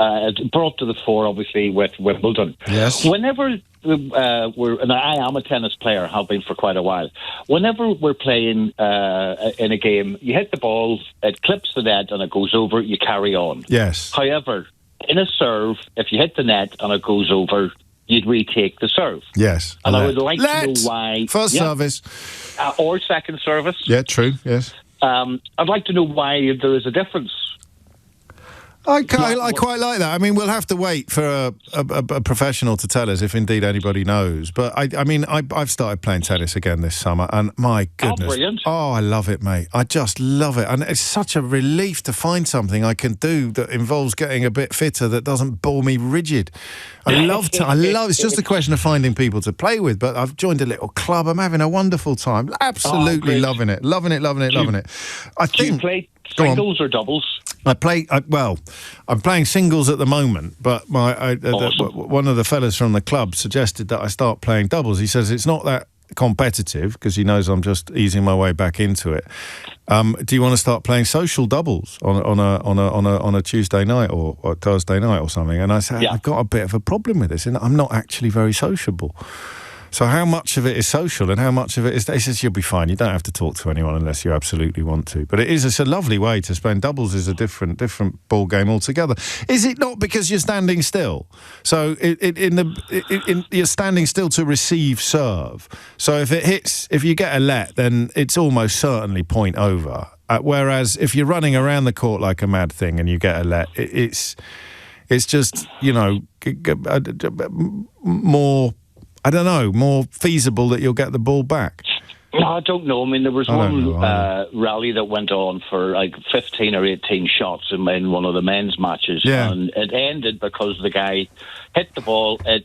S18: And brought to the fore, obviously, with Wimbledon.
S2: Yes.
S18: Whenever and I am a tennis player, have been for quite a while. Whenever we're playing in a game, you hit the ball, it clips the net and it goes over, you carry on.
S2: Yes.
S18: However, in a serve, if you hit the net and it goes over, you'd retake the serve.
S2: Yes.
S18: And I would like to know why...
S2: First service.
S18: Or second service.
S2: Yeah, true, yes.
S18: I'd like to know why there is a difference.
S2: I quite like that. I mean, we'll have to wait for a professional to tell us if indeed anybody knows. But I've started playing tennis again this summer, and my goodness,
S18: brilliant!
S2: Oh, I love it, mate. I just love it, and it's such a relief to find something I can do that involves getting a bit fitter that doesn't bore me rigid. I love. It's just a question of finding people to play with. But I've joined a little club. I'm having a wonderful time. Absolutely loving it. Loving it. I think.
S18: Do you play singles or doubles?
S2: I'm playing singles at the moment, but one of the fellas from the club suggested that I start playing doubles. He says it's not that competitive because he knows I'm just easing my way back into it. Do you want to start playing social doubles on a Tuesday night or Thursday night or something? And I said, I've got a bit of a problem with this, and I'm not actually very sociable. So how much of it is social and how much of it is... He says, you'll be fine. You don't have to talk to anyone unless you absolutely want to. But it's a lovely way to spend. Doubles is a different ball game altogether. Is it not because you're standing still? So you're standing still to receive serve. So if you get a let, then it's almost certainly point over. Whereas if you're running around the court like a mad thing and you get a let, it's just, more... I don't know, more feasible that you'll get the ball back?
S18: No, I don't know. I mean, there was one rally that went on for like 15 or 18 shots in one of the men's matches.
S2: Yeah.
S18: And it ended because the guy hit the ball, it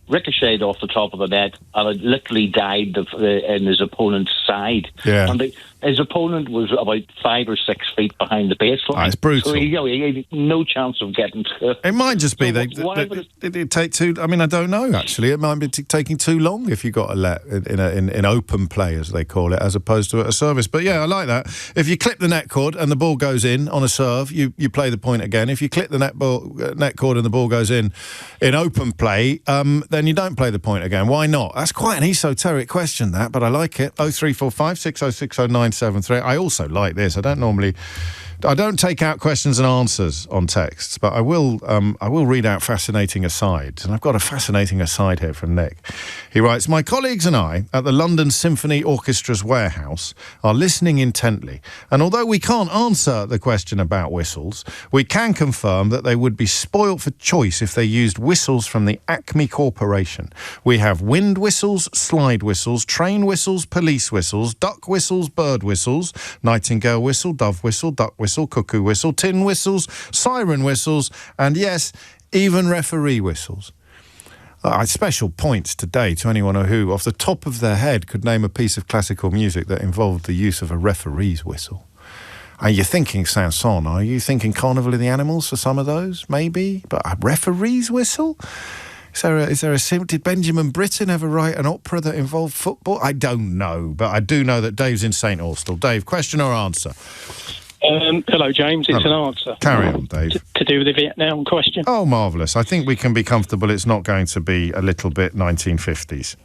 S18: ricocheted off the top of the net, and it literally died in his opponent's side.
S2: Yeah.
S18: And his opponent was about 5 or 6 feet behind the baseline.
S2: It's brutal.
S18: So he had no chance of getting to...
S2: It might just be it'd take too... I mean, I don't know, actually. It might be taking too long if you got a let in open play, as they call it, as opposed to at a service. But yeah, I like that. If you clip the net cord and the ball goes in on a serve, you play the point again. If you clip the net cord and the ball goes in open play, then you don't play the point again. Why not? That's quite an esoteric question, that, but I like it. 0345 6060 973. I also like this. I don't take out questions and answers on texts, but I will read out fascinating asides. And I've got a fascinating aside here from Nick. He writes, my colleagues and I at the London Symphony Orchestra's warehouse are listening intently. And although we can't answer the question about whistles, we can confirm that they would be spoilt for choice if they used whistles from the Acme Corporation. We have wind whistles, slide whistles, train whistles, police whistles, duck whistles, bird whistles, nightingale whistle, dove whistle, duck whistle, cuckoo whistle, tin whistles, siren whistles, and yes, even referee whistles. Special points today to anyone who, off the top of their head, could name a piece of classical music that involved the use of a referee's whistle. Are you thinking Sanson? Are you thinking Carnival of the Animals for some of those? Maybe. But a referee's whistle? Did Benjamin Britten ever write an opera that involved football? I don't know, but I do know that Dave's in St Austell. Dave, question or answer?
S15: Hello, James. It's an answer.
S2: Carry on, Dave.
S15: To do with the Vietnam question.
S2: Oh, marvellous. I think we can be comfortable it's not going to be a little bit 1950s.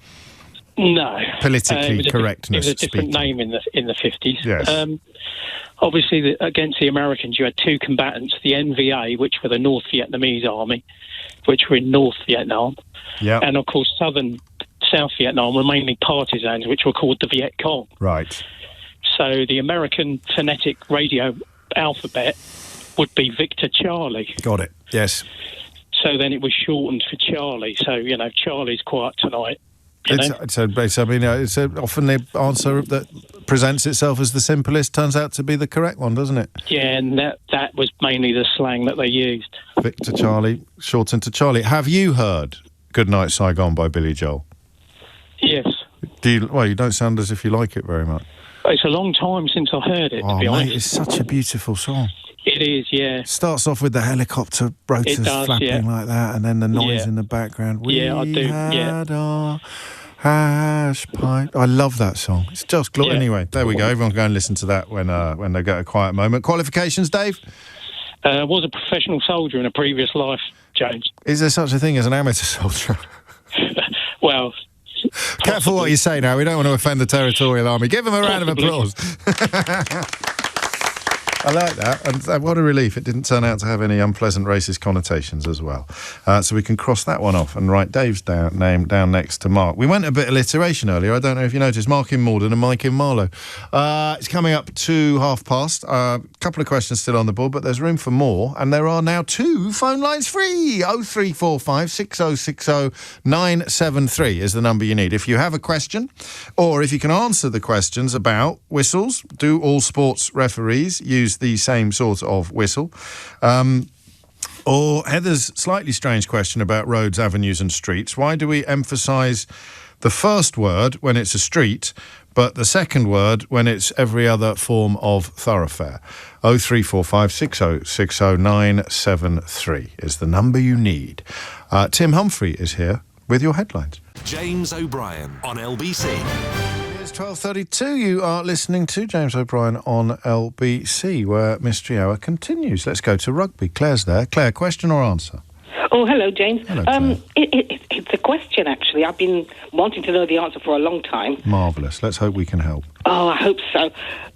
S15: No.
S2: Politically correctness.
S15: It was a different name in the 50s.
S2: Yes.
S15: Obviously, against the Americans, you had two combatants, the NVA, which were the North Vietnamese army, which were in North Vietnam.
S2: Yeah.
S15: And, of course, South Vietnam were mainly partisans, which were called the Viet Cong.
S2: Right.
S15: So the American phonetic radio alphabet would be Victor Charlie.
S2: Got it, yes.
S15: So then it was shortened for Charlie. So, Charlie's quiet tonight.
S2: It's often the answer that presents itself as the simplest turns out to be the correct one, doesn't it?
S15: Yeah, and that was mainly the slang that they used.
S2: Victor Charlie, shortened to Charlie. Have you heard Goodnight Saigon by Billy Joel?
S15: Yes.
S2: You don't sound as if you like it very much.
S15: It's a long time since I heard it, to be honest.
S2: It's such a beautiful song.
S15: It is, yeah.
S2: Starts off with the helicopter rotors flapping like that, and then the noise in the background.
S15: I do,
S2: had our hash pipe. I love that song. It's just glorious. Anyway, there we go. Everyone go and listen to that when they get a quiet moment. Qualifications, Dave?
S15: Was a professional soldier in a previous life, James.
S2: Is there such a thing as an amateur soldier?
S15: Well...
S2: Careful what you say now. We don't want to offend the Territorial Army. Give them a round of applause. I like that, and what a relief it didn't turn out to have any unpleasant racist connotations as well. So we can cross that one off and write Dave's name down next to Mark. We went a bit alliteration earlier. I don't know if you noticed. Mark in Malden and Mike in Marlow. It's coming up to 5:30. A couple of questions still on the board, but there's room for more, and there are now 2 phone lines free. 0345 6060 973 is the number you need. If you have a question, or if you can answer the questions about whistles, do all sports referees use the same sort of whistle? Or Heather's slightly strange question about roads, avenues and streets. Why do we emphasise the first word when it's a street, but the second word when it's every other form of thoroughfare? 0345 6060 973 is the number you need. Tim Humphrey is here with your headlines.
S1: James O'Brien on LBC.
S2: It's 12:32. You are listening to James O'Brien on LBC, where Mystery Hour continues. Let's go to rugby. Claire's there. Claire, question or answer?
S19: Oh, hello, James.
S2: Hello, Claire.
S19: It's a question, actually. I've been wanting to know the answer for a long time.
S2: Marvellous. Let's hope we can help.
S19: Oh, I hope so.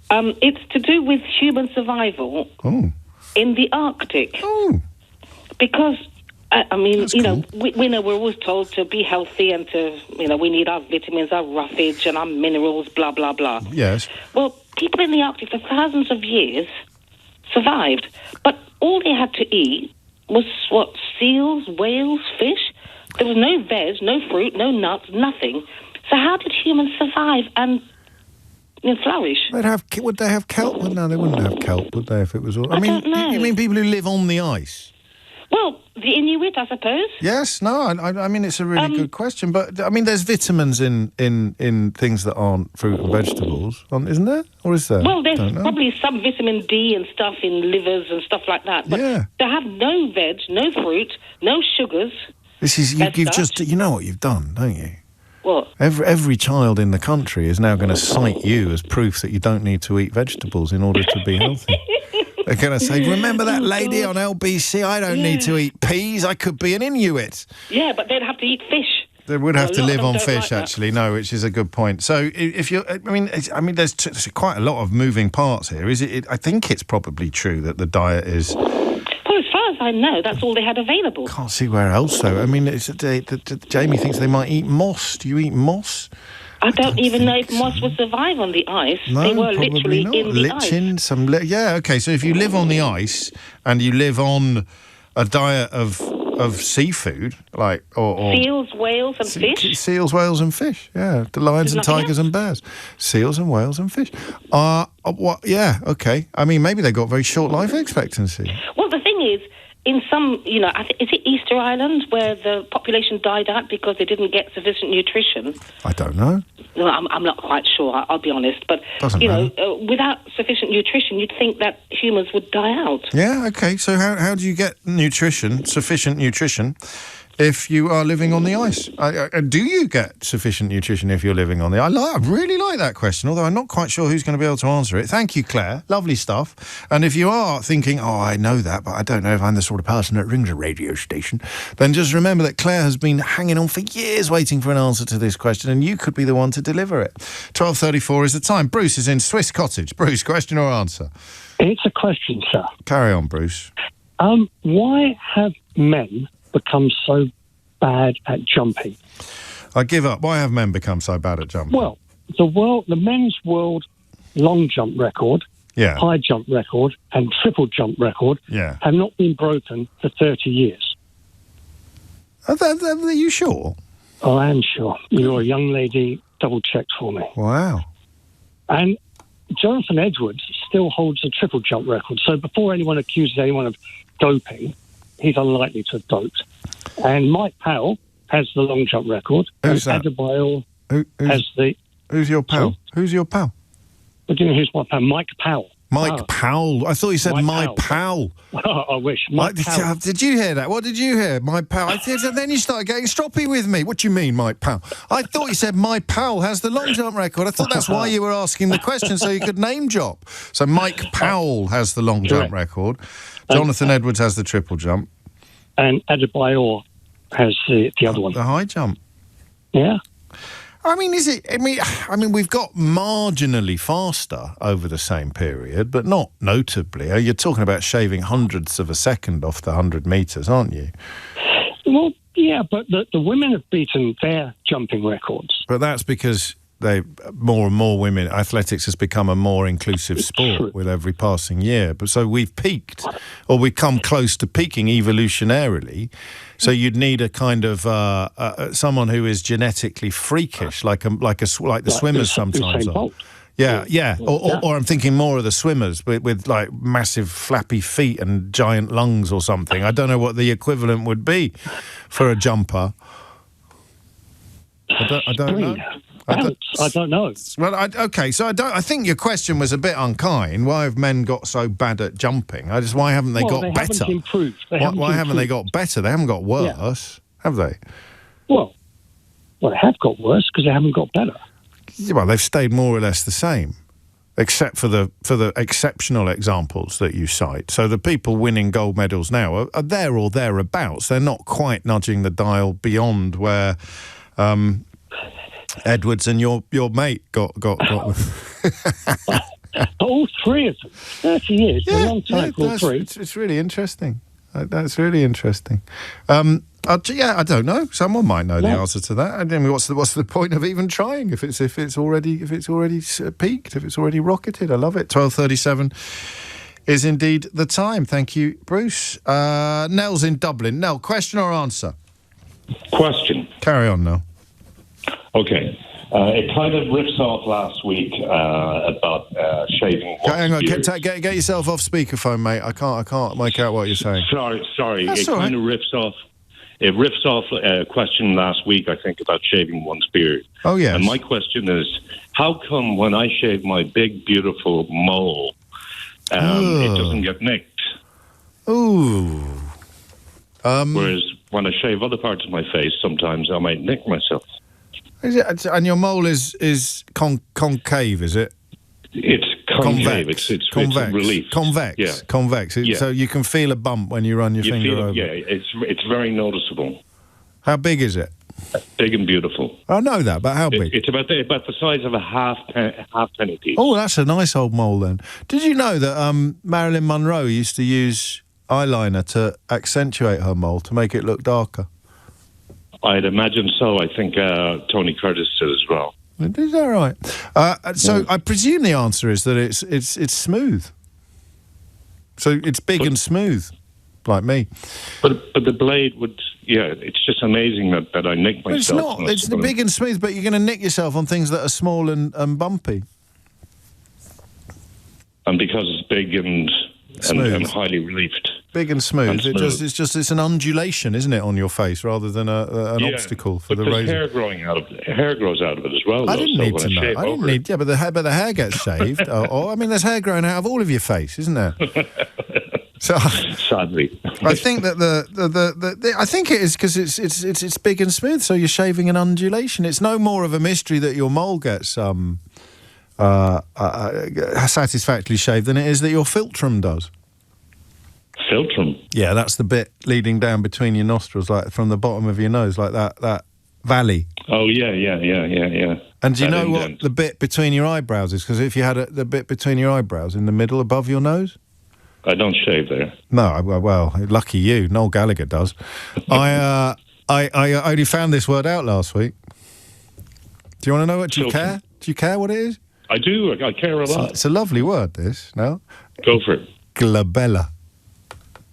S19: It's to do with human survival in the Arctic.
S2: Oh.
S19: Because... I mean,
S2: That's
S19: you know,
S2: cool.
S19: we know we're always told to be healthy and to, you know, we need our vitamins, our roughage and our minerals, blah, blah, blah.
S2: Yes.
S19: Well, people in the Arctic for thousands of years survived, but all they had to eat was, seals, whales, fish? There was no veg, no fruit, no nuts, nothing. So how did humans survive and flourish?
S2: Would they have kelp? Well, no, they wouldn't have kelp, would they, if it was all...
S19: I don't know.
S2: You mean people who live on the ice?
S19: Well, the Inuit, I suppose.
S2: Yes, no, I mean, it's a really good question, but, I mean, there's vitamins in things that aren't fruit and vegetables, isn't there? Or is there?
S19: Well, there's probably some vitamin D and stuff in livers and stuff like that, but to have no veg, no fruit, no sugars...
S2: This is, you've just, you know what you've done, don't you?
S19: What?
S2: Every child in the country is now going to cite you as proof that you don't need to eat vegetables in order to be healthy. They're going to say, remember that lady on LBC? I don't need to eat peas. I could be an Inuit.
S19: Yeah, but they'd have to eat fish.
S2: They would have to live on fish,
S19: like
S2: actually. No, which is a good point. So, if you're, I mean, there's quite a lot of moving parts here. Is it? I think it's probably true that the diet is.
S19: Well, as far as I know, that's all they had available.
S2: Can't see where else, though. I mean, Jamie thinks they might eat moss. Do you eat moss?
S19: I don't even know if moss would survive on the ice.
S2: No,
S19: they were
S2: probably
S19: literally
S2: not.
S19: in the ice.
S2: Okay, so if you live on the ice and you live on a diet of seafood, like or
S19: seals, whales and fish.
S2: Seals, whales and fish. Yeah, the lions and tigers and bears. Seals and whales and fish. What? Yeah, okay. I mean, maybe they got very short life expectancy.
S19: Well, the thing is, in some, is it Easter Island where the population died out because they didn't get sufficient nutrition?
S2: I don't know.
S19: No, I'm not quite sure, I'll be honest. But, without sufficient nutrition, you'd think that humans would die out.
S2: Yeah, okay. So how do you get sufficient nutrition, if you are living on the ice? Do you get sufficient nutrition if you're living on the ice? I really like that question, although I'm not quite sure who's going to be able to answer it. Thank you, Claire. Lovely stuff. And if you are thinking, I know that, but I don't know if I'm the sort of person that rings a radio station, then just remember that Claire has been hanging on for years waiting for an answer to this question, and you could be the one to deliver it. 12:34 is the time. Bruce is in Swiss Cottage. Bruce, question or answer?
S20: It's a question, sir.
S2: Carry on, Bruce.
S20: Why have men become so bad at jumping?
S2: I give up. Why have men become so bad at jumping?
S20: Well, the men's world long jump record, high jump record, and triple jump record have not been broken for 30 years.
S2: Are you sure?
S20: Oh, I am sure. You're a young lady, double-checked for me.
S2: Wow.
S20: And Jonathan Edwards still holds the triple jump record, so before anyone accuses anyone of doping, he's unlikely to have doped. And Mike Powell has the long jump record.
S2: Who's that?
S20: Adebayo has the...
S2: Who's your pal?
S20: Sorry?
S2: Who's your pal?
S20: But do you know who's my pal? Mike Powell.
S2: Mike Powell. I thought you said my pal.
S20: I wish. Mike Powell.
S2: Did you hear that? What did you hear? My pal. Then you started getting stroppy with me. What do you mean, Mike Powell? I thought you said my pal has the long jump record. I thought that's why you were asking the question, so you could name drop. So Mike Powell has the long jump record. Jonathan Edwards has the triple jump.
S20: And Adebayor has the other one.
S2: The high jump.
S20: Yeah.
S2: I mean, is it? I mean, we've got marginally faster over the same period, but not notably. You're talking about shaving hundredths of a second off the 100 metres, aren't you?
S20: Well, yeah, but the women have beaten their jumping records.
S2: But that's because more and more women, athletics has become a more inclusive sport with every passing year. But so we've peaked, or we've come close to peaking evolutionarily. So you'd need a kind of someone who is genetically freakish, like the swimmers sometimes are. Yeah. Or I'm thinking more of the swimmers with like massive flappy feet and giant lungs or something. I don't know what the equivalent would be for a jumper. I don't know.
S20: I don't know.
S2: Well, okay. So I think your question was a bit unkind. Why have men got so bad at jumping? Why haven't they got better?
S20: Haven't improved.
S2: Why haven't they got better? They haven't got worse, have they?
S20: Well, they have got worse because they haven't got better.
S2: Well, they've stayed more or less the same, except for the exceptional examples that you cite. So the people winning gold medals now are there or thereabouts. They're not quite nudging the dial beyond where Edwards and your mate got.
S20: All three of them. 30 years.
S2: Yeah,
S20: a long time for all three.
S2: It's really interesting. That's really interesting. I don't know. Someone might know the answer to that. I mean, what's the point of even trying if it's already peaked, if it's already rocketed? I love it. 12:37 is indeed the time. Thank you, Bruce. Nell's in Dublin. Nell, question or answer?
S21: Question.
S2: Carry on, Nell.
S21: Okay. It kind of rips off last week about shaving.
S2: Hang on, get yourself off speakerphone, mate. I can't make out what you're saying.
S21: Sorry.
S2: That's
S21: it
S2: all right.
S21: kind of rips off. It rips off a question last week, I think, about shaving one's beard.
S2: Oh, yes.
S21: And my question is, how come when I shave my big, beautiful mole, it doesn't get nicked?
S2: Ooh.
S21: Whereas when I shave other parts of my face, sometimes I might nick myself.
S2: Is it? And your mole is concave, is it?
S21: It's concave.
S2: Convex.
S21: It's
S2: convex.
S21: relief.
S2: Convex.
S21: Yeah.
S2: Convex.
S21: Yeah.
S2: So you can feel a bump when you run your finger over.
S21: Yeah, it's very noticeable.
S2: How big is it?
S21: Big and beautiful.
S2: I know that, but how big?
S21: It's about the size of a half penny piece.
S2: Oh, that's a nice old mole then. Did you know that Marilyn Monroe used to use eyeliner to accentuate her mole to make it look darker?
S21: I'd imagine so. I think Tony Curtis did as well.
S2: Is that right? So I presume the answer is that it's smooth. So it's big and smooth, like me.
S21: But the blade would, it's just amazing that I nick myself.
S2: It's big and smooth, but you're going to nick yourself on things that are small and bumpy.
S21: And because it's big and highly relieved.
S2: Big and smooth. It's an undulation, isn't it, on your face rather than an obstacle for the razor.
S21: Hair grows out of it as well.
S2: I didn't need to know. I didn't need. Yeah, but the hair gets shaved. There's hair growing out of all of your face, isn't there? So
S21: sadly,
S2: I think that I think it is because it's big and smooth. So you're shaving an undulation. It's no more of a mystery that your mole gets satisfactorily shaved than it is that your philtrum does.
S21: Philtrum?
S2: Yeah, that's the bit leading down between your nostrils, like from the bottom of your nose, like that valley.
S21: Oh, yeah.
S2: And do you know what the bit between your eyebrows is? Because if you had the bit between your eyebrows in the middle above your nose?
S21: I don't shave there.
S2: No, well, lucky you. Noel Gallagher does. I only found this word out last week. Do you want to know it? Do you care? Do you care what it is?
S21: I do. I care a lot.
S2: It's a lovely word, this. No?
S21: Go for it.
S2: Glabella.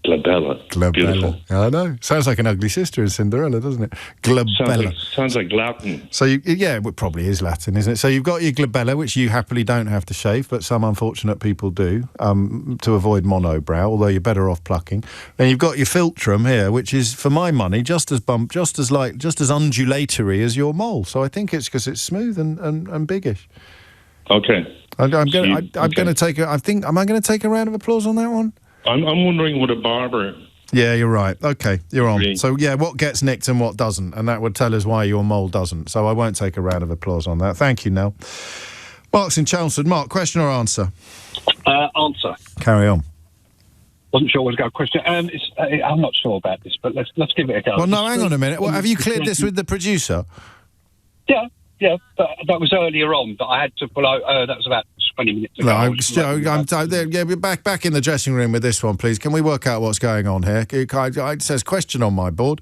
S21: Beautiful.
S2: I know. Sounds like an ugly sister in Cinderella, doesn't it? Glabella.
S21: Sounds like Latin.
S2: So, it probably is Latin, isn't it? So you've got your glabella, which you happily don't have to shave, but some unfortunate people do, to avoid monobrow, although you're better off plucking. Then you've got your philtrum here, which is, for my money, just as undulatory as your mole. So I think it's because it's smooth and biggish.
S21: Okay.
S2: I'm going to take a. I think. Am I going to take a round of applause on that one?
S21: I'm wondering what a barber.
S2: Yeah, you're right. Okay, you're on. So, yeah, what gets nicked and what doesn't, and that would tell us why your mole doesn't. So I won't take a round of applause on that. Thank you, Nell. Mark's in Chelmsford. Mark, question or answer?
S20: Answer.
S2: Carry on.
S20: Wasn't sure what was going to question. I'm not sure about this, but let's give it a go.
S2: Well, no, hang on a minute. Well, have you cleared this with the producer?
S20: Yeah, but that was earlier on, but I had to pull out. That was about 20 minutes ago.
S2: We're back in the dressing room with this one, please. Can we work out what's going on here? It says question on my board.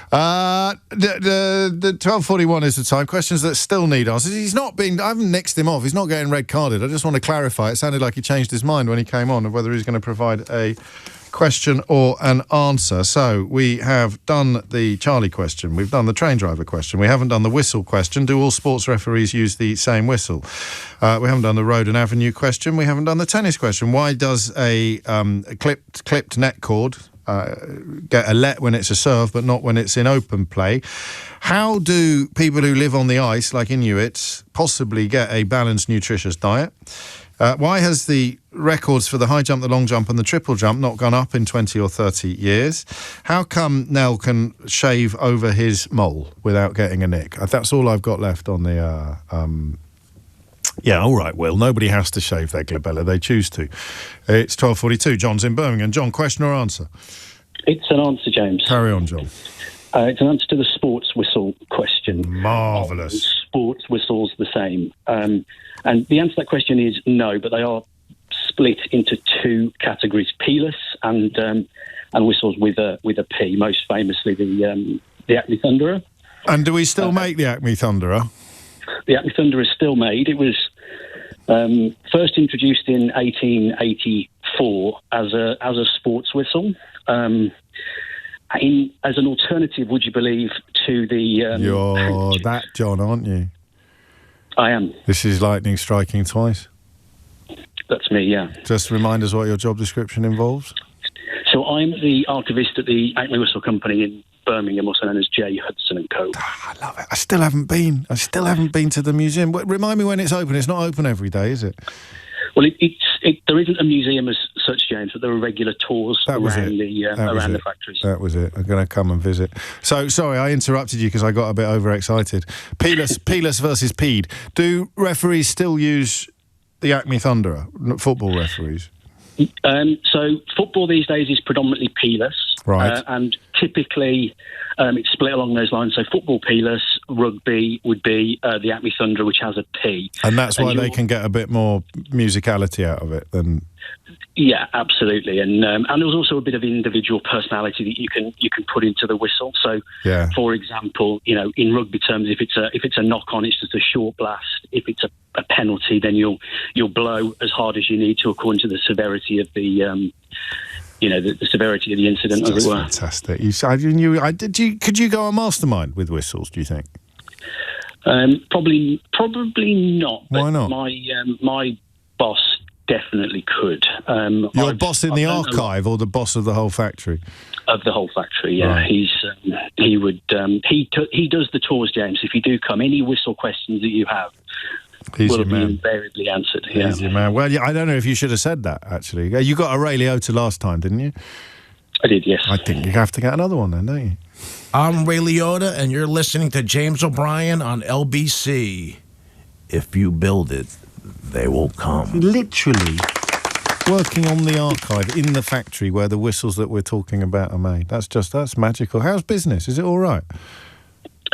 S2: The 12:41 is the time. Questions that still need answers. I haven't nixed him off. He's not getting red carded. I just want to clarify. It sounded like he changed his mind when he came on of whether he's going to provide a question or an answer. So we have done the Charlie question, we've done the train driver question, we haven't done the whistle question. Do all sports referees use the same whistle? We haven't done the road and avenue question. We haven't done the tennis question. Why does a clipped net cord get a let when it's a serve but not when it's in open play? How do people who live on the ice, like Inuits, possibly get a balanced, nutritious diet? Why has the records for the high jump, the long jump and the triple jump not gone up in 20 or 30 years? How come Nell can shave over his mole without getting a nick? That's all I've got left on the... Yeah, all right, Will. Nobody has to shave their glabella. They choose to. It's 12:42. John's in Birmingham. John, question or answer?
S3: It's an answer, James.
S2: Carry on, John.
S3: It's an answer to the sports whistle question.
S2: Marvellous.
S3: Sports whistles the same. And the answer to that question is no, but they are split into two categories: peeless and whistles with a P. Most famously, the Acme Thunderer.
S2: And do we still make the Acme Thunderer?
S3: The Acme Thunderer is still made. It was first introduced in 1884 as a sports whistle. As an alternative, would you believe, to the...
S2: You're that John, aren't you?
S3: I am.
S2: This is lightning striking twice.
S3: That's me, yeah.
S2: Just remind us what your job description involves.
S3: So I'm the archivist at the Acme Whistle Company in Birmingham, also known as J. Hudson & Co.
S2: I love it. I still haven't been to the museum. Remind me when it's open. It's not open every day, is it?
S3: Well, there isn't a museum as such, James, but there are regular tours around the factories.
S2: That was it. I'm going to come and visit. So, sorry, I interrupted you because I got a bit overexcited. Peeless versus peed. Do referees still use the Acme Thunderer, football referees?
S3: So football these days is predominantly peeless.
S2: Right.
S3: And typically it's split along those lines. So football peeless, rugby would be the Acme Thunderer, which has a P.
S2: And that's why they can get a bit more musicality out of it than...
S3: Yeah, absolutely. And there's also a bit of individual personality that you can put into the whistle. So, for example, in rugby terms, if it's a knock on, it's just a short blast. If it's a penalty, then you'll blow as hard as you need to according to the severity of the the severity of the incident, as it were.
S2: Fantastic. Could you go a mastermind with whistles, do you think?
S3: Probably not.
S2: Why not?
S3: My boss definitely could.
S2: Your boss in the archive or the boss of the whole factory?
S3: Of the whole factory, yeah.
S2: Right.
S3: He does the tours, James. If you do come, any whistle questions that you have will be invariably answered.
S2: He's your man. Well, I don't know if you should have said that, actually. You got a Ray Liotta last time, didn't you?
S3: I did, yes.
S2: I think you have to get another one then, don't you?
S22: I'm Ray Liotta, and you're listening to James O'Brien on LBC. If you build it, they will come.
S2: Literally working on the archive in the factory where the whistles that we're talking about are made. That's magical. How's business? Is it all right?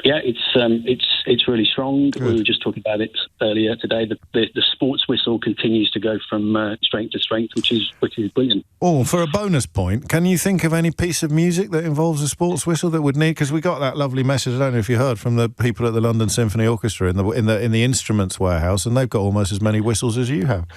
S3: Yeah, it's really strong. Good. We were just talking about it earlier today. The sports whistle continues to go from strength to strength, which is brilliant.
S2: Oh, for a bonus point, can you think of any piece of music that involves a sports whistle that would need? Because we got that lovely message. I don't know if you heard from the people at the London Symphony Orchestra in the instruments warehouse, and they've got almost as many whistles as you have.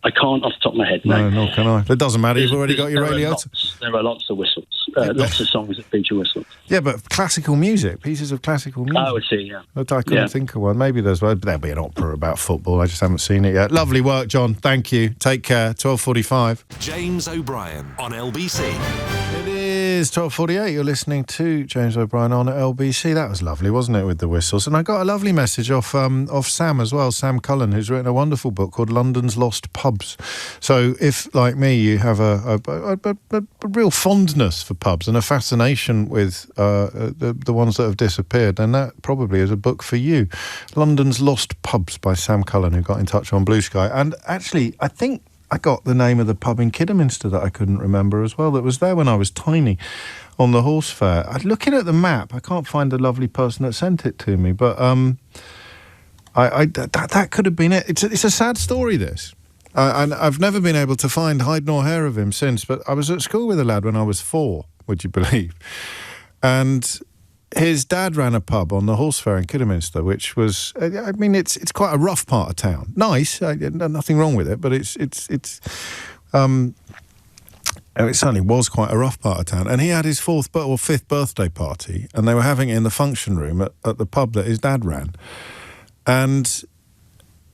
S3: I can't off the top of my head.
S2: No, nor can I. It doesn't matter. You've already got your Ray Liotta.
S3: There are lots of whistles. Lots of songs that feature whistles.
S2: Yeah, but classical music, pieces of classical music.
S3: Oh, I see, yeah.
S2: I couldn't think of one. Maybe there'll be an opera about football. I just haven't seen it yet. Lovely work, John. Thank you. Take care. 12:45.
S1: James O'Brien on LBC.
S2: It is 12:48. You're listening to James O'Brien on LBC. That was lovely, wasn't it, with the whistles? And I got a lovely message off Sam as well, Sam Cullen, who's written a wonderful book called London's Lost Pubs. So if, like me, you have a real fondness for pubs and a fascination with the ones that have disappeared, then that probably is a book for you. London's Lost Pubs by Sam Cullen, who got in touch on Blue Sky. And actually, I think I got the name of the pub in Kidderminster that I couldn't remember as well, that was there when I was tiny on the horse fair. Looking at the map, I can't find the lovely person that sent it to me, but that could have been it. It's a sad story, this. And I've never been able to find hide nor hair of him since, but I was at school with a lad when I was 4, would you believe? And his dad ran a pub on the horse fair in Kidderminster, which was, I mean, it's quite a rough part of town. Nice, nothing wrong with it, but it certainly was quite a rough part of town. And he had his 4th or 5th birthday party, and they were having it in the function room at the pub that his dad ran. And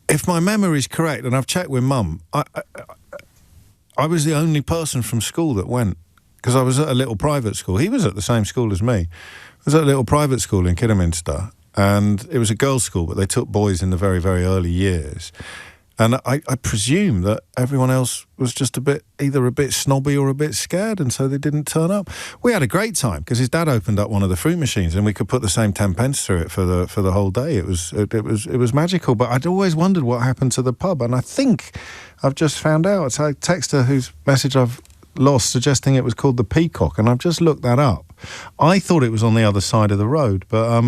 S2: if my memory's correct, and I've checked with Mum, I was the only person from school that went, because I was at a little private school. He was at the same school as me. I was at a little private school in Kidderminster, and it was a girls' school, but they took boys in the very, very early years. And I presume that everyone else was just either a bit snobby or a bit scared, and so they didn't turn up. We had a great time because his dad opened up one of the fruit machines, and we could put the same 10 pence through it for the whole day. It was magical. But I'd always wondered what happened to the pub, and I think I've just found out. So I texted her whose message I've lost, suggesting it was called the Peacock, and I've just looked that up. I thought it was on the other side of the road, but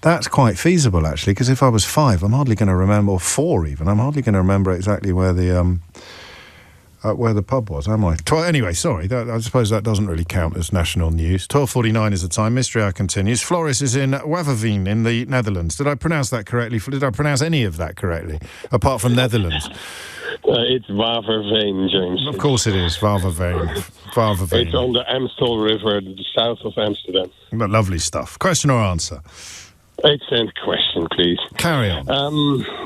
S2: that's quite feasible, actually, because if I was 5, I'm hardly going to remember, or 4 even, I'm hardly going to remember exactly where the pub was, am I? Anyway, sorry, I suppose that doesn't really count as national news. 12:49 is the time. Mystery Hour continues. Floris is in Waverveen in the Netherlands. Did I pronounce that correctly? Did I pronounce any of that correctly, apart from Netherlands?
S21: It's Waverveen, James.
S2: Of course it is, Waverveen.
S21: It's on the Amstel River, south of Amsterdam.
S2: Lovely stuff. Question or answer?
S21: Excellent question, please.
S2: Carry on.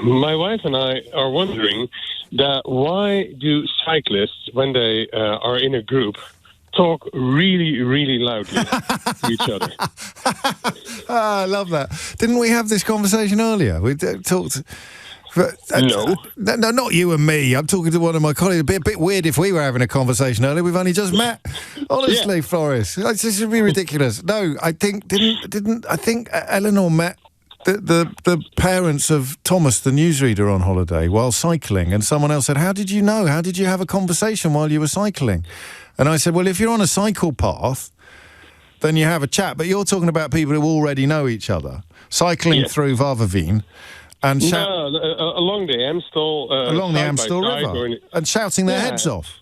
S21: My wife and I are wondering that why do cyclists, when they are in a group, talk really, really loudly to each other?
S2: I love that. Didn't we have this conversation earlier? We talked...
S21: No,
S2: not you and me. I'm talking to one of my colleagues. It'd be a bit weird if we were having a conversation earlier. We've only just met. Honestly, yeah. Floris, this would be ridiculous. No, I think I think Eleanor met the parents of Thomas, the newsreader, on holiday while cycling, and someone else said, "How did you know? How did you have a conversation while you were cycling?" And I said, "Well, if you're on a cycle path, then you have a chat. But you're talking about people who already know each other, cycling through Waverveen." And
S21: along the Amstel,
S2: River, and shouting their heads off.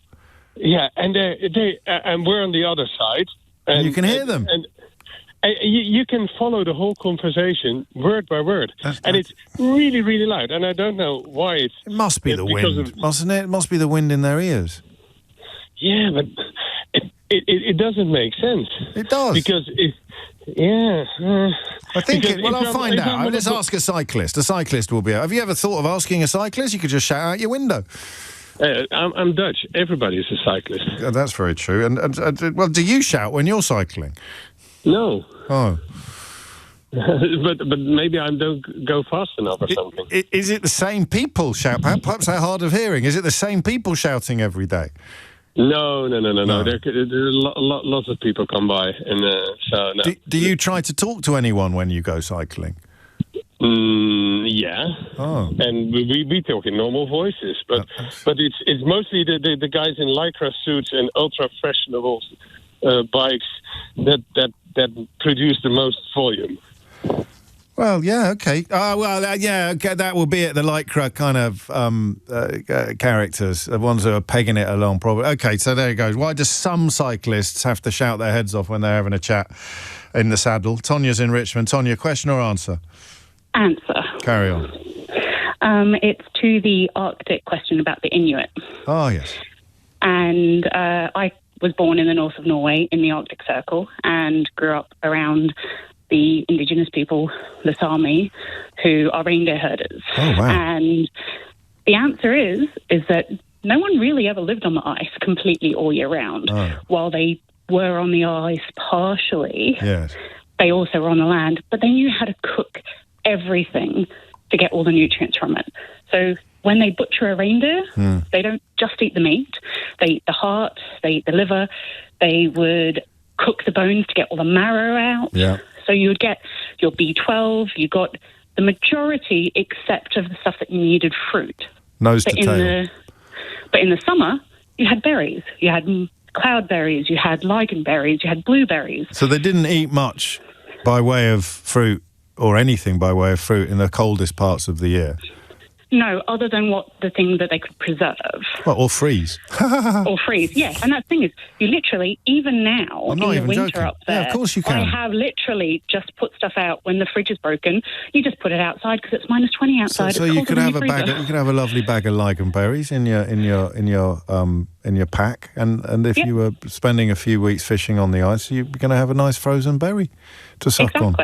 S21: Yeah, and and we're on the other side, and
S2: you can hear them,
S21: and you can follow the whole conversation word by word, and it's really, really loud. And I don't know why it
S2: must be the wind, mustn't it? It must be the wind in their ears.
S21: Yeah, but it doesn't make sense.
S2: It does
S21: because
S2: I think I'll find out. Let's ask a cyclist. A cyclist will be out. Have you ever thought of asking a cyclist? You could just shout out your window.
S21: I'm Dutch. Everybody's a cyclist.
S2: That's very true. And well, do you shout when you're cycling?
S21: No.
S2: Oh.
S21: but maybe I don't go fast enough or something.
S2: Is it the same people shout? Perhaps they're hard of hearing. Is it the same people shouting every day?
S21: No. There are lots of people come by, and so no.
S2: Do you try to talk to anyone when you go cycling?
S21: Yeah.
S2: Oh.
S21: And we talk in normal voices, but it's mostly the guys in lycra suits and ultra fashionable bikes that produce the most volume.
S2: Well, yeah, okay. Okay, that will be it. The lycra kind of characters, the ones who are pegging it along, probably. Okay, so there you go. Why do some cyclists have to shout their heads off when they're having a chat in the saddle? Tonya's in Richmond. Tonya, question or answer?
S4: Answer.
S2: Carry on.
S4: It's to the Arctic question about the Inuit.
S2: Oh, yes.
S4: And I was born in the north of Norway in the Arctic Circle and grew up around the indigenous people, the Sami, who are reindeer herders.
S2: Oh, wow.
S4: And the answer is that no one really ever lived on the ice completely all year round.
S2: Oh.
S4: While they were on the ice partially.
S2: Yes.
S4: They also were on the land, but they knew how to cook everything to get all the nutrients from it. So when they butcher a reindeer, they don't just eat the meat. They eat the heart, they eat the liver. They would cook the bones to get all the marrow out.
S2: Yeah.
S4: So you would get your B12, you got the majority except of the stuff that you needed, fruit.
S2: Nose to tail.
S4: But in the summer, you had berries. You had cloudberries, you had ligonberries, you had blueberries.
S2: So they didn't eat much by way of fruit or anything by way of fruit in the coldest parts of the year?
S4: No, other than the thing that they could preserve.
S2: Well, or freeze.
S4: Or freeze, yeah. And that thing is, you literally, even now,
S2: I'm not
S4: in
S2: even
S4: the winter
S2: joking.
S4: up there,
S2: Yeah, of course you can.
S4: I have literally just put stuff out when the fridge is broken. You just put it outside because it's minus 20 outside.
S2: So you could have a bag. You could have a lovely bag of ligonberries in your pack, and if you were spending a few weeks fishing on the ice, you're going to have a nice frozen berry to suck on.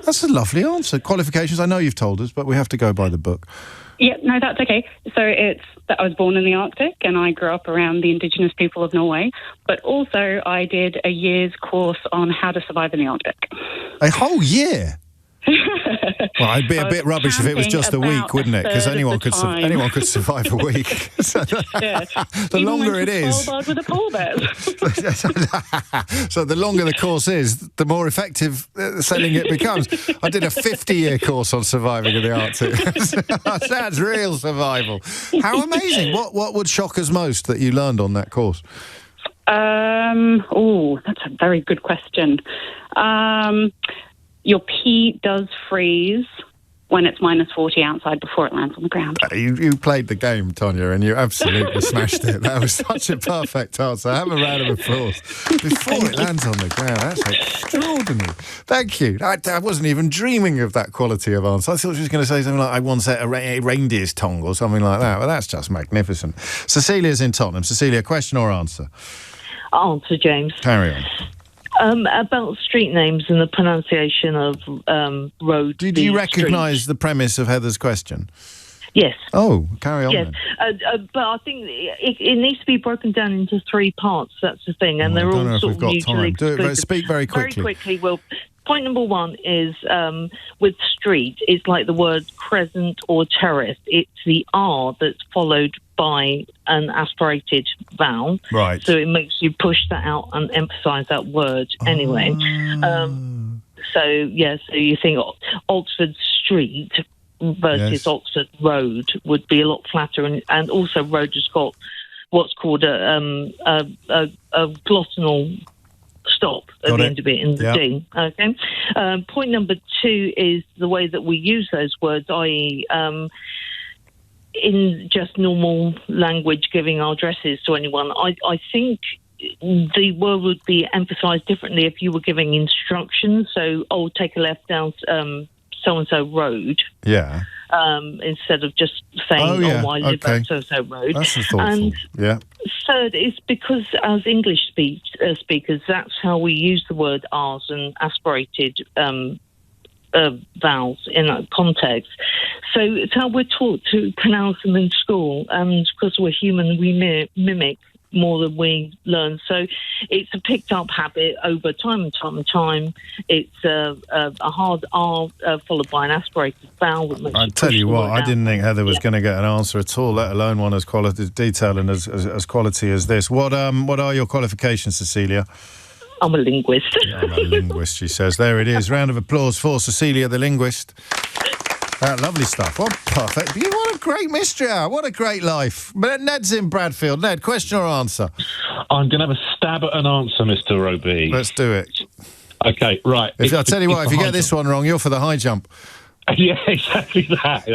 S2: That's a lovely answer. Qualifications, I know you've told us, but we have to go by the book.
S4: Yeah, no, that's okay. So it's that I was born in the Arctic and I grew up around the indigenous people of Norway, but also I did a year's course on how to survive in the Arctic.
S2: A whole year? Well, it'd be a bit rubbish if it was just a week, wouldn't it? Because anyone could survive a week. The longer it is,
S4: with the polar bears.
S2: So the longer the course is, the more effective selling it becomes. I did a 50-year course on surviving in the Arctic. That's real survival. How amazing! What would shock us most that you learned on that course?
S4: That's a very good question. Your pea does freeze when it's minus 40 outside before it lands on the ground.
S2: You played the game, Tonya, and you absolutely smashed it. That was such a perfect answer. Have a round of applause. Before it lands on the ground. That's extraordinary. Thank you. I wasn't even dreaming of that quality of answer. I thought she was going to say something like, I once ate a reindeer's tongue or something like that. But that's just magnificent. Cecilia's in Tottenham. Cecilia, question or answer?
S5: Answer, James.
S2: Carry on.
S5: About street names and the pronunciation of roads.
S2: Do you recognise the premise of Heather's question?
S5: Yes.
S2: Oh, carry on.
S5: Yes, but I think it needs to be broken down into three parts. That's the thing, and they're all sort of mutually exclusive.
S2: Speak very quickly.
S5: Very quickly. Well, point number one is with street. It's like the word crescent or terrace. It's the R that's followed by an aspirated vowel. Right. So it makes you push that out and emphasise that word anyway. So you think Oxford Street versus Oxford Road would be a lot flatter, and also road has got what's called a glottal stop at the end of it in the D. Okay. Point number two is the way that we use those words, i.e., in just normal language, giving our addresses to anyone. I think the word would be emphasised differently if you were giving instructions. So, take a left down so-and-so road. Yeah. Instead of just saying, I live at so-and-so road.
S2: That's thoughtful. And
S5: third is because as English speakers, that's how we use the word R's and aspirated vowels in that context. So it's how we're taught to pronounce them in school, and because we're human, we mimic more than we learn. So it's a picked up habit over time and time and time. It's a hard R followed by an aspirated vowel.
S2: I tell you what, I didn't think Heather was going to get an answer at all, let alone one as detailed and as quality as this. What are your qualifications, Cecilia?
S5: I'm a linguist.
S2: I'm a linguist, she says. There it is. Round of applause for Cecilia, the linguist. Lovely stuff. What perfect. What a great mystery hour. What a great life. Ned's in Bradfield. Ned, question or answer?
S6: I'm going to have a stab at an answer, Mr. Roby.
S2: Let's do it.
S6: Okay, right.
S2: I'll tell you what, if you get this one wrong, you're for the high jump.
S6: Yeah, exactly that.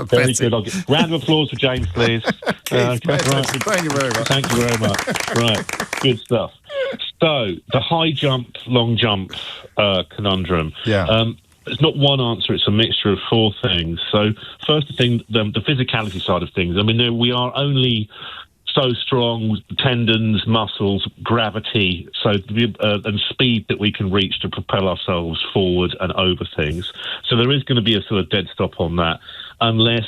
S6: Very good. Round of applause for James, please.
S2: Thank you very much.
S6: Thank you very much. Right, good stuff. So, the high jump, long jump conundrum.
S2: Yeah.
S6: It's not one answer, it's a mixture of four things. So, first thing, the physicality side of things. I mean, we are only so strong, tendons, muscles, gravity, and speed that we can reach to propel ourselves forward and over things. So there is going to be a sort of dead stop on that, unless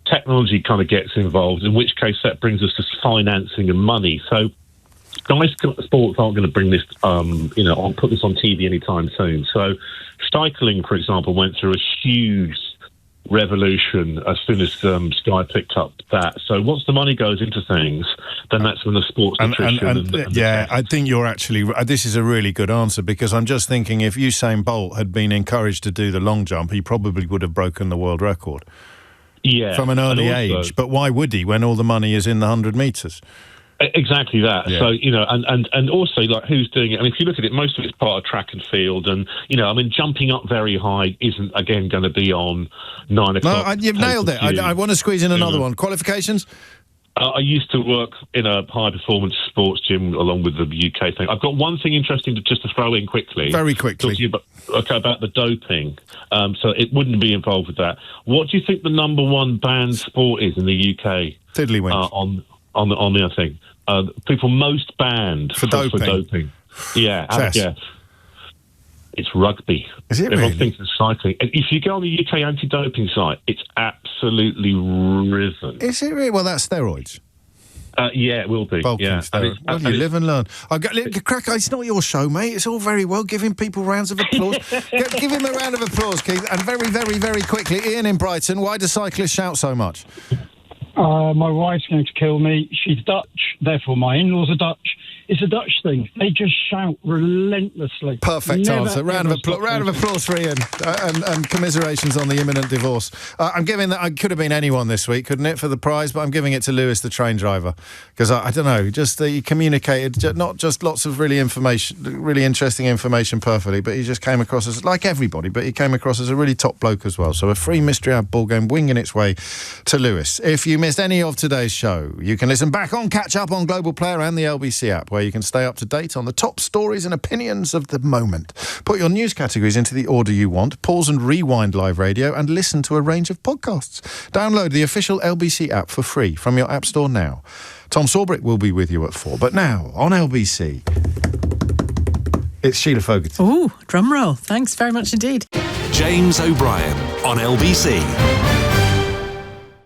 S6: technology kind of gets involved, in which case that brings us to financing and money. So Sky Sports aren't going to bring this, I'll put this on TV anytime soon. So cycling, for example, went through a huge revolution as soon as Sky picked up that. So once the money goes into things, then that's when the sports nutrition
S2: I think you're actually this is a really good answer, because I'm just thinking if Usain Bolt had been encouraged to do the long jump, he probably would have broken the world record from an early age. But why would he when all the money is in the 100 metres?
S6: Exactly that. Yeah. So, and also, like, who's doing it? I mean, if you look at it, most of it's part of track and field. And, jumping up very high isn't, again, going to be on 9 o'clock.
S2: No, you've nailed it. I want to squeeze in another one. Qualifications?
S6: I used to work in a high-performance sports gym along with the UK thing. I've got one thing interesting just to throw in quickly.
S2: Very quickly.
S6: Talking about the doping. So it wouldn't be involved with that. What do you think the number one banned sport is in the UK?
S2: Tiddlywinks.
S6: On the other thing, people most banned
S2: for doping.
S6: Yeah, it's rugby.
S2: Is it
S6: Everyone
S2: really?
S6: thinks it's cycling. If you go on the UK anti-doping site, it's absolutely risen.
S2: Is it really? Well, that's steroids.
S6: Yeah, it will be.
S2: Steroids. Well, you live and learn. Crack, it's not your show, mate. It's all very well giving people rounds of applause. Give him a round of applause, Keith. And very, very, very quickly, Ian in Brighton, why do cyclists shout so much?
S20: My wife's going to kill me. She's Dutch, therefore my in-laws are Dutch. It's a Dutch thing. They just shout relentlessly.
S2: Perfect answer. Round of applause for Ian. And commiserations on the imminent divorce. I'm giving that. I could have been anyone this week, couldn't it, for the prize? But I'm giving it to Lewis, the train driver, because I don't know. Just he communicated not just lots of really interesting information perfectly, but he just came across as like everybody. But he came across as a really top bloke as well. So a free Mystery Hour ball game winging its way to Lewis. If you missed any of today's show, you can listen back on Catch Up on Global Player and the LBC app, where you can stay up to date on the top stories and opinions of the moment. Put your news categories into the order you want, pause and rewind live radio, and listen to a range of podcasts. Download the official LBC app for free from your app store now. Tom Sawbrick will be with you at 4. But now, on LBC, it's Sheila Fogarty.
S7: Oh, drum roll. Thanks very much indeed.
S1: James O'Brien on LBC.